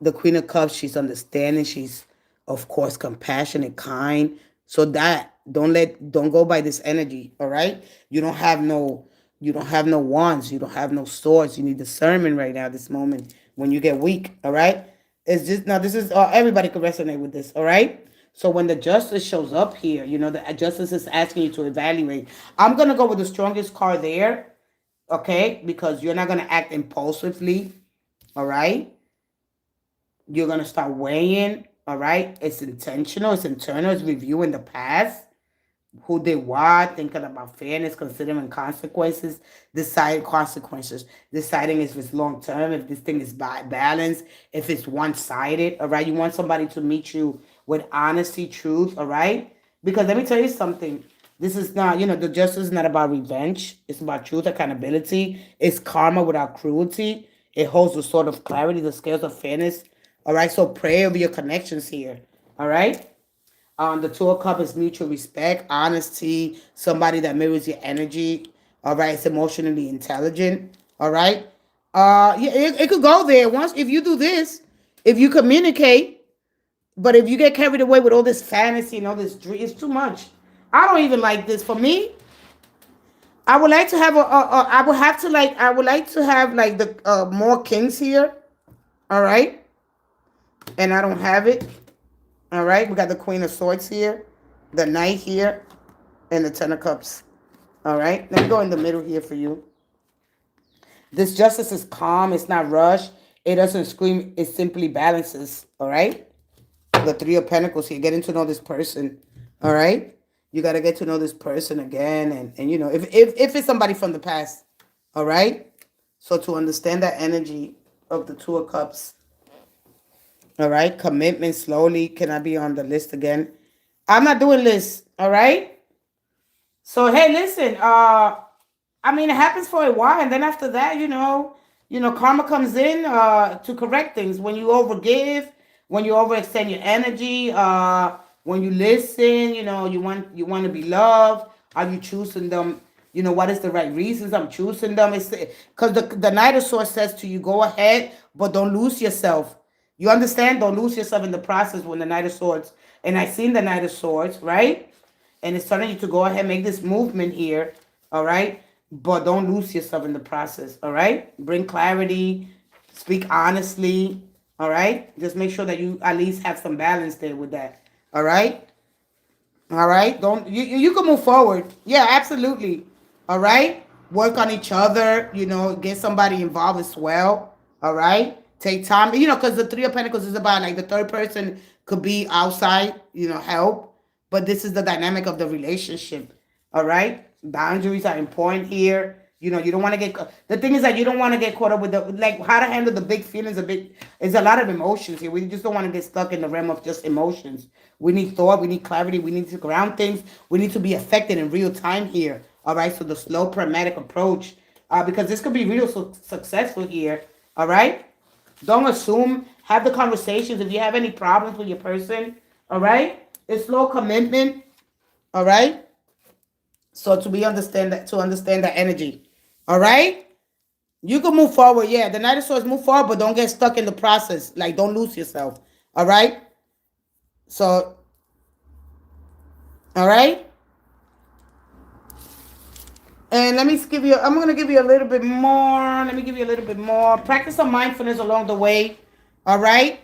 The Queen of Cups, she's understanding. She's, of course, compassionate, kind. So that don't go by this energy. All right. You don't have no wands. You don't have no swords. You need discernment right now, this moment when you get weak. All right. It's just now. This is everybody could resonate with this. All right. So when the justice shows up here, the justice is asking you to evaluate. I'm gonna go with the strongest card there. Okay, because you're not gonna act impulsively. All right. You're going to start weighing, all right? It's intentional, it's internal, it's reviewing the past, who did what, thinking about fairness, considering consequences, deciding if it's long-term, if this thing is balanced, if it's one-sided, all right? You want somebody to meet you with honesty, truth, all right? Because let me tell you something. This is not, the justice is not about revenge. It's about truth, accountability. It's karma without cruelty. It holds the sword of clarity, the scales of fairness. All right, so pray over your connections here. All right. The Two of Cups is mutual respect, honesty, somebody that mirrors your energy. All right, it's emotionally intelligent. All right. Yeah, it could go there once if you do this, if you communicate. But if you get carried away with all this fantasy and all this dream, it's too much. I don't even like this. For me, I would like to have I would have to like, I would like to have like the more kings here. All right. And I don't have it. All right. We got the Queen of Swords here, the Knight here, and the Ten of Cups. All right. Let me go in the middle here for you. This justice is calm. It's not rushed. It doesn't scream. It simply balances. All right. The Three of Pentacles here. Getting to know this person. All right. You got to get to know this person again. And you know, if it's somebody from the past. All right. So to understand that energy of the Two of Cups. All right. Commitment slowly. Can I be on the list again? I'm not doing lists. All right. So, hey, listen, I mean, it happens for a while, and then after that, karma comes in to correct things. When you overgive, when you overextend your energy, when you listen, you want to be loved. Are you choosing them? What is the right reasons I'm choosing them? It's because the Knight of Swords says to you, go ahead, but don't lose yourself. You understand? Don't lose yourself in the process when the Knight of Swords. And I seen the Knight of Swords, right? And it's telling you to go ahead, make this movement here, all right? But don't lose yourself in the process, all right? Bring clarity, speak honestly, all right? Just make sure that you at least have some balance there with that, all right? All right? Don't you can move forward. Yeah, absolutely. All right? Work on each other, get somebody involved as well, all right? Take time, because the Three of Pentacles is about like the third person could be outside, help. But this is the dynamic of the relationship. All right. Boundaries are important here. You don't want to get. The thing is that you don't want to get caught up with the like how to handle the big feelings. It's a lot of emotions here. We just don't want to get stuck in the realm of just emotions. We need thought. We need clarity. We need to ground things. We need to be affected in real time here. All right. So the slow, pragmatic approach, because this could be real successful here. All right. Don't assume. Have the conversations. If you have any problems with your person, all right. It's slow commitment, all right? So to understand that energy, all right? You can move forward, yeah. The Knight of Swords, move forward, but don't get stuck in the process. Like, don't lose yourself, all right? So, all right? And I'm going to give you a little bit more. Let me give you a little bit more. Practice some mindfulness along the way, all right?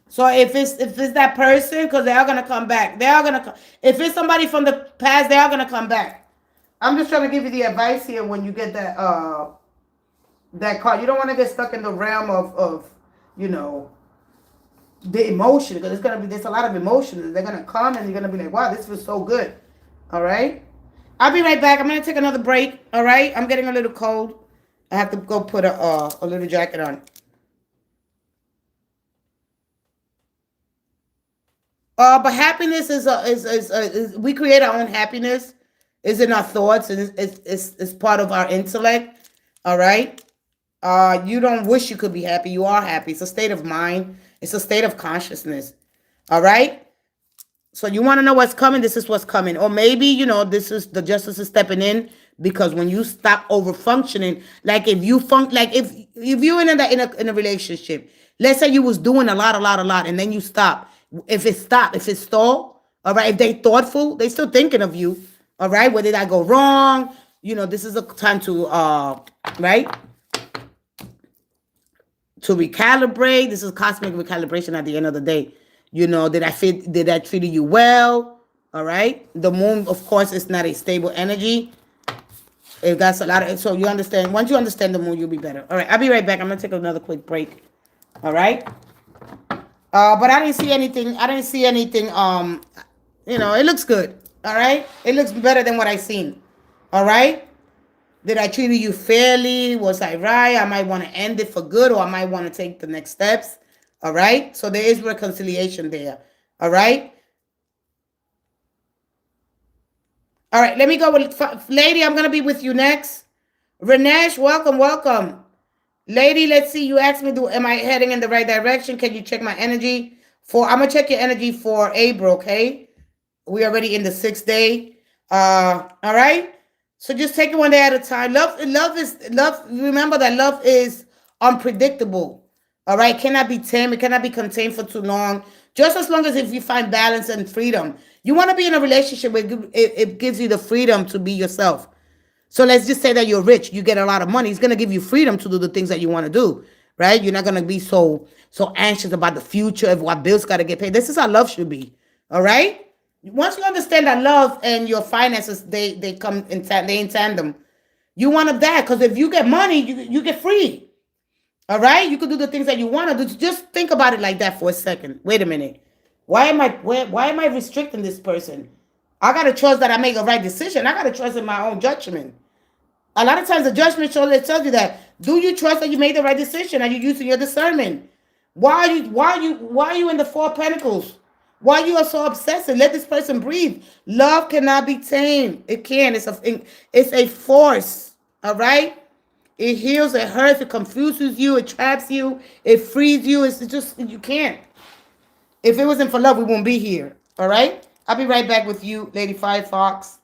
So if it's that person, because they are gonna come back. They are gonna come. If it's somebody from the past, they are gonna come back. I'm just trying to give you the advice here when you get that card. You don't want to get stuck in the realm of the emotion, because there's a lot of emotions. They're gonna come and you're gonna be like, wow, this feels so good. All right. I'll be right back. I'm gonna take another break. All right. I'm getting a little cold. I have to go put a little jacket on. But happiness is we create our own happiness. Is in our thoughts, and it's part of our intellect. All right. You don't wish you could be happy. You are happy. It's a state of mind. It's a state of consciousness. All right. So you want to know what's coming. This is what's coming. Or maybe this is the justice is stepping in, because when you stop over functioning, like if you if you're in a relationship, let's say you was doing a lot, and then you stop. If it stalled, all right. If they thoughtful, they still thinking of you. All right. Where did I go wrong? This is a time to right, to recalibrate. This is cosmic recalibration at the end of the day. Did I treat you well? All right. The moon, of course, is not a stable energy. It got a lot of, so you understand. Once you understand the moon, you'll be better. All right. I'll be right back. I'm gonna take another quick break. All right. But I didn't see anything. It looks good. All right. It looks better than what I seen. All right. Did I treat you fairly? Was I right? I might want to end it for good, or I might want to take the next steps. All right. So there is reconciliation there. All right. All right. Let me go with lady. I'm going to be with you next. Renesh, welcome. Lady, let's see. You asked me, am I heading in the right direction? Can you check my energy? I'm going to check your energy for April, okay? We're already in the 6th day. All right? So just take it one day at a time. Love. Remember that love is unpredictable. All right? It cannot be tamed. It cannot be contained for too long. Just as long as if you find balance and freedom. You want to be in a relationship where it gives you the freedom to be yourself. So let's just say that you're rich, you get a lot of money. It's gonna give you freedom to do the things that you want to do, right? You're not gonna be so anxious about the future of what bills gotta get paid. This is how love should be. All right. Once you understand that love and your finances they come in tandem, you want to that because if you get money, you get free. All right, you can do the things that you want to do. Just think about it like that for a second. Wait a minute. Why am I restricting this person? I gotta trust that I make a right decision. I gotta trust in my own judgment. A lot of times the judgment shows it tells you that. Do you trust that you made the right decision? Are you using your discernment? Why are you in the Four of Pentacles? Why you are so obsessive? Let this person breathe. Love cannot be tamed. It can. It's a force. All right. It heals, it hurts, it confuses you, it traps you, it frees you. It's just, you can't. If it wasn't for love, we wouldn't be here. All right? I'll be right back with you, Lady Firefox.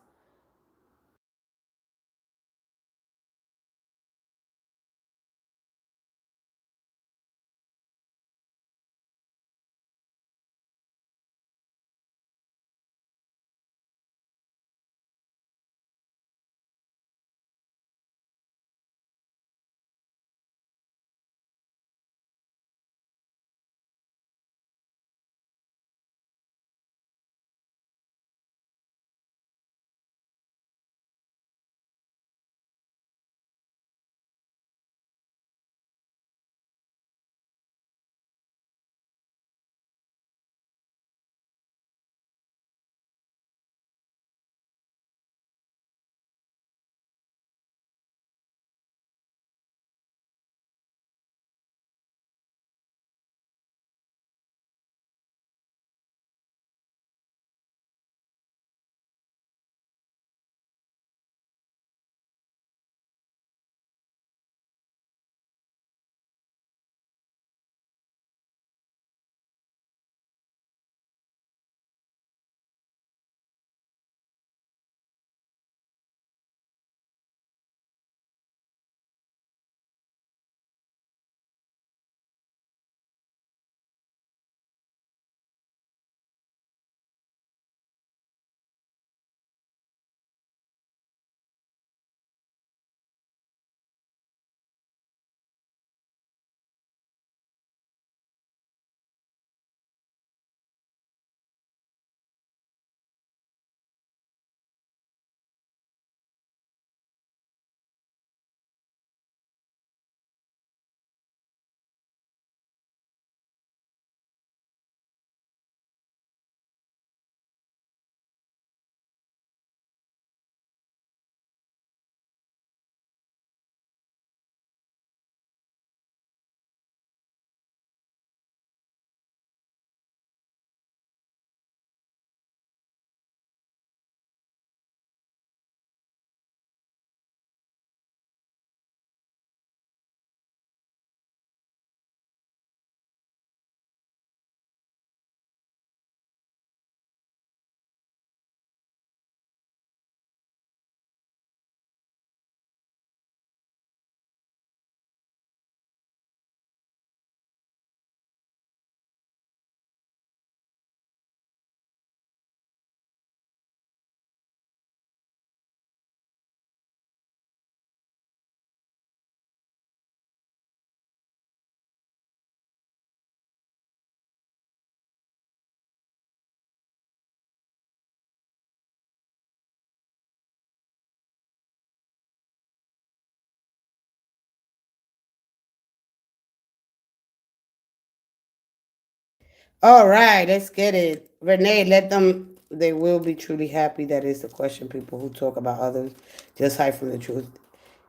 All right, let's get it. Renee, let them, they will be truly happy. That is the question. People who talk about others just hide from the truth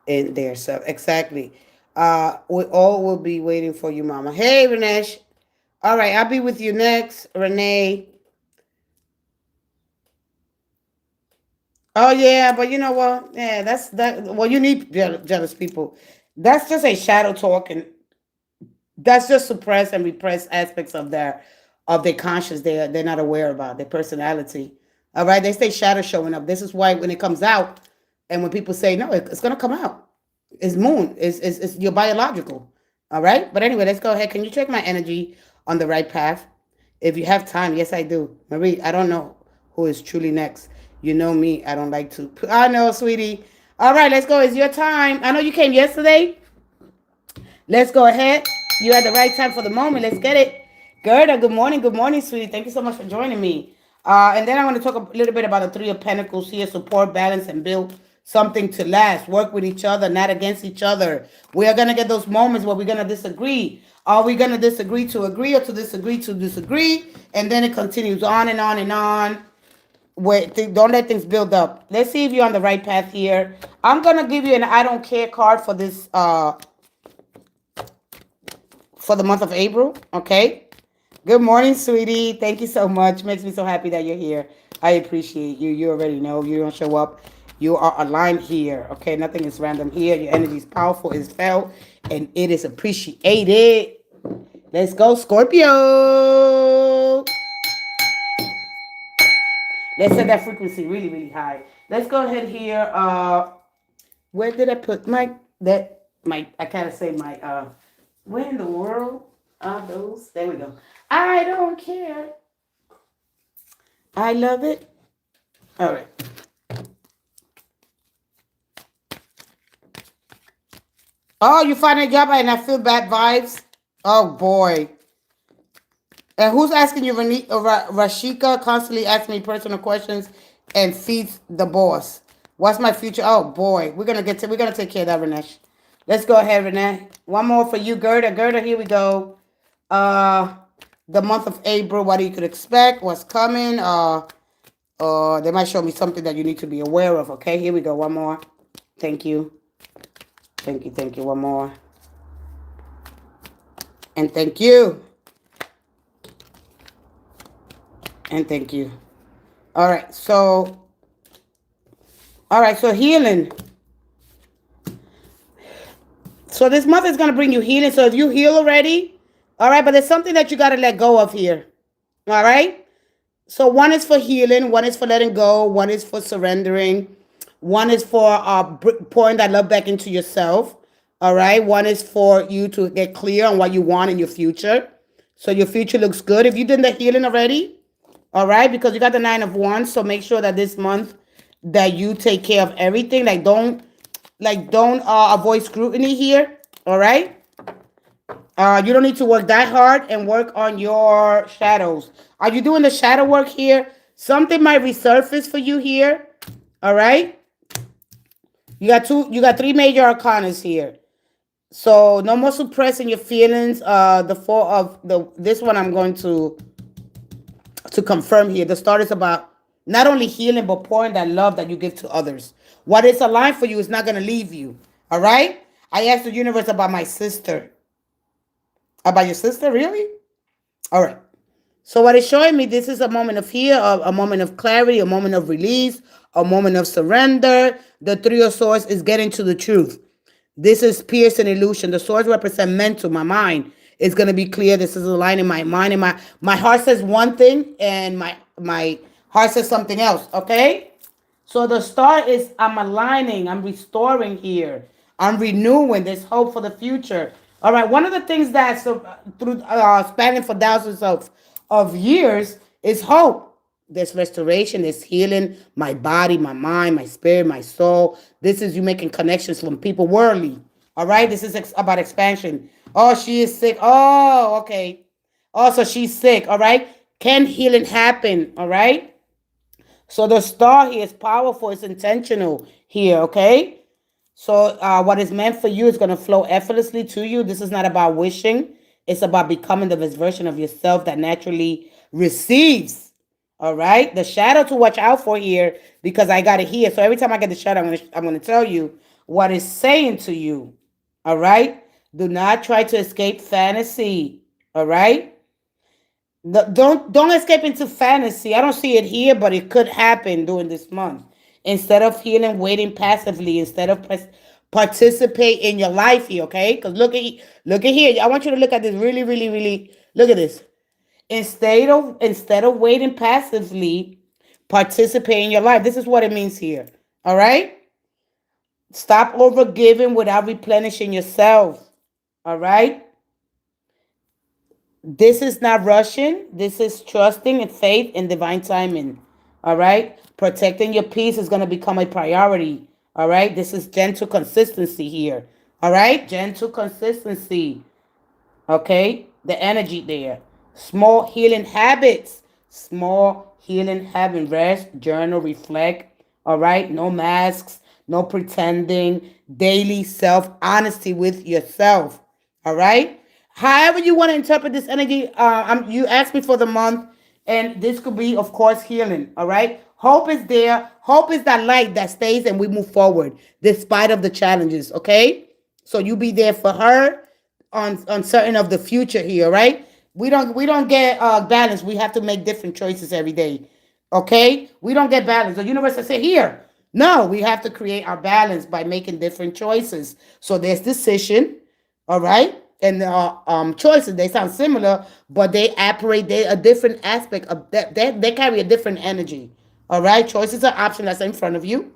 in their self. Exactly. We all will be waiting for you, Mama. Hey, Renesh. All right, I'll be with you next, Renee. Oh yeah, but you know what? Yeah, that's that. Well, you need jealous people. That's just a shadow talking. That's just suppressed and repressed aspects of their conscious. They're not aware about their personality. All right, they stay shadow showing up. This is why when it comes out, and when people say no, it's gonna come out. It's moon. It's your biological. All right. But anyway, let's go ahead. Can you check my energy on the right path? If you have time, yes, I do. Marie, I don't know who is truly next. You know me. I don't like to. I know, sweetie. All right, let's go. It's your time. I know you came yesterday. Let's go ahead. You had the right time for the moment. Let's get it. Gerda, good morning. Good morning, sweetie. Thank you so much for joining me. And then I want to talk a little bit about the Three of Pentacles here. Support, balance, and build something to last. Work with each other, not against each other. We are going to get those moments where we're going to disagree. Are we going to disagree to agree or to disagree to disagree? And then it continues on and on and on. Wait, don't let things build up. Let's see if you're on the right path here. I'm going to give you an I don't care card for this for the month of April, okay? Good morning, sweetie. Thank you so much. Makes me so happy that you're here. I appreciate you. You already know. You don't show up. You are aligned here, okay? Nothing is random here. Your energy is powerful, is felt, and it is appreciated. Let's go, Scorpio. Let's set that frequency really, really high. Let's go ahead here. Where did I put I can't say my, where in the world are those? There we go. I don't care. I love it. All right. Oh, you find a job and I feel bad vibes? Oh, boy. And who's asking you, Rashika constantly asks me personal questions and feeds the boss. What's my future? Oh, boy. We're gonna take care of that, Renesh. Let's go ahead, Renee. One more for you, Gerda. Gerda, here we go. The month of April, what you could expect, what's coming. They might show me something that you need to be aware of. Okay, here we go. One more. Thank you. Thank you. Thank you. One more. And thank you. And thank you. All right. So healing. So this month is going to bring you healing. So if you heal already, all right, but there's something that you got to let go of here. All right. So one is for healing. One is for letting go. One is for surrendering. One is for pouring that love back into yourself. All right. One is for you to get clear on what you want in your future. So your future looks good. If you did the healing already, all right, because you got the 9 of Wands. So make sure that this month that you take care of everything. Don't avoid scrutiny here. All right. You don't need to work that hard and work on your shadows. Are you doing the shadow work here? Something might resurface for you here. All right. You got 3 major arcanas here. So no more suppressing your feelings. This one I'm going to confirm here. The start is about not only healing, but pouring that love that you give to others. What is aligned for you is not going to leave you. All right. I asked the universe about my sister. About your sister, really? All right. So what it's showing me, this is a moment of heal, a moment of clarity, a moment of release, a moment of surrender. The 3 of Swords is getting to the truth. This is piercing illusion. The swords represent mental, my mind. It's going to be clear. This is aligning my mind and my heart says one thing and my heart says something else, okay? So the start is I'm aligning, I'm restoring here. I'm renewing. There's hope for the future. All right, one of the things that's through spanning for thousands of years is hope. There's restoration, there's healing, my body, my mind, my spirit, my soul. This is you making connections from people worldly. All right, this is about expansion. Oh, she is sick. Oh, okay. Also, she's sick. All right. Can healing happen? All right. So the star here is powerful. It's intentional here. Okay. So what is meant for you is going to flow effortlessly to you. This is not about wishing. It's about becoming the best version of yourself that naturally receives. All right. The shadow to watch out for here because I got it here. So every time I get the shadow, I'm going to tell you what it's saying to you. All right. Do not try to escape fantasy. All right. Don't escape into fantasy. I don't see it here, but it could happen during this month. Instead of healing, waiting passively, instead of participate in your life here, okay? Because look at here. I want you to look at this really, really, really. Look at this. Instead of waiting passively, participate in your life. This is what it means here. All right? Stop overgiving without replenishing yourself. All right? This is not rushing. This is trusting and faith in divine timing. All right? Protecting your peace is going to become a priority. All right. This is gentle consistency here. All right. Gentle consistency. Okay, the energy there. Small healing habits. Small healing habits. Rest, journal, reflect. All right, no masks, no pretending. Daily self honesty with yourself. All right. However you want to interpret this energy, you asked me for the month, and this could be, of course, healing. All right. Hope is there. Hope is that light that stays, and we move forward despite of the challenges. Okay. So you be there for her on certain of the future here, right? We don't get balance. We have to make different choices every day. Okay? We don't get balance. The universe will say here. No, we have to create our balance by making different choices. So there's decision, all right? And choices, they sound similar, but they operate they a different aspect of that. They carry a different energy. All right? Choices are options that's in front of you.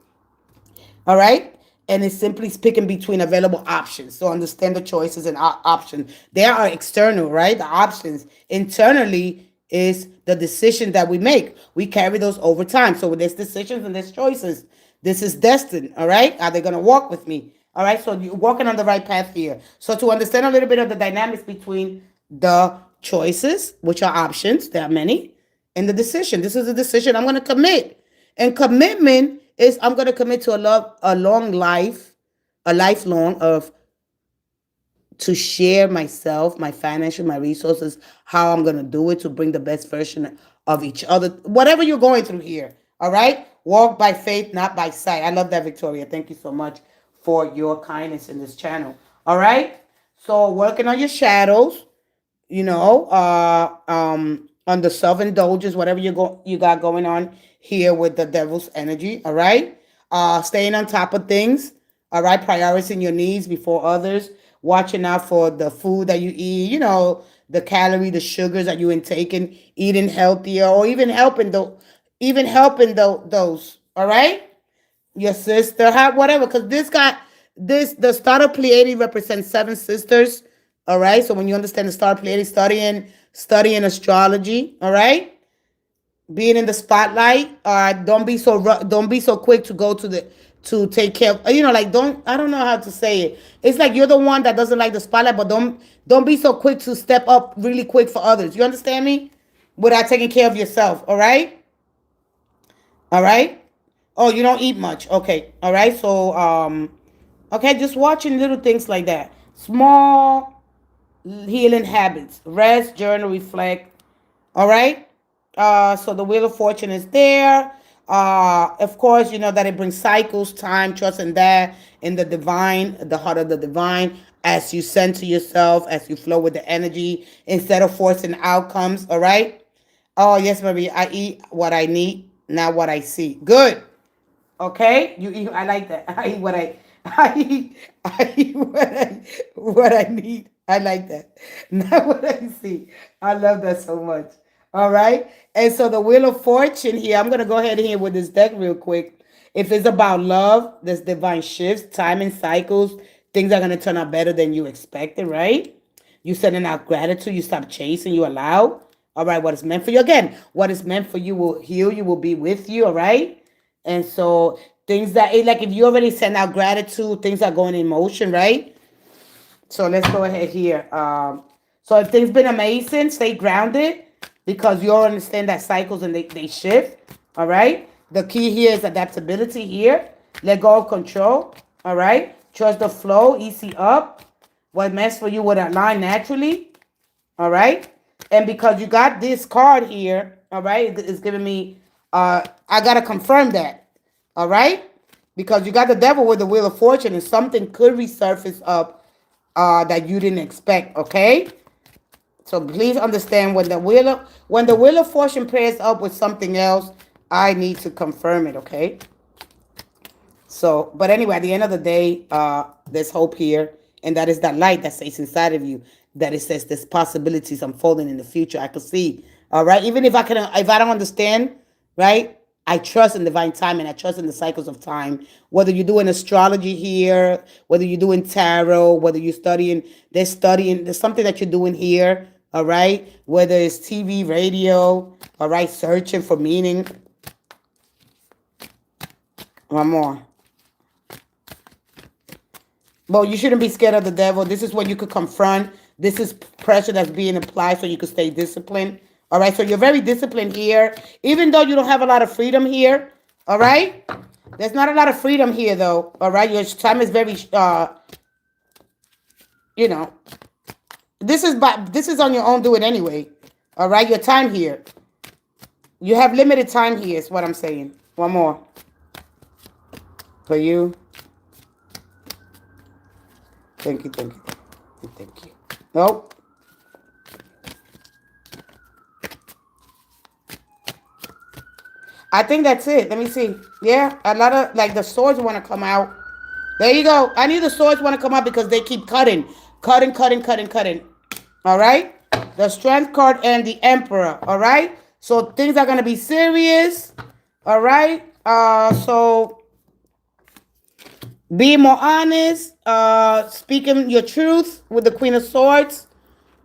All right. And it's simply picking between available options. So understand the choices and options. They are external, right? The options internally is the decision that we make. We carry those over time. So there's decisions and there's choices. This is destined. All right. Are they going to walk with me? All right. So you're walking on the right path here. So to understand a little bit of the dynamics between the choices, which are options, there are many, and the decision. This is a decision. I'm going to commit. And commitment is I'm going to commit to a long life, a lifelong of to share myself, my financial, my resources, how I'm going to do it to bring the best version of each other. Whatever you're going through here, all right? Walk by faith, not by sight. I love that, Victoria. Thank you so much for your kindness in this channel. All right? So working on your shadows, on the self-indulgence, whatever you got going on here with the devil's energy, all right? Staying on top of things, all right? Prioritizing your needs before others, watching out for the food that you eat, the calorie, the sugars that you intaking, eating healthier, or even helping those, all right? Your sister, whatever, because the star of Pleiades represents seven sisters. All right. So when you understand the star of Pleiades, studying astrology, all right, being in the spotlight, don't be so quick to go to take care of, like, I don't know how to say it. It's like you're the one that doesn't like the spotlight, but don't be so quick to step up really quick for others. You understand me? Without taking care of yourself. All right. All right. Oh, you don't eat much. Okay. All right. So, okay, just watching little things like that. Small healing habits. Rest, journal, reflect. All right. So the wheel of fortune is there. Of course, you know that it brings cycles, time, trust in that, in the divine, the heart of the divine, as you center yourself, as you flow with the energy, instead of forcing outcomes. All right. Oh, yes, Marie. I eat what I need, not what I see. Good. Okay, you eat. I like that. I eat what I eat. I eat what I need. I like that. Not what I see. I love that so much. All right, and so the Wheel of Fortune here. I'm gonna go ahead here with this deck real quick. If it's about love, there's divine shifts, time and cycles. Things are gonna turn out better than you expected. Right? You sending out gratitude. You stop chasing. You allow. All right, what is meant for you again? What is meant for you will heal you. Will be with you. All right. And so things like if you already send out gratitude, things are going in motion, right? So let's go ahead here. So if things been amazing, stay grounded because you all understand that cycles and they shift. All right. The key here is adaptability here. Let go of control. All right. Trust the flow. Easy up. What meant for you would align naturally. All right. And because you got this card here, all right, it's giving me, I got to confirm that. All right. Because you got the devil with the wheel of fortune and something could resurface up that you didn't expect. Okay. So please understand when the wheel of fortune pairs up with something else, I need to confirm it. Okay. So, but anyway, at the end of the day, there's hope here, and that is that light that stays inside of you. That it says there's possibilities unfolding in the future. I can see. All right, even if I don't understand, right? I trust in divine time, and I trust in the cycles of time. Whether you're doing astrology here, whether you're doing tarot, whether you're studying, there's something that you're doing here. All right, whether it's TV, radio, all right, searching for meaning. One more. But you shouldn't be scared of the devil. This is what you could confront. This is pressure that's being applied so you could stay disciplined. All right. So you're very disciplined here, even though you don't have a lot of freedom here. All right. There's not a lot of freedom here, though. All right. Your time is very, you know, this is on your own. Do it anyway. All right. Your time here. You have limited time here. Is what I'm saying. One more for you. Thank you. Thank you. Thank you. Nope. I think that's it. Let me see. Yeah, a lot of, like, the swords want to come out. There you go. I knew the swords want to come out because they keep cutting. All right? The Strength card and the Emperor. All right? So things are going to be serious. All right? So be more honest. Speaking your truth with the Queen of Swords.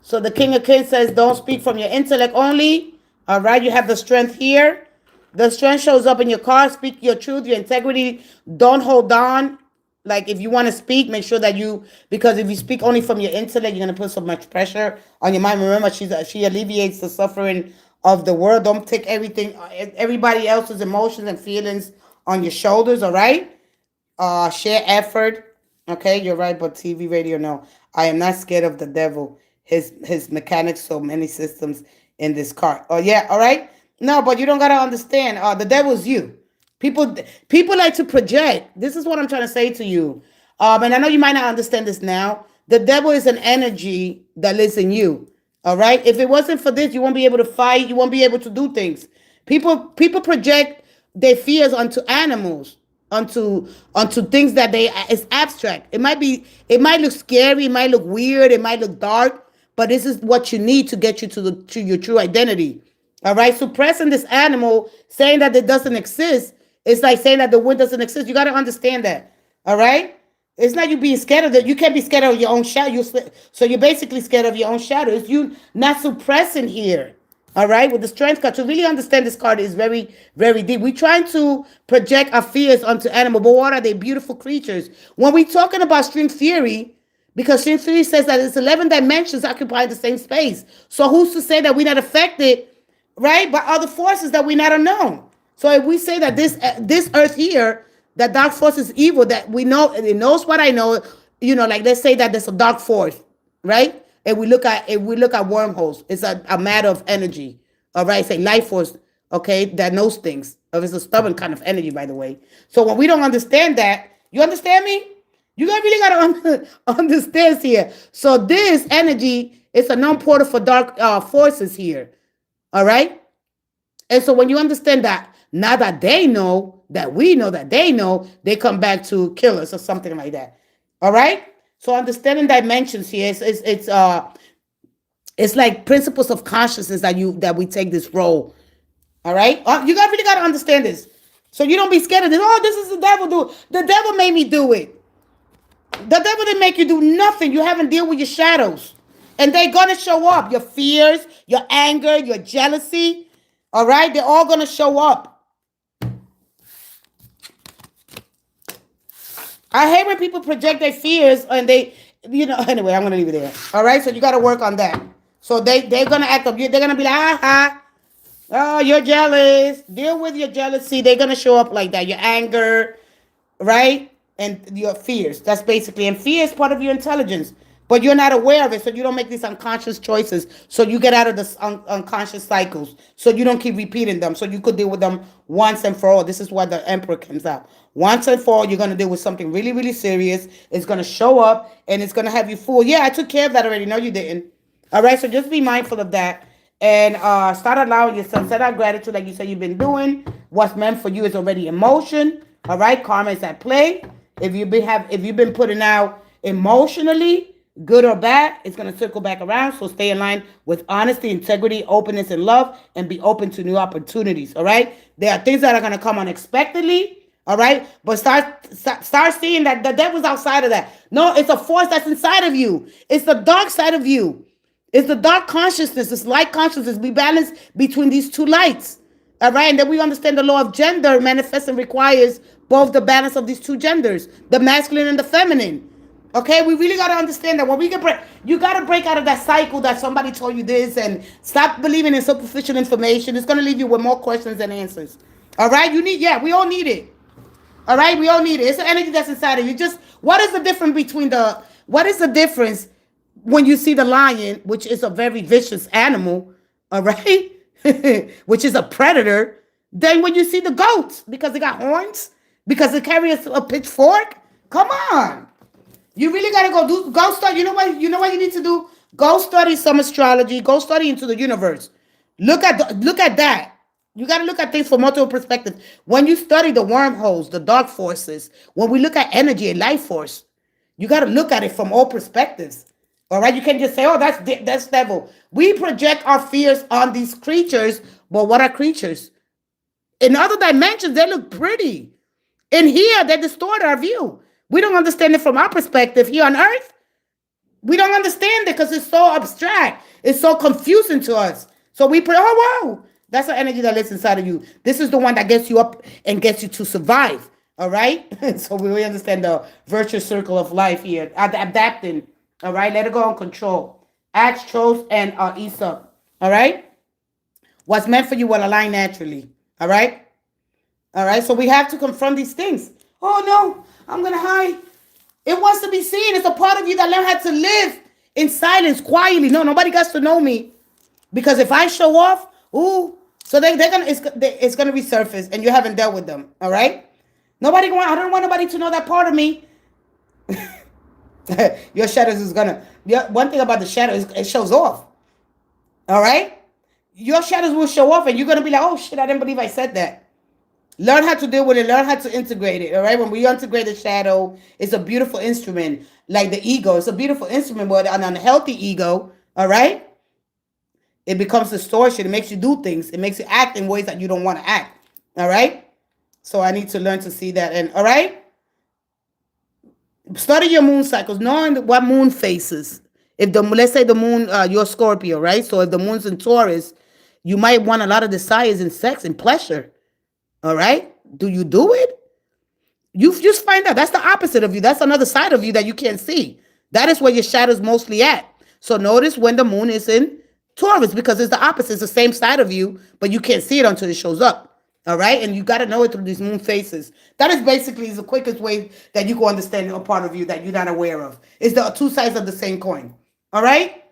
So the King of Kings says don't speak from your intellect only. All right? You have the Strength here. The Strength shows up in your card. Speak your truth, your integrity. Don't hold on. Like, if you want to speak, make sure that because if you speak only from your intellect, you're going to put so much pressure on your mind. Remember, she alleviates the suffering of the world. Don't take everybody else's emotions and feelings on your shoulders, all right? Share effort. Okay, you're right, but TV, radio, no. I am not scared of the devil. His mechanics, so many systems in this car. Oh, yeah, all right? No, but you don't gotta understand. The devil's you. People like to project. This is what I'm trying to say to you. And I know you might not understand this now. The devil is an energy that lives in you. All right. If it wasn't for this, you won't be able to fight. You won't be able to do things. People project their fears onto animals, onto things that it's abstract. It might look scary. It might look weird. It might look dark. But this is what you need to get you to your true identity. All right, suppressing this animal, saying that it doesn't exist, it's like saying that the wind doesn't exist. You got to understand that. All right, it's not you being scared of it. You can't be scared of your own shadow. So you're basically scared of your own shadow. It's you not suppressing here. All right, with the Strength card, to really understand this card is very, very deep. We're trying to project our fears onto animal, but what are they? Beautiful creatures. When we're talking about string theory, because string theory says that it's 11 dimensions occupying the same space. So who's to say that we're not affected? Right, but other forces that we not unknown. So if we say that this earth here, that dark force is evil, that we know, it knows what I know, like let's say that there's a dark force, right? And we look at wormholes, it's a matter of energy. All right, say life force, okay, that knows things. It's a stubborn kind of energy, by the way. So when we don't understand that, you understand me? You guys really gotta understand here. So this energy is a non-portal for dark forces here. All right. And so when you understand that, now that they know, that we know that they know, they come back to kill us or something like that. All right. So understanding dimensions here, it's like principles of consciousness that we take this role. All right. You guys really got to understand this. So you don't be scared of this. Oh, this is the devil. The devil made me do it. The devil didn't make you do nothing. You haven't dealt with your shadows. And they're going to show up. Your fears, your anger, your jealousy. All right? They're all going to show up. I hate when people project their fears and they, anyway, I'm going to leave it there. All right? So you got to work on that. So they're going to act up. They're going to be like, oh, you're jealous. Deal with your jealousy. They're going to show up like that. Your anger, right? And your fears. That's basically, and fear is part of your intelligence. But you're not aware of it, so you don't make these unconscious choices. So you get out of the unconscious cycles. So you don't keep repeating them. So you could deal with them once and for all. This is why the Emperor comes out. Once and for all, you're going to deal with something really, really serious. It's going to show up, and it's going to have you fooled. Yeah, I took care of that already. No, you didn't. All right, so just be mindful of that. And start allowing yourself, set out gratitude like you said you've been doing. What's meant for you is already in motion. All right, karma is at play. If you've been putting out emotionally, good or bad, it's going to circle back around. So stay in line with honesty, integrity, openness, and love, and be open to new opportunities. All right. There are things that are going to come unexpectedly. All right. But start seeing that the devil's outside of that. No, it's a force that's inside of you. It's the dark side of you. It's the dark consciousness. It's light consciousness. We balance between these two lights. All right. And then we understand the law of gender manifests and requires both the balance of these two genders, the masculine and the feminine. Okay, we really got to understand that when we get break, you got to break out of that cycle that somebody told you this and stop believing in superficial information. It's going to leave you with more questions than answers. All right, we all need it. All right, we all need it. It's the energy that's inside of you. Just what is the difference when you see the lion, which is a very vicious animal, all right, which is a predator, than when you see the goats because they got horns, because they carry a pitchfork? Come on. You really gotta go study. You know what you need to do? Go study some astrology. Go study into the universe. Look at that. You gotta look at things from multiple perspectives. When you study the wormholes, the dark forces, when we look at energy and life force, you gotta look at it from all perspectives. All right, you can't just say, "Oh, that's devil." We project our fears on these creatures, but what are creatures? In other dimensions, they look pretty. In here, they distort our view. We don't understand it from our perspective here on Earth. We don't understand it because it's so abstract. It's so confusing to us. So we pray, oh, wow. That's the energy that lives inside of you. This is the one that gets you up and gets you to survive. All right? So we really understand the virtuous circle of life here. Adapting. All right? Let it go on control. Ask, chose, and ease up. All right? What's meant for you will align naturally. All right? All right? So we have to confront these things. Oh, no. I'm going to hide. It wants to be seen. It's a part of you that learned how to live in silence, quietly. No, nobody gets to know me. Because if I show off, ooh, so it's gonna resurface, and you haven't dealt with them. All right. I don't want nobody to know that part of me. Your shadows is gonna. One thing about the shadow is it shows off. All right. Your shadows will show off, and you're gonna be like, oh shit, I didn't believe I said that. Learn how to deal with it. Learn how to integrate it. All right. When we integrate the shadow, it's a beautiful instrument. Like the ego, it's a beautiful instrument, but an unhealthy ego. All right. It becomes distortion. It makes you do things. It makes you act in ways that you don't want to act. All right. So I need to learn to see that. And all right. Study your moon cycles, knowing what moon phases. If let's say the moon, you're Scorpio, right? So if the moon's in Taurus, you might want a lot of desires in sex and pleasure. All right. Do you do it? You just find out. That's the opposite of you. That's another side of you that you can't see. That is where your shadow's mostly at. So notice when the moon is in Taurus, because it's the opposite. It's the same side of you, but you can't see it until it shows up. All right? And you got to know it through these moon phases. That is basically the quickest way that you can understand a part of you that you're not aware of. It's the two sides of the same coin. All right?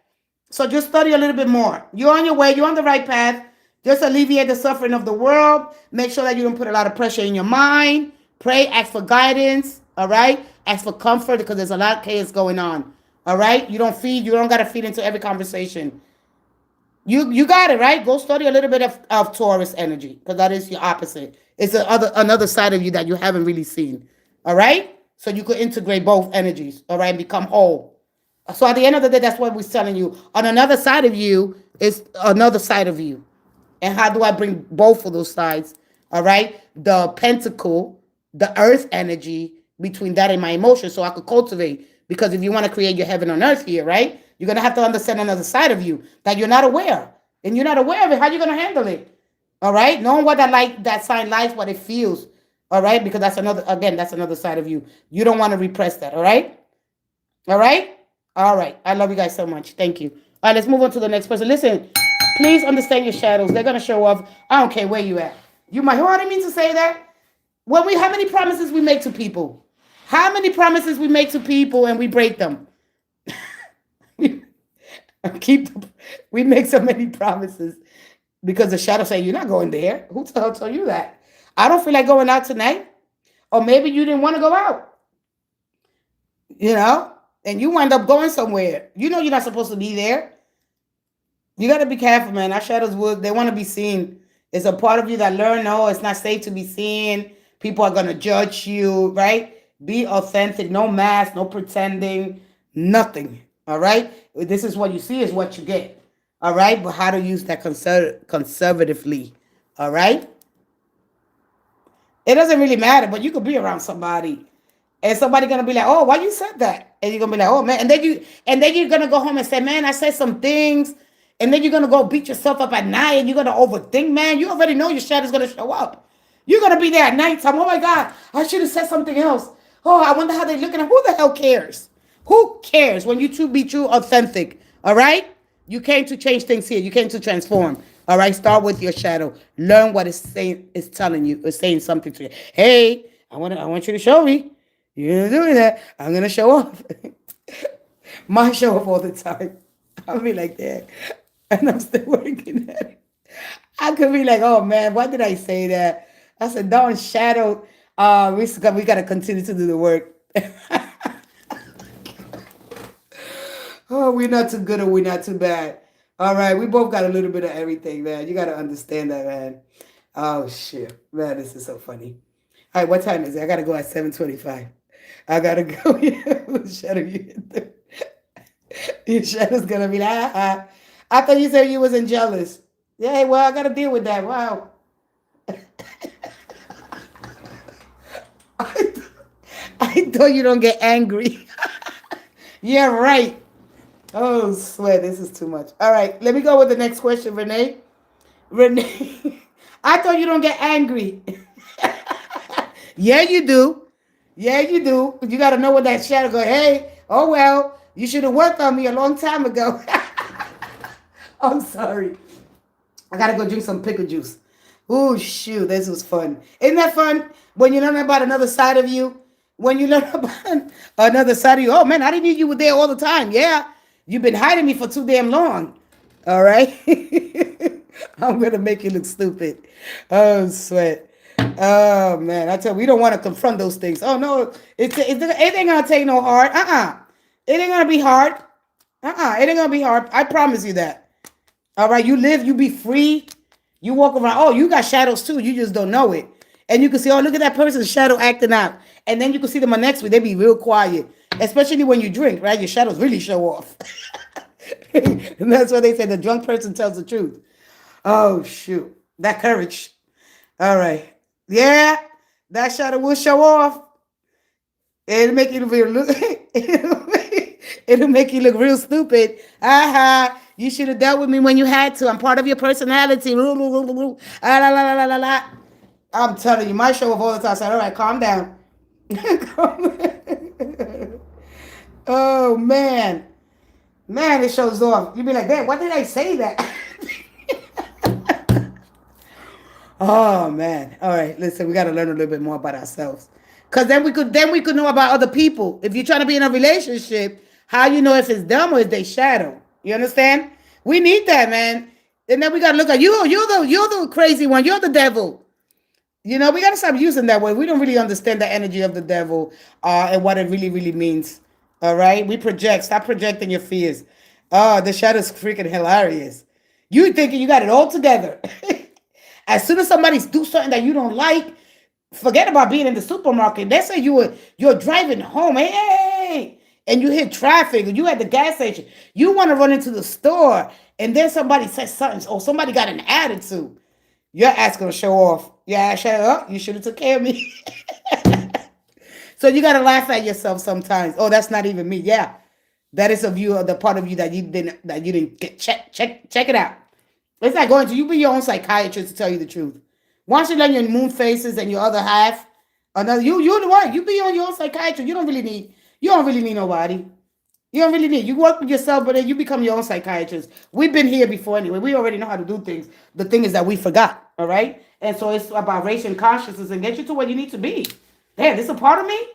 So just study a little bit more. You're on your way. You're on the right path. Just alleviate the suffering of the world. Make sure that you don't put a lot of pressure in your mind. Pray, ask for guidance. All right? Ask for comfort because there's a lot of chaos going on. All right? You don't got to feed into every conversation. You got it, right? Go study a little bit of Taurus energy because that is your opposite. It's another side of you that you haven't really seen. All right? So you could integrate both energies, all right, and become whole. So at the end of the day, that's what we're telling you. On another side of you is another side of you. And how do I bring both of those sides? All right? The pentacle, the earth energy between that and my emotions so I could cultivate. Because if you want to create your heaven on earth here, right? You're going to have to understand another side of you that you're not aware. And you're not aware of it. How are you going to handle it? All right? Knowing what that sign likes, what it feels. All right? Because that's another side of you. You don't want to repress that. All right? All right? All right. I love you guys so much. Thank you. All right, let's move on to the next person. Listen, please understand your shadows. They're going to show up. I don't care where you at. You might, I didn't mean to say that. How many promises we make to people? How many promises we make to people and we break them? We make so many promises because the shadow say, you're not going there. Who the hell told you that? I don't feel like going out tonight. Or maybe you didn't want to go out. And you wind up going somewhere. You know you're not supposed to be there. You got to be careful, man. Our shadows, they want to be seen. It's a part of you that learn, no, it's not safe to be seen. People are going to judge you, right? Be authentic. No mask, no pretending, nothing. All right? This is what you see is what you get. All right? But how to use that conservatively. All right? It doesn't really matter, but you could be around somebody and somebody going to be like, oh, why you said that? And you're going to be like, oh, man. And then you're going to go home and say, man, I said some things. And then you're going to go beat yourself up at night and you're going to overthink, man. You already know your shadow's going to show up. You're going to be there at night time. Oh, my God, I should have said something else. Oh, I wonder how they're looking at. Who the hell cares? Who cares when you be true, authentic? All right? You came to change things here. You came to transform. All right? Start with your shadow. Learn what it's saying. It's telling you. It's saying something to you. Hey, I want you to show me. You're gonna do that. I'm gonna show off. My show off all the time. I'll be like that, and I'm still working at it. I could be like, oh man, why did I say that? I said, darn shadow. We gotta continue to do the work. Oh, we're not too good or we're not too bad. All right, we both got a little bit of everything, man. You gotta understand that, man. Oh shit, man, this is so funny. All right, what time is it? I gotta go at 7:25. I gotta go. Shadow, your shadow's gonna be like, I thought you said you wasn't jealous. Yeah, well, I gotta deal with that. Wow. I thought you don't get angry. Yeah, right. Oh, sweat. This is too much. All right, let me go with the next question, Renee. Renee, I thought you don't get angry. Yeah, you do. Yeah, you do. You got to know what that shadow go. Hey, oh well, you should have worked on me a long time ago. I'm sorry. I got to go drink some pickle juice. Oh, shoot. This was fun. Isn't that fun? When you learn about another side of you. When you learn about another side of you. Oh, man, I didn't know you were there all the time. Yeah. You've been hiding me for too damn long. All right. I'm going to make you look stupid. Oh, sweat. Oh, man. I tell you, we don't want to confront those things. Oh, no. It ain't going to take no hard. It ain't going to be hard. It ain't going to be hard. I promise you that. All right. You live, you be free. You walk around. Oh, you got shadows too. You just don't know it. And you can see, oh, look at that person's shadow acting out. And then you can see them next week. They be real quiet. Especially when you drink, right? Your shadows really show off. And that's why they say the drunk person tells the truth. Oh, shoot. That courage. All right. Yeah, that shadow will show off. It'll make you look it'll make you look real stupid. You should have dealt with me when you had to. I'm part of your personality. I'm telling you, my show off all the time. I said, all right, calm down. Oh, man. Man, it shows off. You be like, man, why did I say that? Oh, man. All right, listen, we got to learn a little bit more about ourselves. Because then we could know about other people. If you're trying to be in a relationship, how you know if it's them or if they shadow? You understand? We need that, man. And then we got to look at you. You're the crazy one. You're the devil. You know, we got to stop using that word. We don't really understand the energy of the devil and what it really, really means. All right? We project. Stop projecting your fears. Oh, the shadow's freaking hilarious. You thinking you got it all together. As soon as somebody do something that you don't like, forget about being in the supermarket. Let's say you're driving home, hey, and you hit traffic, and you at the gas station. You want to run into the store, and then somebody says something, or somebody got an attitude. Your ass gonna show off. Yeah, shut up. You should have took care of me. So you gotta laugh at yourself sometimes. Oh, that's not even me. Yeah, that is a view of the part of you that you didn't get. Check it out. It's like going to you be your own psychiatrist to tell you the truth. Once you learn your moon phases and your other half, another you're the one. You be on your own psychiatrist. You don't really need nobody. You don't really need. You work with yourself, but then you become your own psychiatrist. We've been here before anyway. We already know how to do things. The thing is that we forgot. All right, and so it's about raising consciousness and get you to where you need to be. Damn, this is a part of me.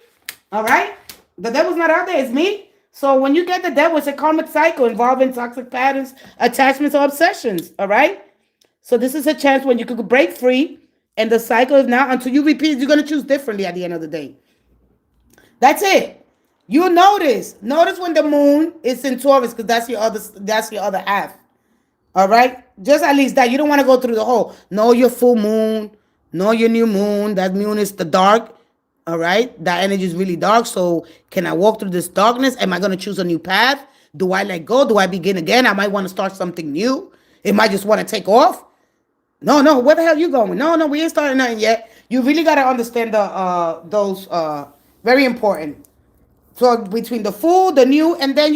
All right, the devil's not out there. It's me. So when you get the devil, it's a karmic cycle involving toxic patterns, attachments, or obsessions. All right. So this is a chance when you could break free, and the cycle is now until you repeat. You're gonna choose differently at the end of the day. That's it. You notice when the moon is in Taurus because that's your other half. All right. Just at least that you don't want to go through the whole. Know your full moon. Know your new moon. That moon is the dark. All right. That energy is really dark. So can I walk through this darkness? Am I going to choose a new path? Do I let go? Do I begin again? I might want to start something new. It might just want to take off. No. Where the hell are you going? No. We ain't starting nothing yet. You really got to understand those very important. So between the full, the new, and then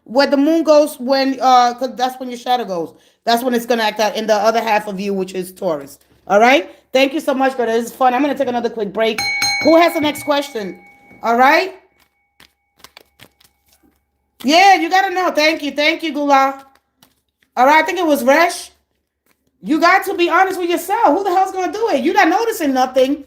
where the moon goes because that's when your shadow goes. That's when it's going to act out in the other half of you, which is Taurus. All right. Thank you so much, brother. This is fun. I'm going to take another quick break. Who has the next question? All right. Yeah, you gotta know. Thank you, Gula. All right, I think it was Resh. You got to be honest with yourself. Who the hell's gonna do it? You're not noticing nothing.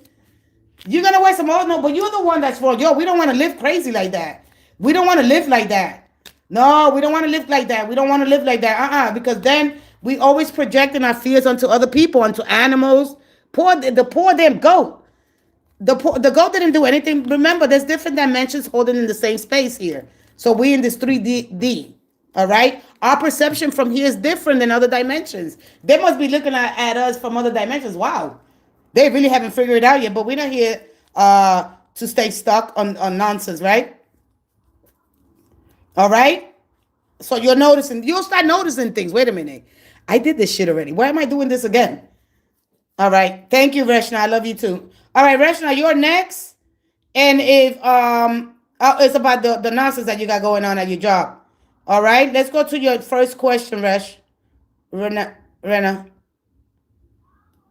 You're gonna waste some more. No, but you're the one that's wrong. Yo, we don't want to live crazy like that. We don't want to live like that. No, we don't want to live like that. We don't want to live like that. Because then we always projecting our fears onto other people, onto animals. Poor damn goat. The goat didn't do anything. Remember, there's different dimensions holding in the same space here. So we in this 3D. All right. Our perception from here is different than other dimensions. They must be looking at us from other dimensions. Wow. They really haven't figured it out yet, but we're not here to stay stuck on nonsense, right? All right. So you'll start noticing things. Wait a minute. I did this shit already. Why am I doing this again? All right. Thank you, Reshna. I love you too. All right, Reshna, you're next. And if it's about the nonsense that you got going on at your job. All right, let's go to your first question, Resh. Rena.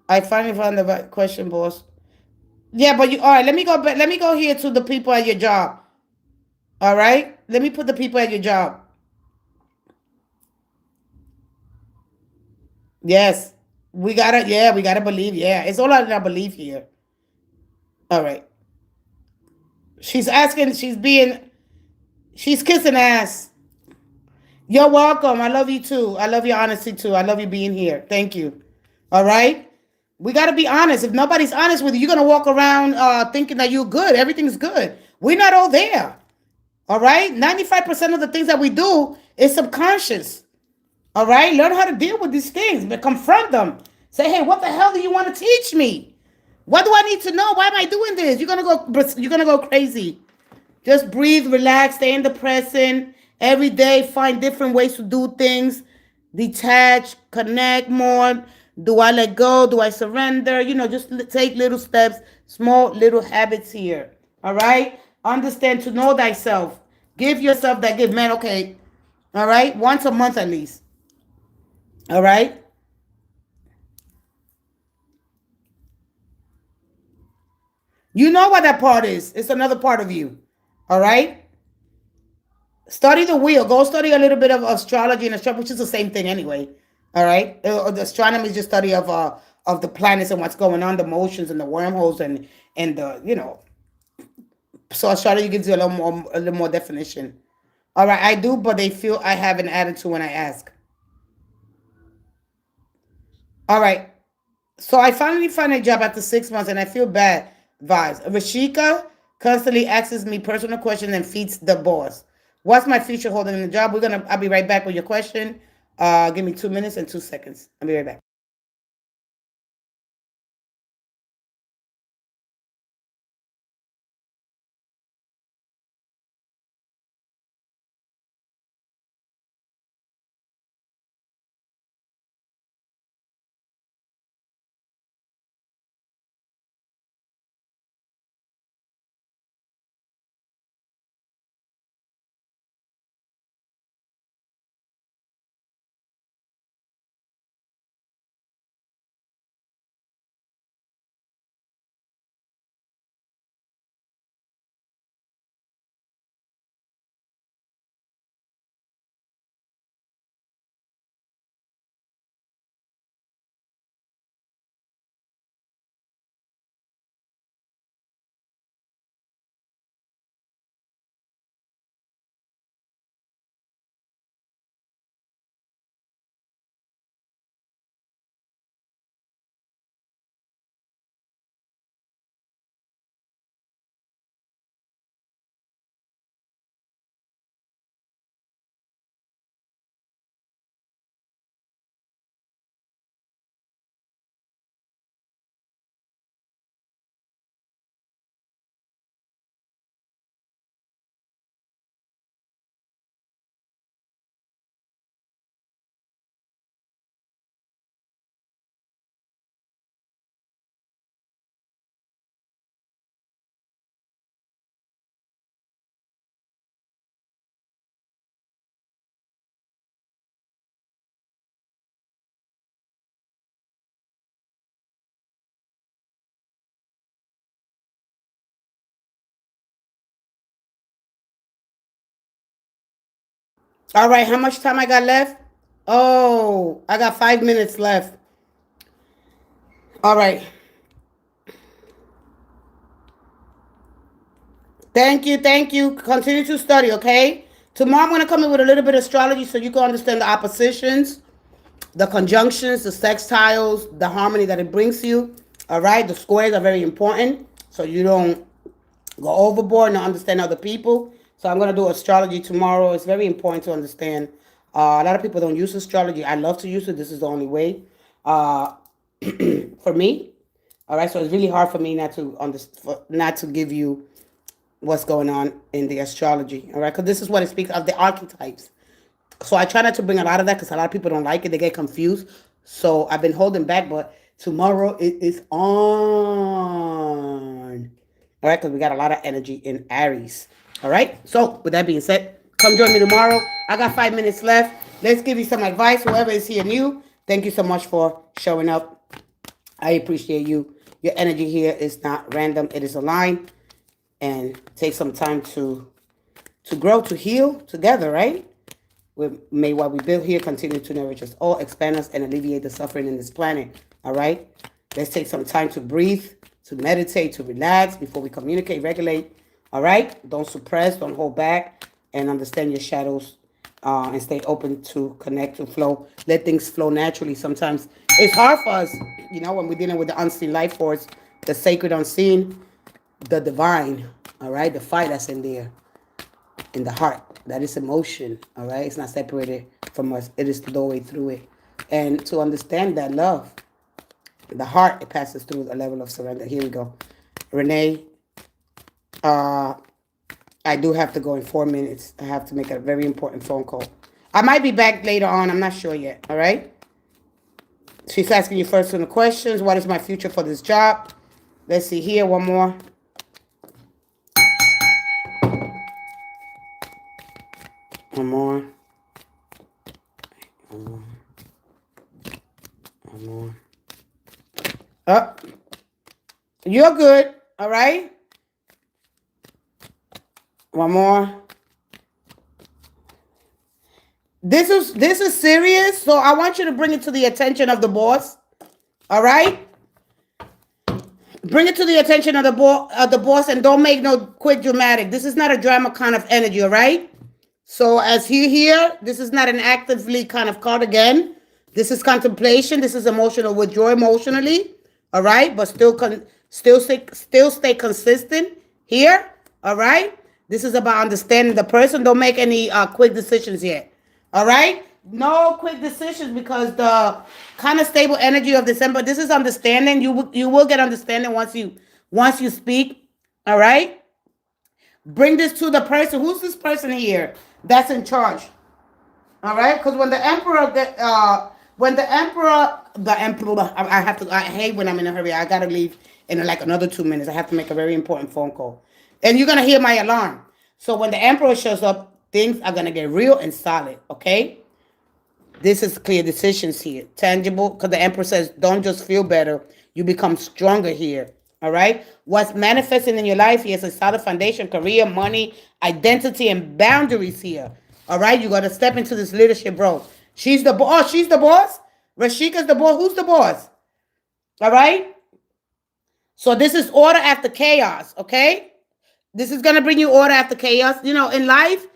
I finally found the right question, boss. Yeah, but you all right, let me go back. Let me go here to the people at your job. All right? Let me put the people at your job. Yes. We gotta believe. Yeah. It's all out of our belief here. All right. She's asking, she's kissing ass. You're welcome. I love you too. I love your honesty too. I love you being here. Thank you. All right. We got to be honest. If nobody's honest with you, you're gonna walk around thinking that you're good. Everything's good. We're not all there. All right. 95% of the things that we do is subconscious. All right. Learn how to deal with these things, but confront them. Say, hey, what the hell do you want to teach me? What do I need to know? Why am I doing this? You're gonna go crazy. Just breathe, relax, stay in the present. Every day, find different ways to do things. Detach, connect more. Do I let go? Do I surrender? Just take little steps, small little habits here. All right? Understand to know thyself. Give yourself that gift. Man, okay. All right? Once a month at least. All right? You know what that part is. It's another part of you. All right? Study the wheel. Go study a little bit of astrology and astrology, which is the same thing anyway. All right. The astronomy is just study of the planets and what's going on, the motions and the wormholes and the So astrology gives you a little more definition. All right, I do, but they feel I have an attitude when I ask. All right. So I finally find a job after 6 months and I feel bad vibes. Rashika constantly asks me personal questions and feeds the boss. What's my future holding in the job? I'll be right back with your question. Give me 2 minutes and 2 seconds. I'll be right back. All right, how much time I got left? Oh, I got 5 minutes left. All right. Thank you, thank you. Continue to study, okay? Tomorrow I'm going to come in with a little bit of astrology so you can understand the oppositions, the conjunctions, the sextiles, the harmony that it brings you. All right, the squares are very important so you don't go overboard and understand other people. So I'm going to do astrology tomorrow. It's very important to understand. A lot of people don't use astrology. I love to use it. This is the only way for me. All right, so it's really hard for me not to give you what's going on in the astrology. All right, because this is what it speaks of, the archetypes. So I try not to bring a lot of that because a lot of people don't like it. They get confused. So I've been holding back, but tomorrow it is on. All right, because we got a lot of energy in Aries. All right, so with that being said, come join me tomorrow. I got 5 minutes left. Let's give you some advice. Whoever is here new, thank you so much for showing up. I appreciate you. Your energy here is not random. It is aligned. And take some time to grow, to heal together, right? May what we build here continue to nourish us all, expand us, and alleviate the suffering in this planet. All right? Let's take some time to breathe, to meditate, to relax before we communicate, regulate. All right? Don't suppress, don't hold back, and understand your shadows, and stay open to connect, to flow. Let things flow naturally. Sometimes it's hard for us, when we're dealing with the unseen life force, the sacred unseen, the divine, all right? The fire that's in there, in the heart. That is emotion, all right? It's not separated from us. It is the doorway through it. And to understand that love, the heart, it passes through a level of surrender. Here we go. Renee, I do have to go in 4 minutes. I have to make a very important phone call. I might be back later on. I'm not sure yet, all right? She's asking you first on the questions. What is my future for this job? Let's see here. One more. One more. One more. Up. You're good. All right. One more. This is serious, so I want you to bring it to the attention of the boss. All right. Bring it to the attention of the boss, and don't make no quick dramatic. This is not a drama kind of energy. All right. So as you hear, this is not an actively kind of card again. This is contemplation. This is emotional withdrawal emotionally. All right, but still stay consistent here. All right. This is about understanding the person. Don't make any quick decisions yet. All right. No quick decisions because the kind of stable energy of December. This is understanding. You will get understanding once you speak. All right. Bring this to the person. Who's this person here that's in charge? All right, because when the emperor, I hate when I'm in a hurry. I gotta leave in like another 2 minutes. I have to make a very important phone call, and you're gonna hear my alarm. So when the emperor shows up, things are gonna get real and solid. Okay, this is clear decisions here, tangible. Because the emperor says, don't just feel better, you become stronger here. All right. What's manifesting in your life here is a solid foundation, career, money, identity, and boundaries here. All right. You got to step into this leadership role. She's the boss. Oh, she's the boss. Rashika's the boss. Who's the boss? All right. So this is order after chaos. Okay. This is going to bring you order after chaos. In life,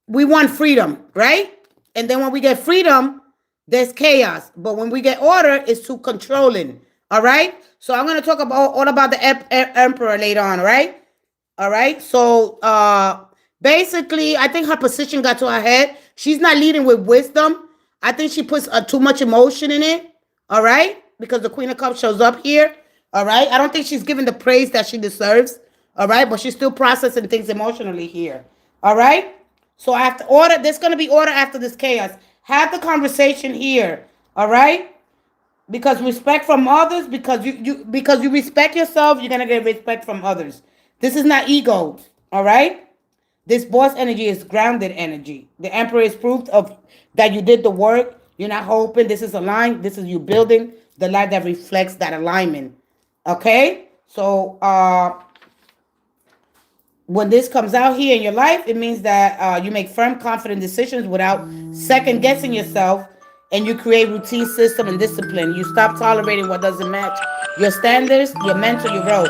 we want freedom, right? And then when we get freedom, there's chaos. But when we get order, it's too controlling. All right. So I'm going to talk all about the emperor later on. All right. All right. So basically, I think her position got to her head. She's not leading with wisdom. I think she puts too much emotion in it. All right. Because the Queen of Cups shows up here. All right. I don't think she's given the praise that she deserves. All right. But she's still processing things emotionally here. All right. So after order, there's going to be order after this chaos. Have the conversation here. All right. Because respect from others, because you respect yourself, you're gonna get respect from others. This is not ego, all right? This boss energy is grounded energy. The emperor is proof of that you did the work. You're not hoping. This is aligned. This is you building the life that reflects that alignment. Okay? So when this comes out here in your life, it means that you make firm, confident decisions without second guessing yourself, and you create routine, system, and discipline. You stop tolerating what doesn't match your standards, your mental, your role.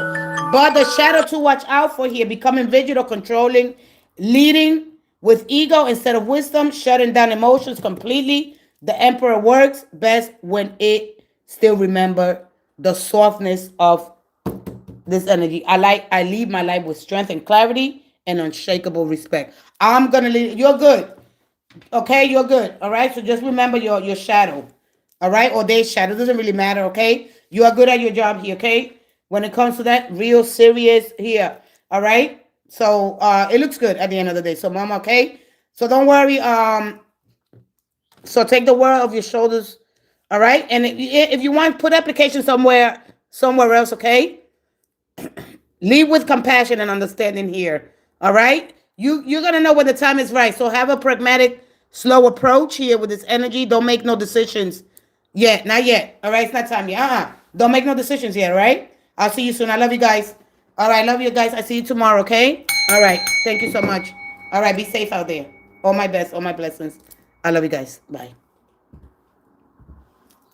But the shadow to watch out for here: becoming vigilant or controlling, leading with ego instead of wisdom, shutting down emotions completely. The emperor works best when it still remember the softness of this energy. I leave my life with strength and clarity and unshakable respect. I'm gonna leave. You're good. Okay, you're good. All right. So just remember your shadow. All right, or their shadow, doesn't really matter. Okay, you are good at your job here. Okay, when it comes to that, real serious here. All right. So it looks good at the end of the day. So mama, okay. So don't worry. So take the world off your shoulders. All right, and if you want, put application somewhere else. Okay. Lead with compassion and understanding here. All right? You're gonna know when the time is right. So have a pragmatic, slow approach here with this energy. Don't make no decisions yet. Not yet. All right, it's not time yet. Don't make no decisions yet, all right? I'll see you soon. I love you guys. All right, love you guys. I see you tomorrow, okay? All right. Thank you so much. All right, be safe out there. All my best, all my blessings. I love you guys. Bye.